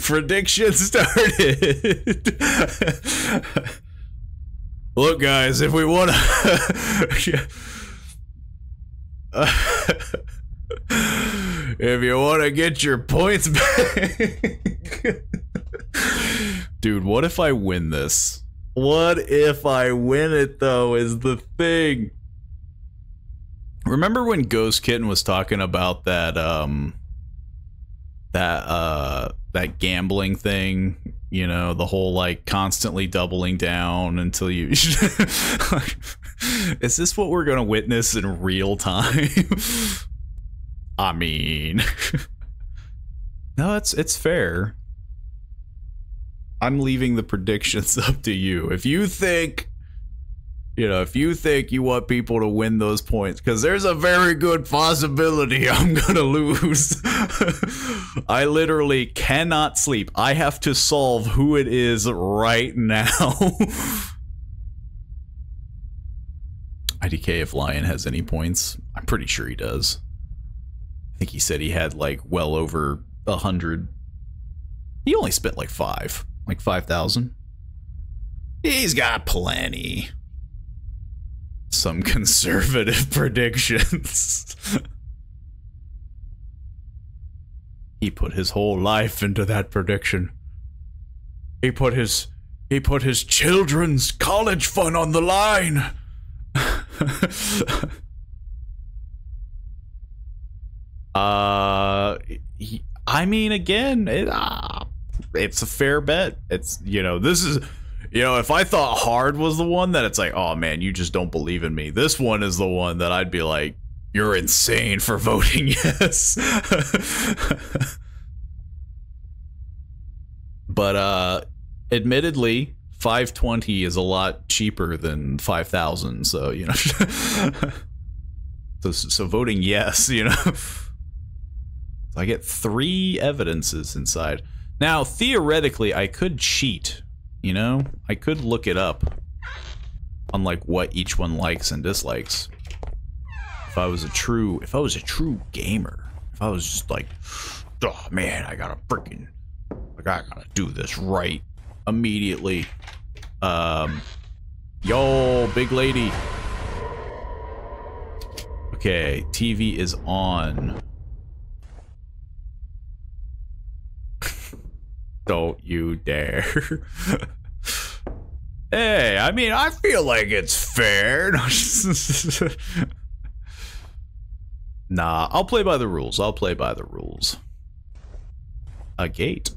Prediction started. Look, guys, if we want to, if you want to get your points back, dude, what if I win this? What if I win it though? Is the thing. Remember when Ghost Kitten was talking about that that gambling thing, you know, the whole like constantly doubling down until you is this what we're gonna witness in real time? I mean, no, it's fair. I'm leaving the predictions up to you. If you think, you know, if you think you want people to win those points, because there's a very good possibility I'm gonna lose. I literally cannot sleep. I have to solve who it is right now. IDK if Lion has any points. I'm pretty sure he does. I think he said he had like well over 100. He only spent like 5,000. He's got plenty. Some conservative predictions. He put his whole life into that prediction. He put his children's college fund on the line. I mean, again, it's a fair bet. It's, you know, this is, you know, if I thought hard was the one that it's like, oh man, you just don't believe in me. This one is the one that I'd be like, you're insane for voting yes. But admittedly, 520 is a lot cheaper than 5,000, so, you know. so voting yes, you know. So I get 3 evidences inside. Now, theoretically, I could cheat, you know? I could look it up on like what each one likes and dislikes. If I was a true gamer, if I was just like, oh man, I gotta do this right immediately. Yo, big lady. Okay, TV is on. Don't you dare. Hey, I mean, I feel like it's fair. Nah, I'll play by the rules. I'll play by the rules. A gate.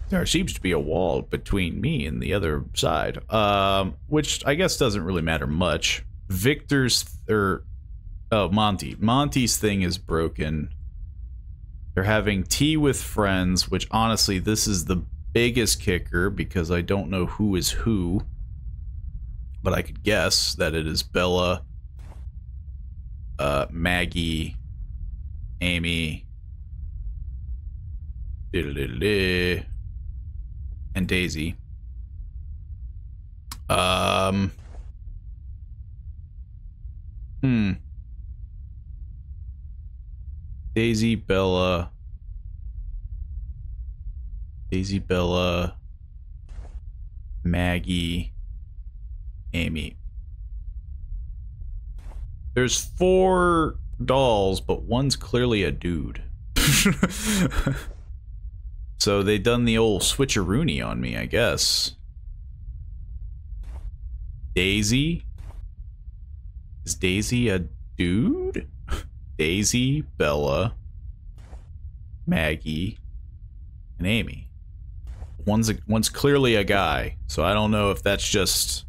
There seems to be a wall between me and the other side. Which I guess doesn't really matter much. Victor's, Monty's thing is broken. They're having tea with friends, which honestly, this is the biggest kicker because I don't know who is who. But I could guess that it is Bella, Maggie, Amy, and Daisy. Daisy, Bella, Maggie, Amy. There's 4 dolls, but one's clearly a dude. So they done the old switcheroony on me, I guess. Daisy? Is Daisy a dude? Daisy, Bella, Maggie, and Amy. One's clearly a guy, so I don't know if that's just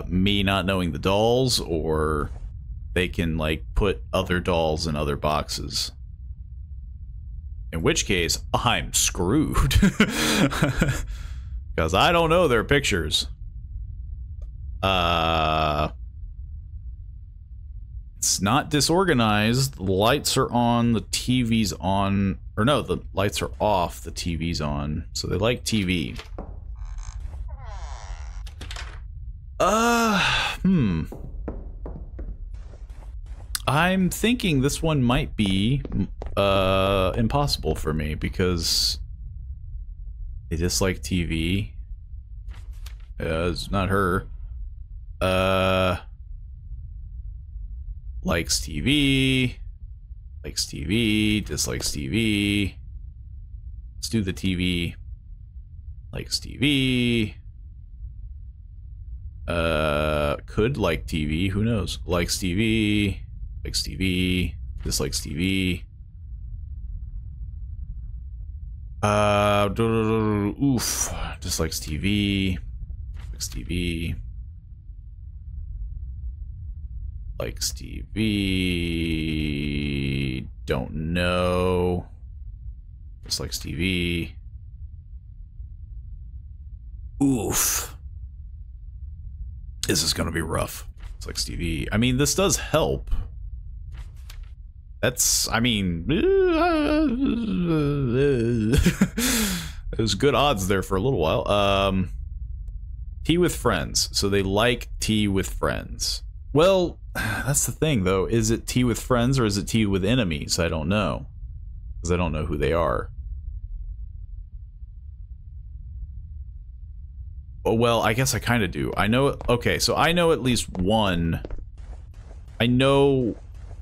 me not knowing the dolls, or they can like put other dolls in other boxes. In which case, I'm screwed. Because I don't know their pictures. It's not disorganized. The lights are on, the TV's on. Or no, the lights are off, the TV's on. So they like TV. I'm thinking this one might be impossible for me because they dislike TV. It's not her. Likes TV. Likes TV. Dislikes TV. Let's do the TV. Likes TV. Could like TV. Who knows? Likes TV. Likes TV. Dislikes TV. Oof. Dislikes TV. Likes TV. Likes TV. Don't know. Dislikes TV. Oof. This is gonna be rough. Dislikes TV. I mean, this does help. That's, I mean, there's good odds there for a little while. Tea with friends. So they like tea with friends. Well, that's the thing, though. Is it tea with friends or is it tea with enemies? I don't know. Because I don't know who they are. Oh, well, I guess I kind of do. I know... Okay, so I know at least one... I know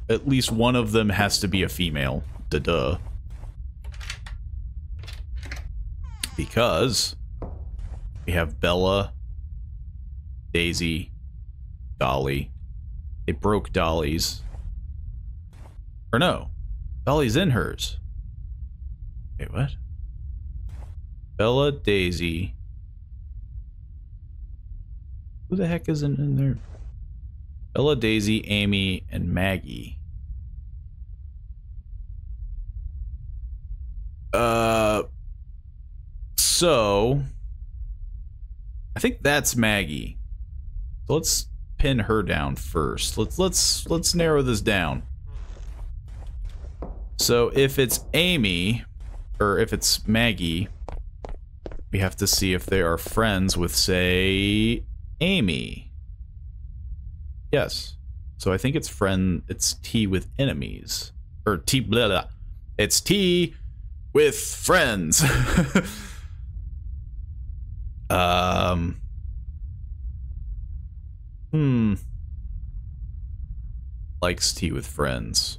at least one of them has to be a female. Duh. Because we have Bella, Daisy, Dolly. They broke Dolly's. Or no. Dolly's in hers. Wait, what? Bella, Daisy. Who the heck is in there? Bella, Daisy, Amy, and Maggie. So I think that's Maggie. So let's pin her down first. Let's narrow this down. So if it's Amy, or if it's Maggie, we have to see if they are friends with, say, Amy. Yes. So I think it's tea with enemies. Or tea, blah, blah. It's tea with friends. Likes tea with friends.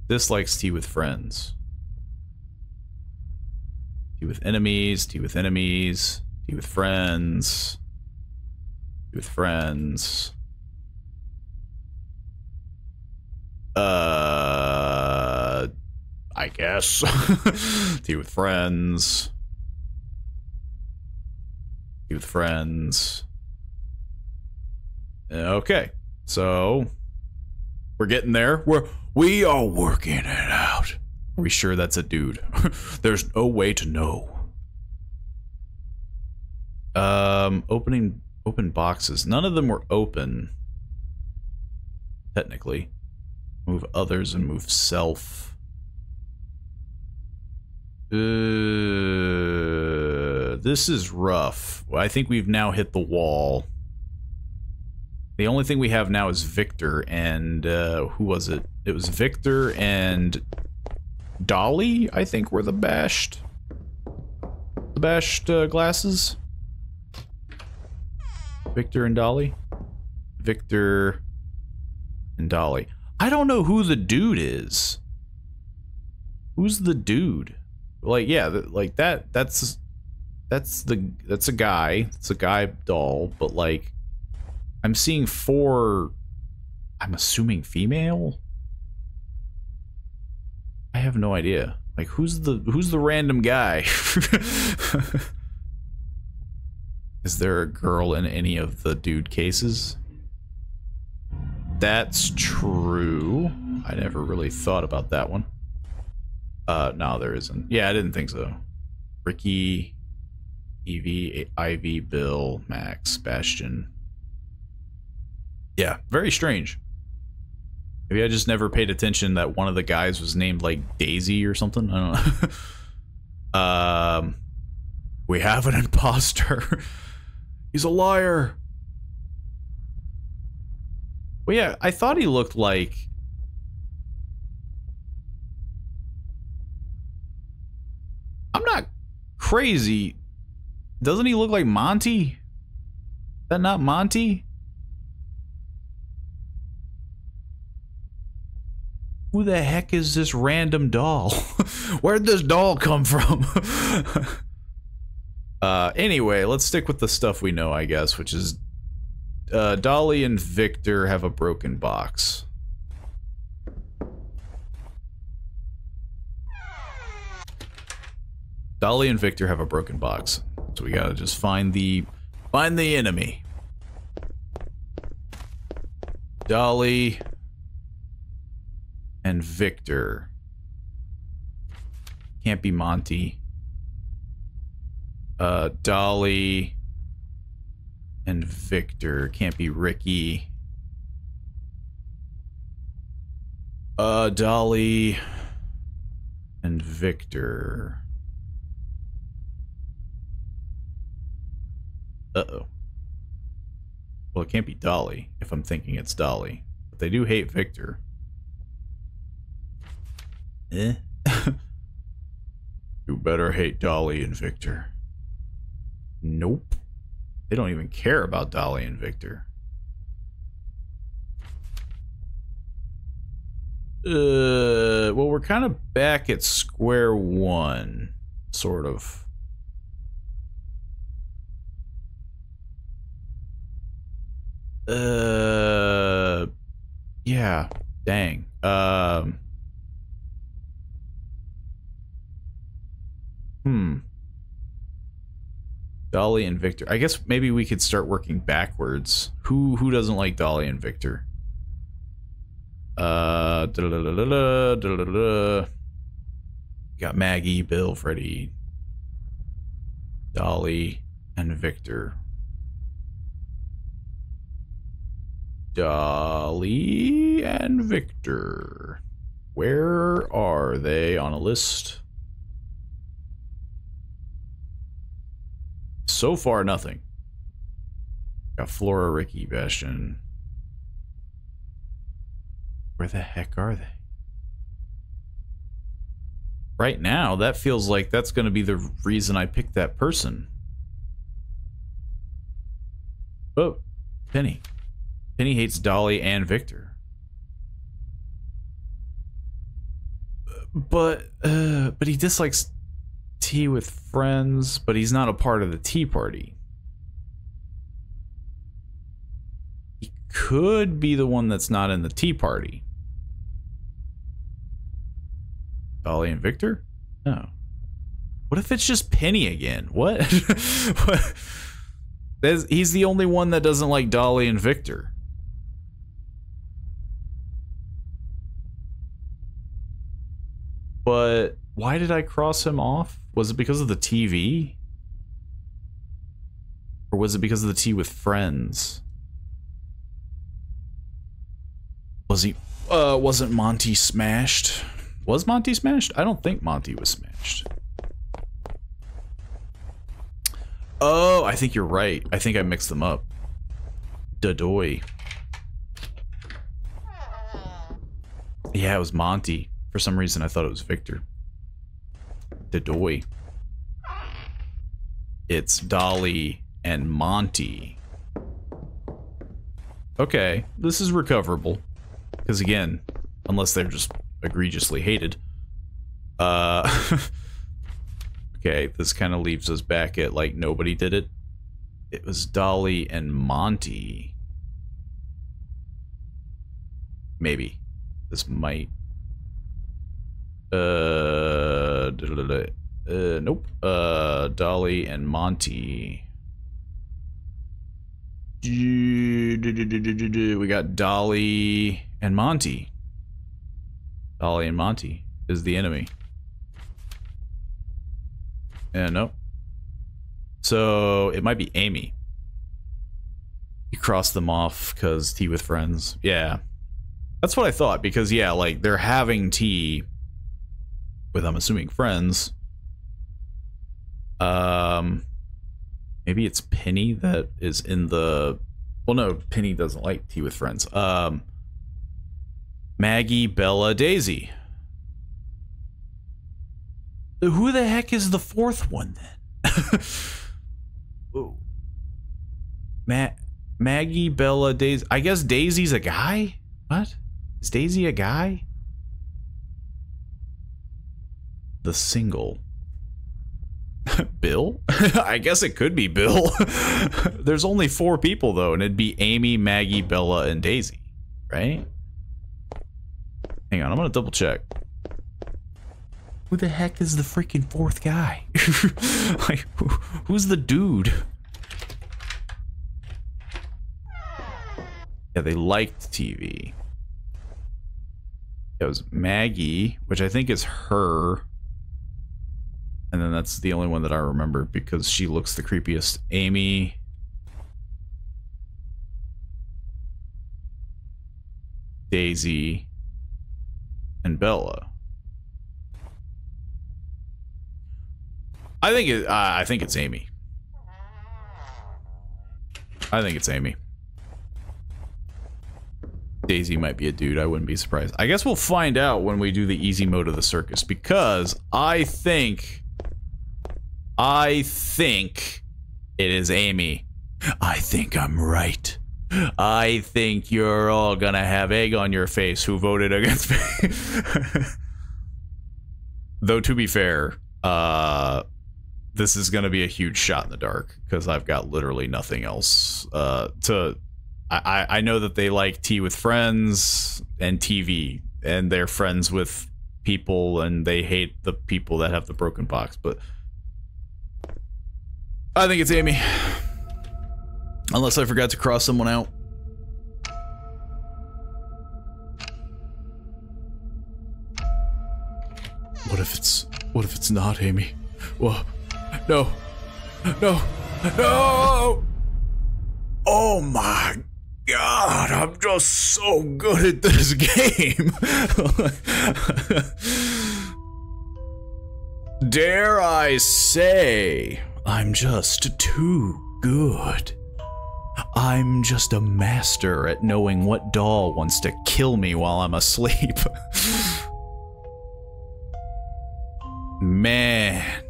Dislikes tea with friends. Tea with enemies, tea with enemies, tea with friends. Tea with friends. I guess. Tea with friends. Tea with friends. Okay, so we're getting there. We are working it out. Are we sure that's a dude? There's no way to know. Open boxes. None of them were open. Technically. Move others and move self. This is rough. I think we've now hit the wall. The only thing we have now is Victor and, who was it? It was Victor and Dolly, I think, were the bashed glasses. Victor and Dolly? Victor and Dolly. I don't know who the dude is. Who's the dude? Like, yeah, like that's a guy. It's a guy doll, but like I'm seeing 4, I'm assuming female? I have no idea. Like who's the random guy? Is there a girl in any of the dude cases? That's true. I never really thought about that one. No, there isn't. Yeah, I didn't think so. Ricky, Evie, Ivy, Bill, Max, Bastion. Yeah, very strange. Maybe I just never paid attention that one of the guys was named like Daisy or something. I don't know. We have an imposter. He's a liar. Well, yeah, I thought he looked like... I'm not crazy. Doesn't he look like Monty? Is that not Monty? Who the heck is this random doll? Where'd this doll come from? Anyway, let's stick with the stuff we know, I guess, which is Dolly and Victor have a broken box. Dolly and Victor have a broken box. So we gotta just find the enemy. Dolly and Victor. Can't be Monty. Dolly and Victor. Can't be Ricky. Dolly and Victor. Uh-oh. Well, it can't be Dolly, if I'm thinking it's Dolly. But they do hate Victor. Eh? You better hate Dolly and Victor. Nope. They don't even care about Dolly and Victor. Well, we're kind of back at square one, sort of. Yeah, dang. Dolly and Victor. I guess maybe we could start working backwards. Who doesn't like Dolly and Victor? Got Maggie, Bill, Freddie, Dolly, and Victor. Dolly and Victor. Where are they on a list? So far, nothing. Got Flora, Ricky, Bastion. Where the heck are they? Right now, that feels like that's going to be the reason I picked that person. Oh, Penny. Penny hates Dolly and Victor. But he dislikes tea with friends, but he's not a part of the tea party. He could be the one that's not in the tea party. Dolly and Victor? No. What if it's just Penny again? What? What? He's the only one that doesn't like Dolly and Victor. But why did I cross him off? Was it because of the TV? Or was it because of the tea with friends? Was he, wasn't Monty smashed? Was Monty smashed? I don't think Monty was smashed. Oh, I think you're right. I think I mixed them up. Dadoy. Yeah, it was Monty. For some reason, I thought it was Victor. Dadoy. It's Dolly and Monty. Okay, this is recoverable. Because again, unless they're just egregiously hated. Okay, this kind of leaves us back at like nobody did it. It was Dolly and Monty. Maybe. This might... nope. Dolly and Monty. We got Dolly and Monty. Dolly and Monty is the enemy. Yeah, nope. So it might be Amy. You cross them off because tea with friends. Yeah. That's what I thought, because yeah, like they're having tea with, I'm assuming, friends. Maybe it's Penny that is in the Well, no, Penny doesn't like tea with friends. Maggie, Bella, Daisy. Who the heck is the fourth one then? Maggie, Bella, Daisy. I guess Daisy's a guy? What? Is Daisy a guy? The single. Bill? I guess it could be Bill. There's only 4 people though, and it'd be Amy, Maggie, Bella, and Daisy, right? Hang on, I'm gonna double check. Who the heck is the freaking 4th guy? Like, who's the dude? Yeah, they liked TV. It was Maggie, which I think is her. And then that's the only one that I remember because she looks the creepiest. Amy. Daisy. And Bella. I think it's Amy. I think it's Amy. Daisy might be a dude. I wouldn't be surprised. I guess we'll find out when we do the easy mode of the circus because I think it is Amy. I think I'm right. I think you're all gonna have egg on your face who voted against me. Though to be fair, this is gonna be a huge shot in the dark because I've got literally nothing else I know that they like tea with friends and TV, and they're friends with people, and they hate the people that have the broken box, but I think it's Amy. Unless I forgot to cross someone out. What if it's not Amy? Whoa. No. No. No! Oh my God, I'm just so good at this game. Dare I say, I'm just too good. I'm just a master at knowing what doll wants to kill me while I'm asleep. Man.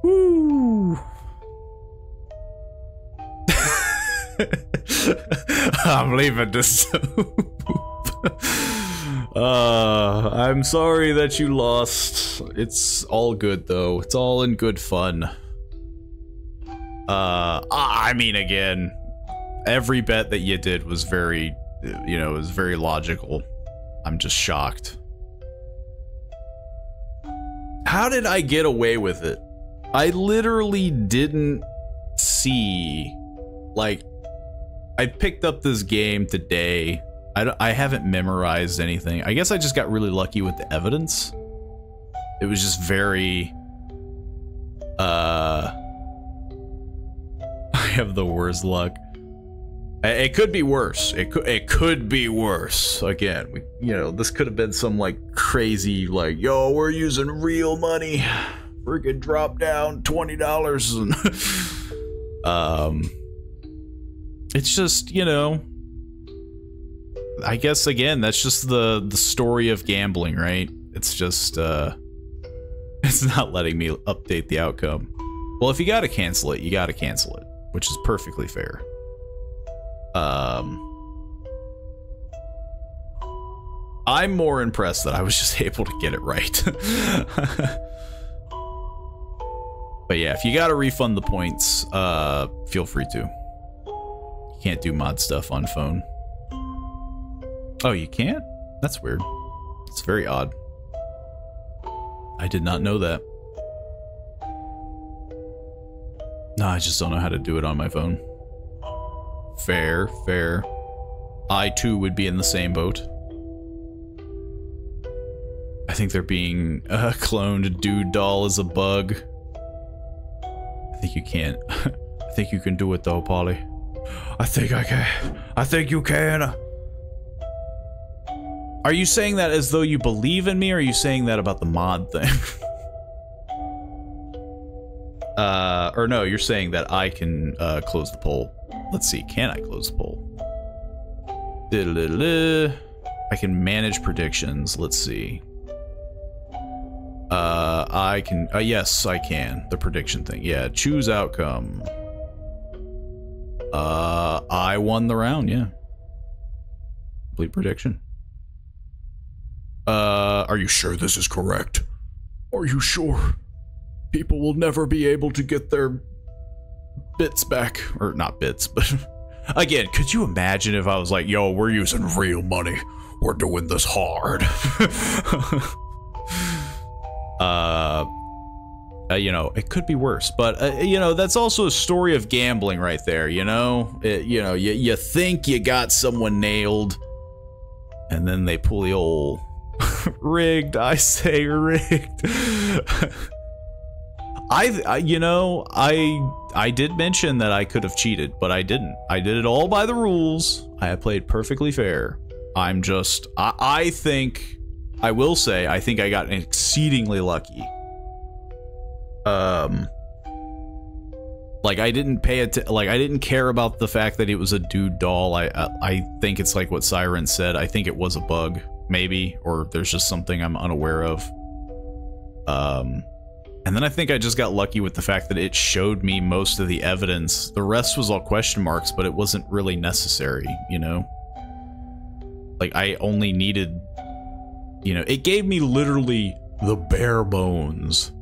Woo. I'm leaving the soup. I'm sorry that you lost. It's all good though. It's all in good fun. I mean, again, every bet that you did was very, you know, was very logical. I'm just shocked. How did I get away with it? I literally didn't see, like, I picked up this game today. I haven't memorized anything. I guess I just got really lucky with the evidence. It was just very, I have the worst luck. It could be worse. It could be worse. Again, you know, this could have been some like crazy, like, yo, we're using real money. Freaking drop down $20 and it's just, you know, I guess again, that's just the story of gambling, right? It's just it's not letting me update the outcome. Well, if you gotta cancel it, you gotta cancel it, which is perfectly fair. I'm more impressed that I was just able to get it right. But yeah, if you gotta refund the points, feel free to. You can't do mod stuff on phone. Oh, you can't? That's weird. It's very odd. I did not know that. No, I just don't know how to do it on my phone. Fair, fair. I too would be in the same boat. I think they're being cloned. Dude doll is a bug. I think you can't. I think you can do it though, Pauly. I think I can. I think you can. Are you saying that as though you believe in me, or are you saying that about the mod thing? Or no, you're saying that I can close the poll. Let's see, can I close the poll? I can manage predictions. Let's see. I can, yes, I can. The prediction thing. Yeah, choose outcome. I won the round, yeah. Complete prediction. Are you sure this is correct? Are you sure? People will never be able to get their bits back. Or not bits, but again, could you imagine if I was like, yo, we're using real money. We're doing this hard. You know, it could be worse, but you know, that's also a story of gambling right there. You know, you think you got someone nailed, and then they pull the old rigged. I say rigged. You know, I did mention that I could have cheated, but I didn't. I did it all by the rules. I played perfectly fair. I'm just, I think, I will say, I think I got exceedingly lucky. Like I didn't like I didn't care about the fact that it was a dude doll. I think it's like what Siren said. I think it was a bug, maybe, or there's just something I'm unaware of. And then I think I just got lucky with the fact that it showed me most of the evidence. The rest was all question marks, but it wasn't really necessary, you know? Like, I only needed, you know, it gave me literally the bare bones.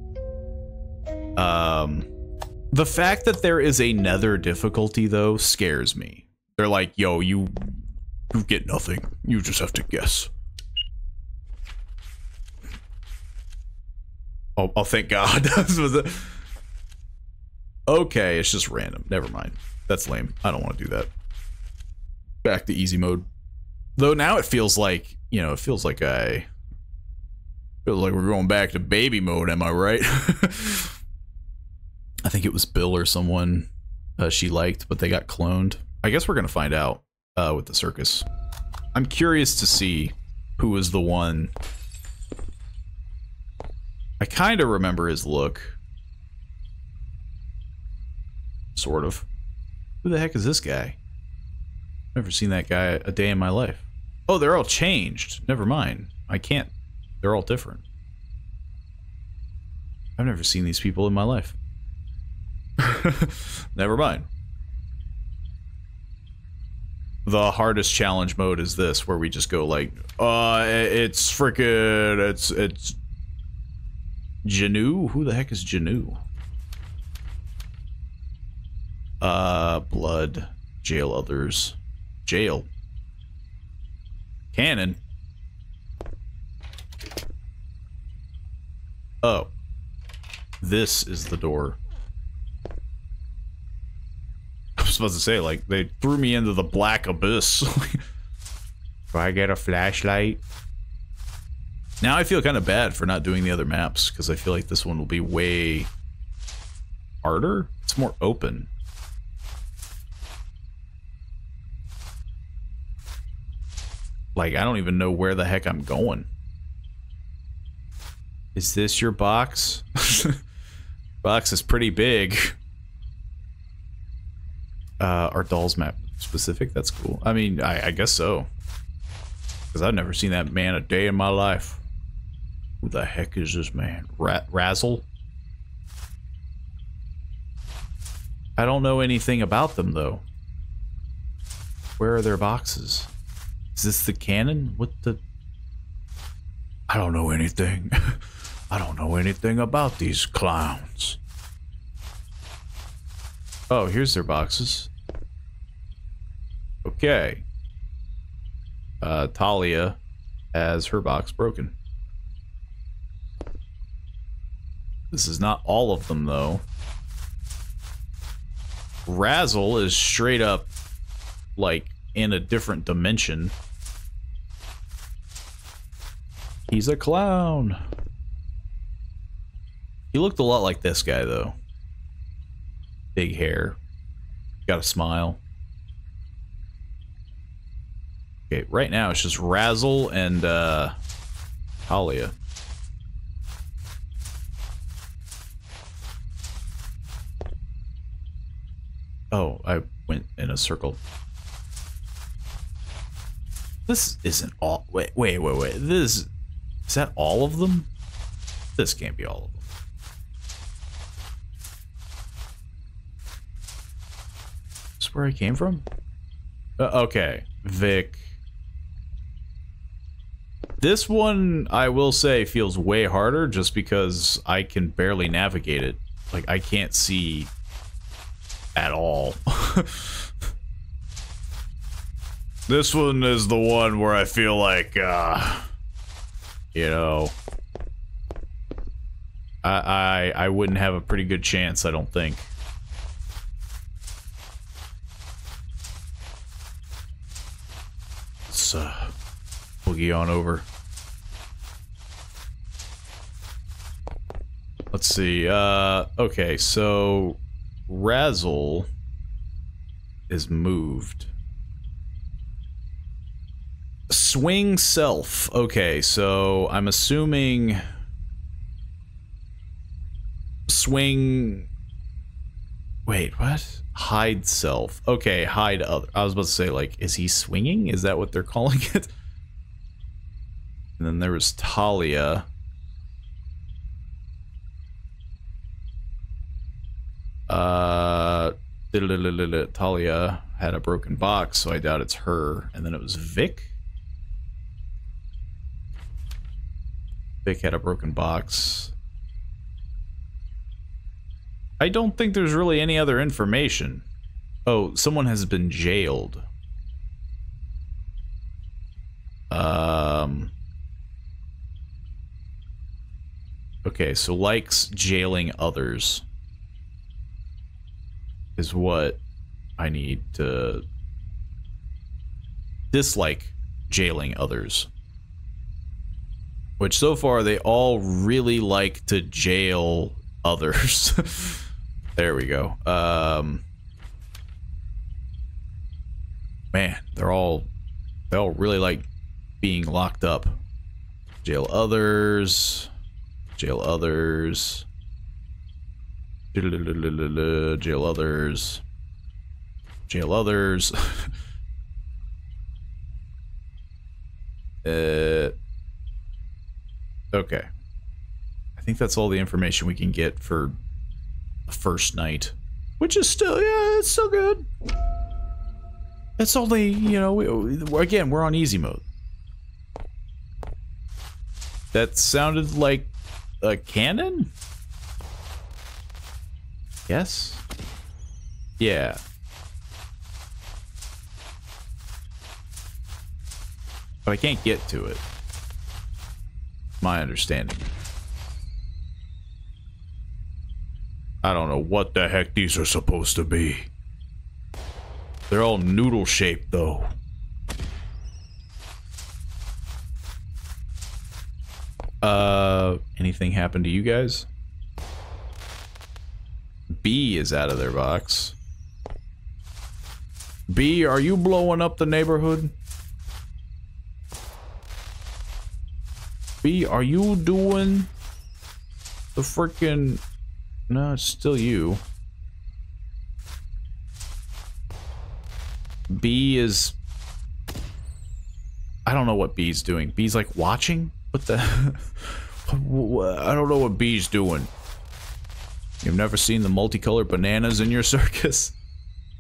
The fact that there is a nether difficulty, though, scares me. They're like, yo, you get nothing. You just have to guess. Oh, thank God. Okay, it's just random. Never mind. That's lame. I don't want to do that. Back to easy mode. Though now it feels like, you know, it feels like we're going back to baby mode, am I right? I think it was Bill or someone she liked, but they got cloned. I guess we're gonna find out with the circus. I'm curious to see who was the one. I kind of remember his look. Sort of. Who the heck is this guy? Never seen that guy a day in my life. Oh, they're all changed. Never mind. I can't. They're all different. I've never seen these people in my life. Never mind. The hardest challenge mode is this, where we just go like, it's frickin', it's Janu? Who the heck is Janu? Blood. Jail others. Jail. Cannon. Oh. This is the door. I was supposed to say, like, they threw me into the black abyss. Do I get a flashlight? Now I feel kind of bad for not doing the other maps, because I feel like this one will be way harder. It's more open. Like, I don't even know where the heck I'm going. Is this your box? Box is pretty big. Our dolls map specific? That's cool. I mean, I guess so. Because I've never seen that man a day in my life. Who the heck is this man? Razzle? I don't know anything about them, though. Where are their boxes? Is this the cannon? What the... I don't know anything. I don't know anything about these clowns. Oh, here's their boxes. Okay. Talia has her box broken. This is not all of them, though. Razzle is straight up, like, in a different dimension. He's a clown. He looked a lot like this guy, though. Big hair. Got a smile. Okay, right now it's just Razzle and, Talia. I went in a circle. This isn't all. Wait. This is that all of them? This can't be all of them. Is this where I came from? Okay, Vic. This one, I will say, feels way harder just because I can barely navigate it. Like, I can't see at all. This one is the one where I feel like, you know, I wouldn't have a pretty good chance, I don't think. Let's, boogie on over. Let's see, okay, so Razzle is moved. Swing self. Okay, so I'm assuming swing. Wait, what? Hide self. Okay, hide other. I was about to say, like, is he swinging? Is that what they're calling it? And then there was Talia. Talia had a broken box, so I doubt it's her. And then it was Vic. Vic had a broken box. I don't think there's really any other information. Oh, someone has been jailed. Okay, so likes jailing others is what I need to dislike jailing others. Which so far they all really like to jail others. There we go. Man, they all really like being locked up. Jail others. Jail others. Jail others. Jail others. Okay. I think that's all the information we can get for the first night. Which is still, yeah, it's still good. It's only, you know, again, we're on easy mode. That sounded like a cannon? Yes? Yeah. But I can't get to it. My understanding. I don't know what the heck these are supposed to be. They're all noodle shaped though. Anything happened to you guys? B is out of their box. B, are you blowing up the neighborhood? B, are you doing the freaking... No, it's still you. B is... I don't know what B's doing. B's like watching? What the... I don't know what B's doing. You've never seen the multicolored bananas in your circus?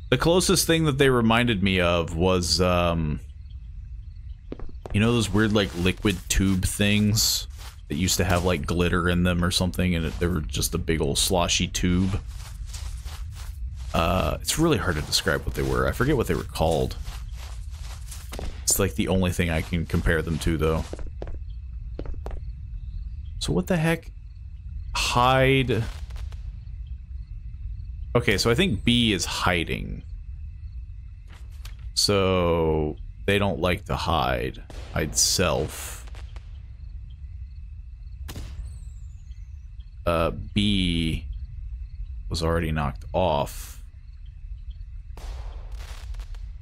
The closest thing that they reminded me of was, you know those weird, like, liquid tube things that used to have, like, glitter in them or something, and they were just a big old sloshy tube? It's really hard to describe what they were. I forget what they were called. It's, like, the only thing I can compare them to, though. So what the heck? Hide... Okay, so I think B is hiding. So they don't like to hide. Hide self. B was already knocked off.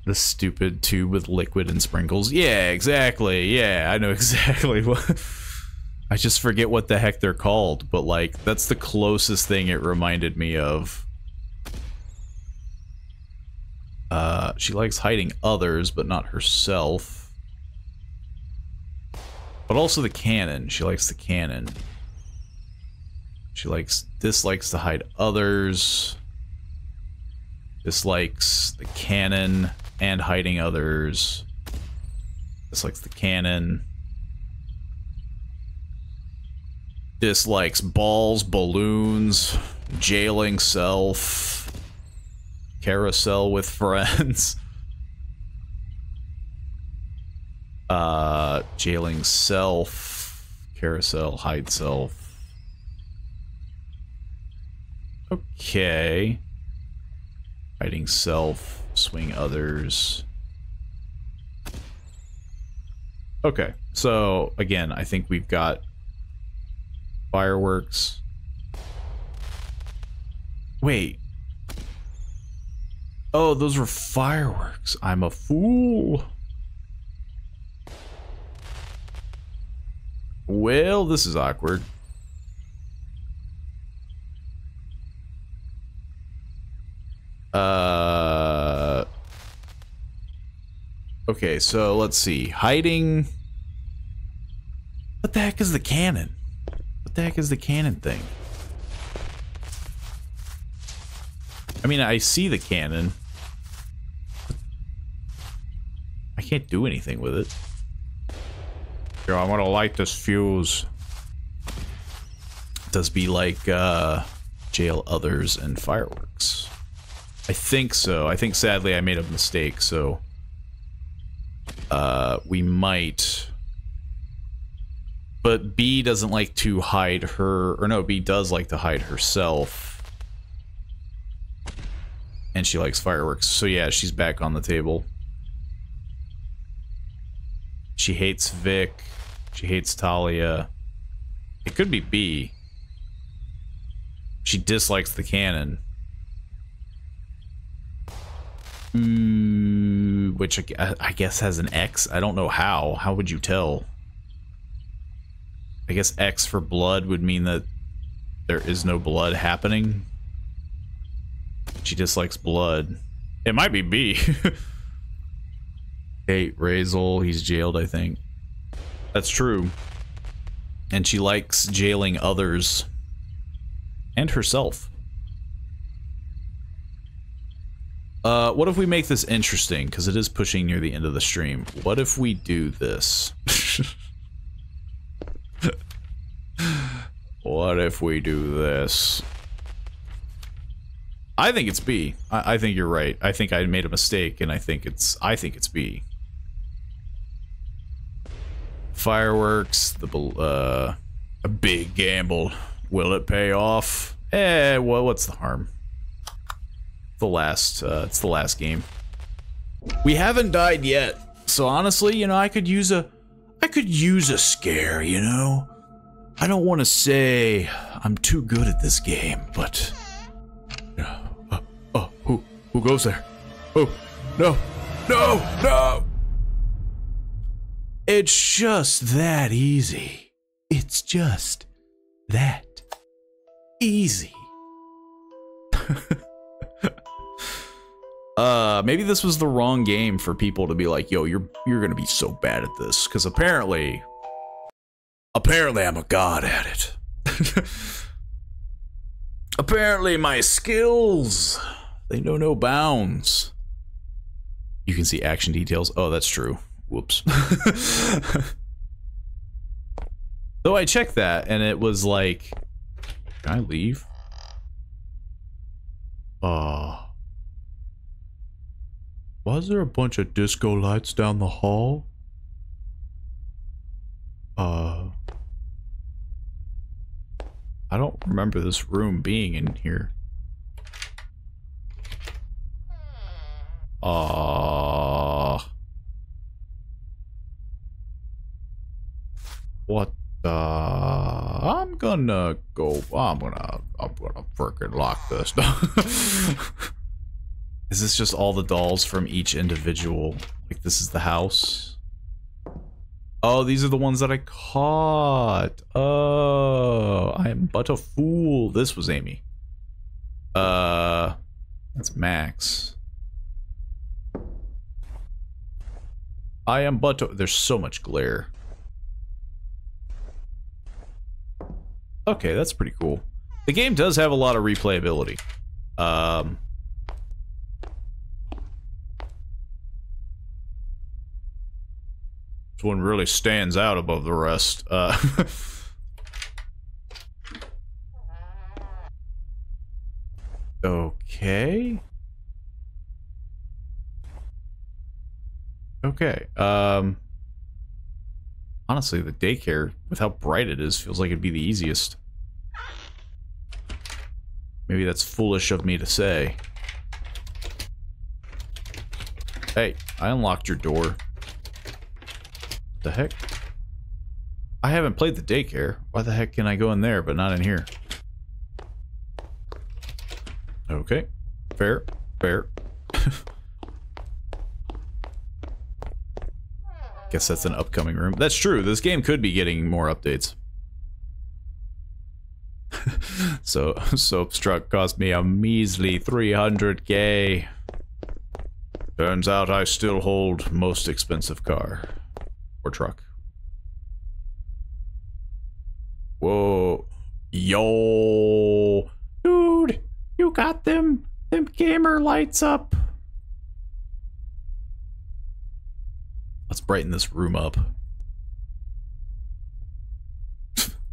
The stupid tube with liquid and sprinkles. Yeah, exactly. Yeah, I know exactly what... I just forget what the heck they're called, but like, that's the closest thing it reminded me of. She likes hiding others, but not herself. But also the cannon. She likes the cannon. She dislikes to hide others. Dislikes the cannon and hiding others. Dislikes the cannon. Dislikes balls, balloons, jailing self, carousel with friends. Jailing self, carousel, hide self. Okay. Hiding self, swing others. Okay, so again, I think we've got fireworks. Wait. Oh, those were fireworks. I'm a fool. Well, this is awkward. Okay, so let's see. Hiding. What the heck is the cannon? What the heck is the cannon thing? I mean, I see the cannon. I can't do anything with it. Yo, I want to light this fuse. It does be like, jail others and fireworks. I think so. I think sadly I made a mistake, so... we might... But B doesn't like to hide her... Or no, B does like to hide herself. And she likes fireworks. So yeah, she's back on the table. She hates Vic. She hates Talia. It could be B. She dislikes the cannon. Which I guess has an X. I don't know how. How would you tell? I guess X for blood would mean that there is no blood happening. She dislikes blood. It might be B. Hey, Razel, he's jailed, I think. That's true. And she likes jailing others. And herself. What if we make this interesting? Because it is pushing near the end of the stream. What if we do this? What if we do this? I think it's B. I think you're right. I think I made a mistake, and I think it's B. Fireworks, a big gamble. Will it pay off? Well, what's the harm? It's the last game. We haven't died yet, so honestly, you know, I could use a scare, you know? I don't want to say I'm too good at this game, but... who goes there? Oh, no, no, no! It's just that easy. It's just that easy. Maybe this was the wrong game for people to be like, yo, you're gonna be so bad at this, because apparently I'm a god at it. Apparently my skills, they know no bounds. You can see action details. Oh, that's true. Whoops. Though I checked that and it was like, can I leave? Was there a bunch of disco lights down the hall? I don't remember this room being in here. What the? I'm gonna frickin' lock this down. Is this just all the dolls from each individual? Like, this is the house? Oh, these are the ones that I caught. Oh, I am but a fool. This was Amy. That's Max. I am but... There's so much glare. Okay, that's pretty cool. The game does have a lot of replayability. This one really stands out above the rest. Okay. Okay, honestly, the daycare, with how bright it is, feels like it'd be the easiest. Maybe that's foolish of me to say. Hey, I unlocked your door. The heck? I haven't played the daycare. Why the heck can I go in there, but not in here? Okay. Fair. Fair. Guess that's an upcoming room. That's true. This game could be getting more updates. So, Soapstruck cost me a measly 300k. Turns out I still hold most expensive car. Or truck. Whoa. Yo. Dude, you got them gamer lights up. Let's brighten this room up.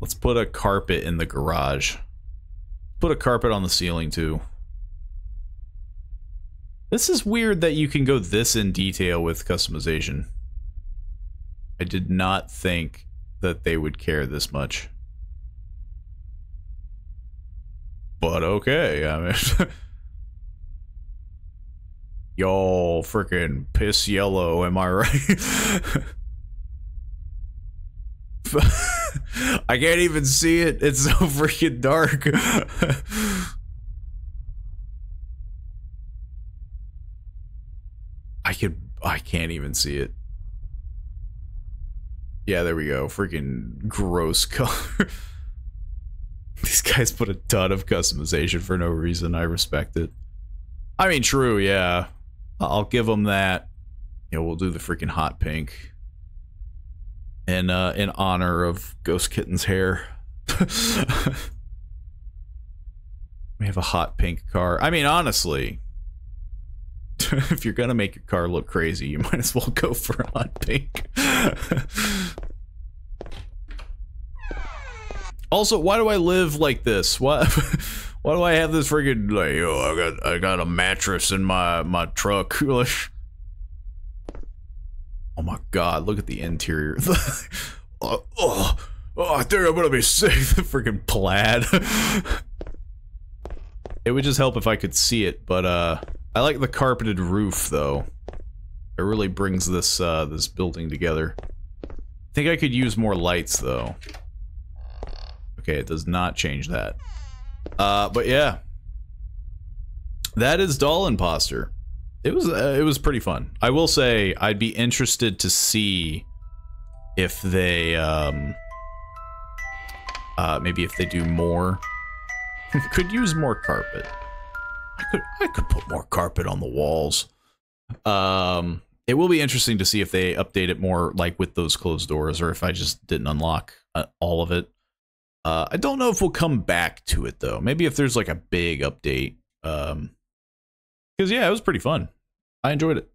Let's put a carpet in the garage. Put a carpet on the ceiling too. This is weird that you can go this in detail with customization. I did not think that they would care this much. But okay, I mean... Y'all freaking piss yellow, am I right? I can't even see it. It's so freaking dark. I can't even see it. Yeah, there we go. Freaking gross color. These guys put a ton of customization for no reason. I respect it. I mean, true, yeah. I'll give them that. You know, we'll do the freaking hot pink. In honor of Ghost Kitten's hair. We have a hot pink car. I mean, honestly, if you're gonna make your car look crazy, you might as well go for a hot pink. Also, why do I live like this? Why do I have this freaking, like, yo, I got a mattress in my truck. Oh my god, look at the interior. I think I'm gonna be sick. The freaking plaid. It would just help if I could see it, but I like the carpeted roof though. It really brings this this building together. I think I could use more lights though. Okay, it does not change that. But yeah. That is Doll Imposter. It was pretty fun. I will say I'd be interested to see if they maybe if they do more. Could use more carpet. I could put more carpet on the walls. It will be interesting to see if they update it more, like with those closed doors, or if I just didn't unlock all of it. I don't know if we'll come back to it though. Maybe if there's like a big update. Because yeah, it was pretty fun. I enjoyed it.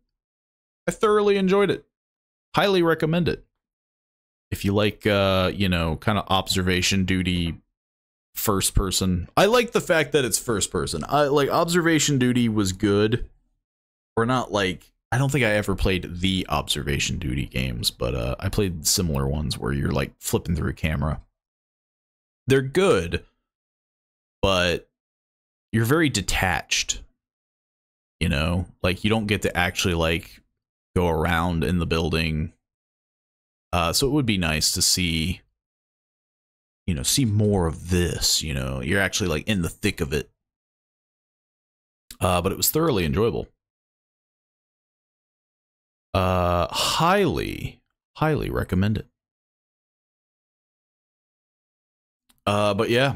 I thoroughly enjoyed it. Highly recommend it. If you like, you know, kind of observation duty, first person. I like the fact that it's first person. I like observation duty was good. Or not like, I don't think I ever played the observation duty games, but I played similar ones where you're like flipping through a camera. They're good, but you're very detached. You know, like you don't get to actually like go around in the building. So it would be nice to see, you know, see more of this, you know, you're actually like in the thick of it. But it was thoroughly enjoyable. Highly recommend it. But yeah.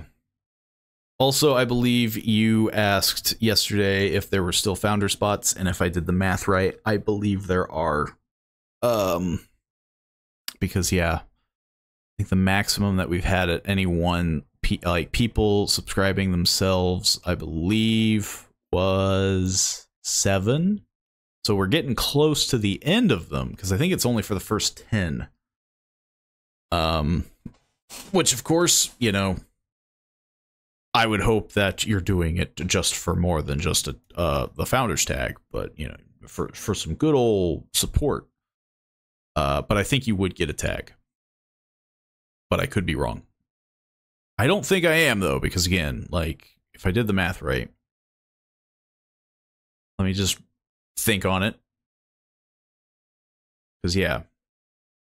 Also, I believe you asked yesterday if there were still founder spots, and if I did the math right, I believe there are. Because yeah, I think the maximum that we've had at any one people subscribing themselves, I believe, was 7. So we're getting close to the end of them, because I think it's only for the first 10. Which of course, you know, I would hope that you're doing it just for more than just the founder's tag, but you know, for some good old support. But I think you would get a tag. But I could be wrong. I don't think I am though, because again, like if I did the math right, let me just think on it. Because yeah,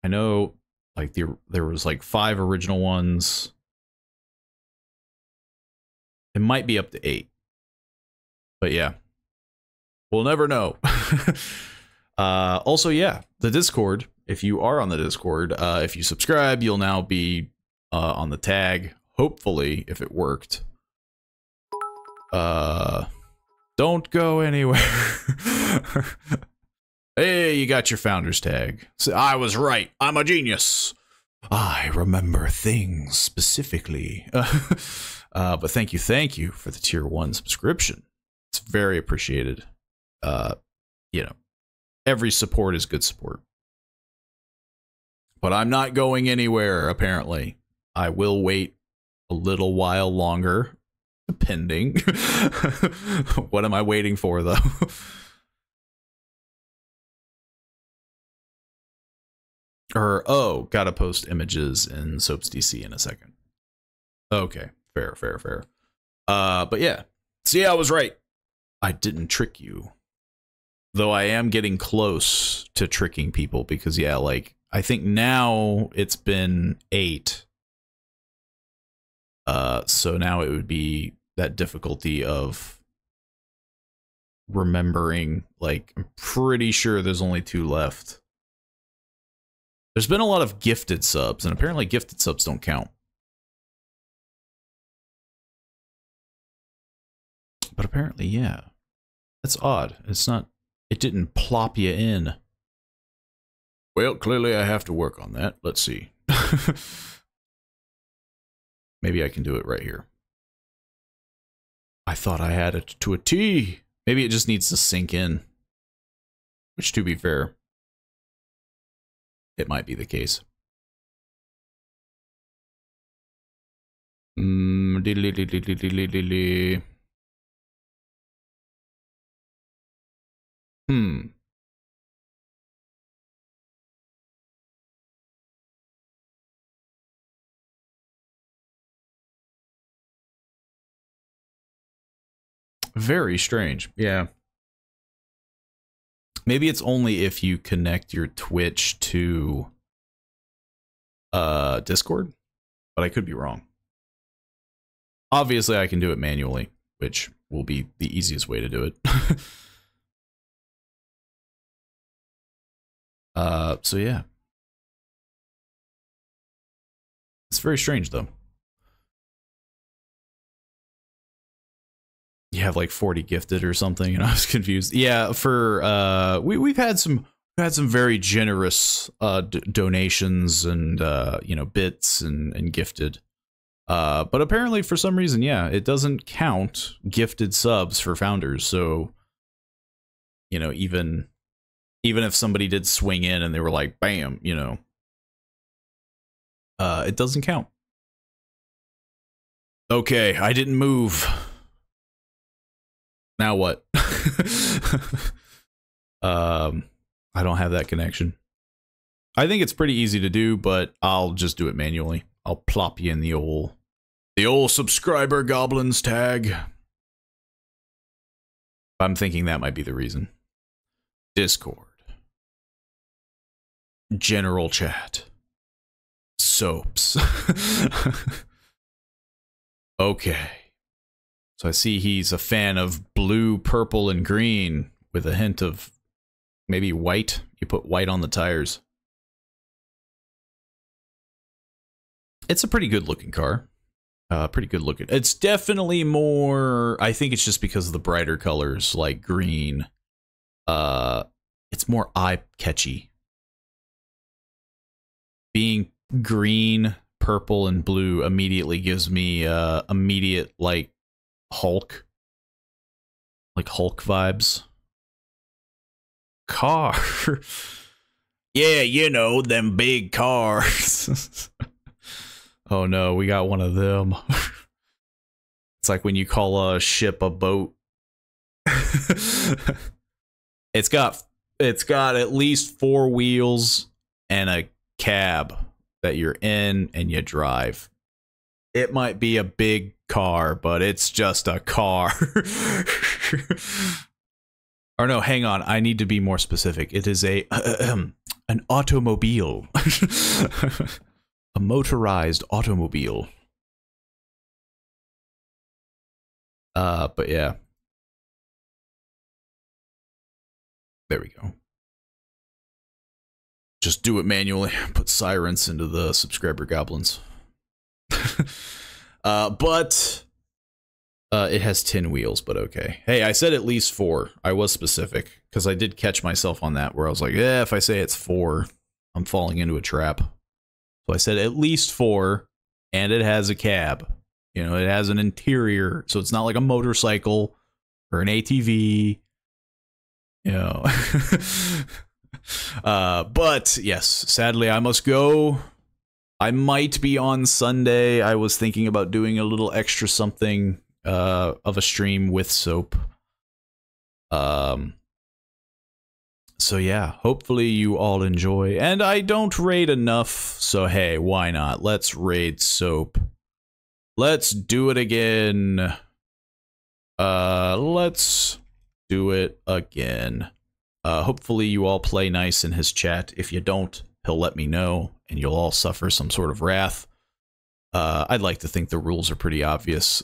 I know like there was like 5 original ones. It might be up to 8. But yeah, we'll never know. Also, yeah, the Discord. If you are on the Discord, if you subscribe, you'll now be on the tag. Hopefully, if it worked. Don't go anywhere. Hey, you got your founder's tag. So I was right. I'm a genius. I remember things specifically. But thank you for the tier 1 subscription. It's very appreciated. You know, every support is good support. But I'm not going anywhere, apparently. I will wait a little while longer, depending. What am I waiting for, though? Oh, gotta post images in Soaps DC in a second. Okay, fair. But yeah. See, I was right. I didn't trick you. Though I am getting close to tricking people because, yeah, like, I think now it's been 8. So now it would be that difficulty of remembering, like, I'm pretty sure there's only 2 left. There's been a lot of gifted subs, and apparently gifted subs don't count. But apparently, yeah. That's odd. It's not, it didn't plop you in. Well, clearly I have to work on that. Let's see. Maybe I can do it right here. I thought I had it to a T. Maybe it just needs to sink in. Which, to be fair, it might be the case. Very strange. Yeah. Maybe it's only if you connect your Twitch to Discord, but I could be wrong. Obviously, I can do it manually, which will be the easiest way to do it. So yeah. It's very strange though. You have like 40 gifted or something, and I was confused. Yeah, for we've had some very generous donations and you know, bits and gifted. But apparently for some reason, yeah, it doesn't count gifted subs for founders. So, you know, even if somebody did swing in and they were like, bam, you know, it doesn't count. Okay, I didn't move. Now what? I don't have that connection. I think it's pretty easy to do, but I'll just do it manually. I'll plop you in the old subscriber goblins tag. I'm thinking that might be the reason. Discord. General chat. Soaps. Okay. So I see he's a fan of blue, purple, and green with a hint of maybe white. You put white on the tires. It's a pretty good looking car. Pretty good looking. It's definitely more, I think it's just because of the brighter colors like green. It's more eye catchy. being green, purple, and blue immediately gives me immediate like Hulk vibes. Car. Yeah, you know, them big cars. Oh no, we got one of them. It's like when you call a ship a boat. It's got at least 4 wheels and a cab that you're in and you drive. It might be a big car, but it's just a car. Or no, hang on. I need to be more specific. It is an automobile. A motorized automobile. But yeah. There we go. Just do it manually. Put sirens into the subscriber goblins. But it has 10 wheels, but okay. Hey, I said at least 4. I was specific because I did catch myself on that where I was like, yeah, if I say it's 4, I'm falling into a trap. So I said at least 4, and it has a cab. You know, it has an interior, so it's not like a motorcycle or an ATV. You know. But yes, sadly I must go. I might be on Sunday. I was thinking about doing a little extra something of a stream with soap. So yeah, hopefully you all enjoy. And I don't raid enough, so hey, why not? Let's raid soap. Let's do it again. Let's do it again. Hopefully you all play nice in his chat. If you don't, he'll let me know, and you'll all suffer some sort of wrath. I'd like to think the rules are pretty obvious.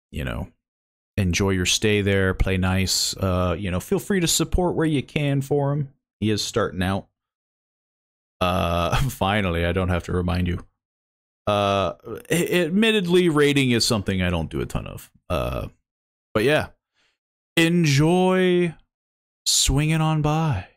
You know, enjoy your stay there, play nice. You know, feel free to support where you can for him. He is starting out. Finally, I don't have to remind you. Admittedly, raiding is something I don't do a ton of. But yeah, enjoy swinging on by.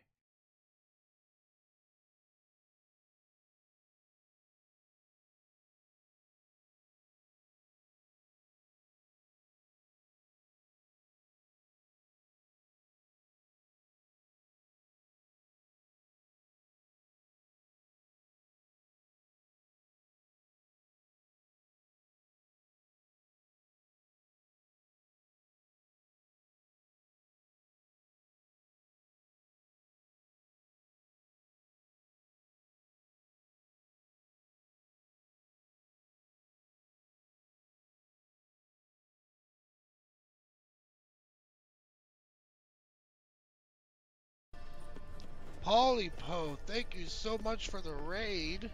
PaulyPoe, thank you so much for the raid.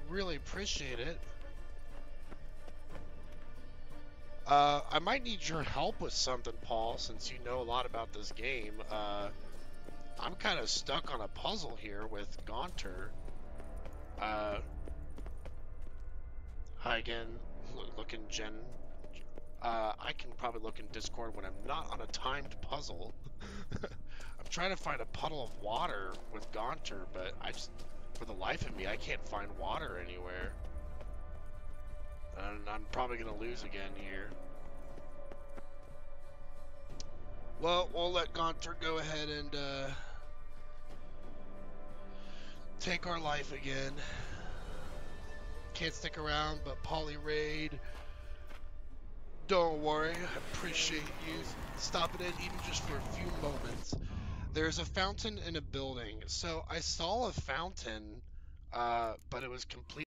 Really appreciate it. I might need your help with something, Paul, since you know a lot about this game. I'm kind of stuck on a puzzle here with Gaunter. Hi again, looking Jen. I can probably look in Discord when I'm not on a timed puzzle. I'm trying to find a puddle of water with Gaunter, but I just, for the life of me, I can't find water anywhere. And I'm probably going to lose again here. Well, we'll let Gaunter go ahead and take our life again. Can't stick around, but Pauly raid. Don't worry, I appreciate you stopping in even just for a few moments. There's a fountain in a building. So I saw a fountain, but it was completely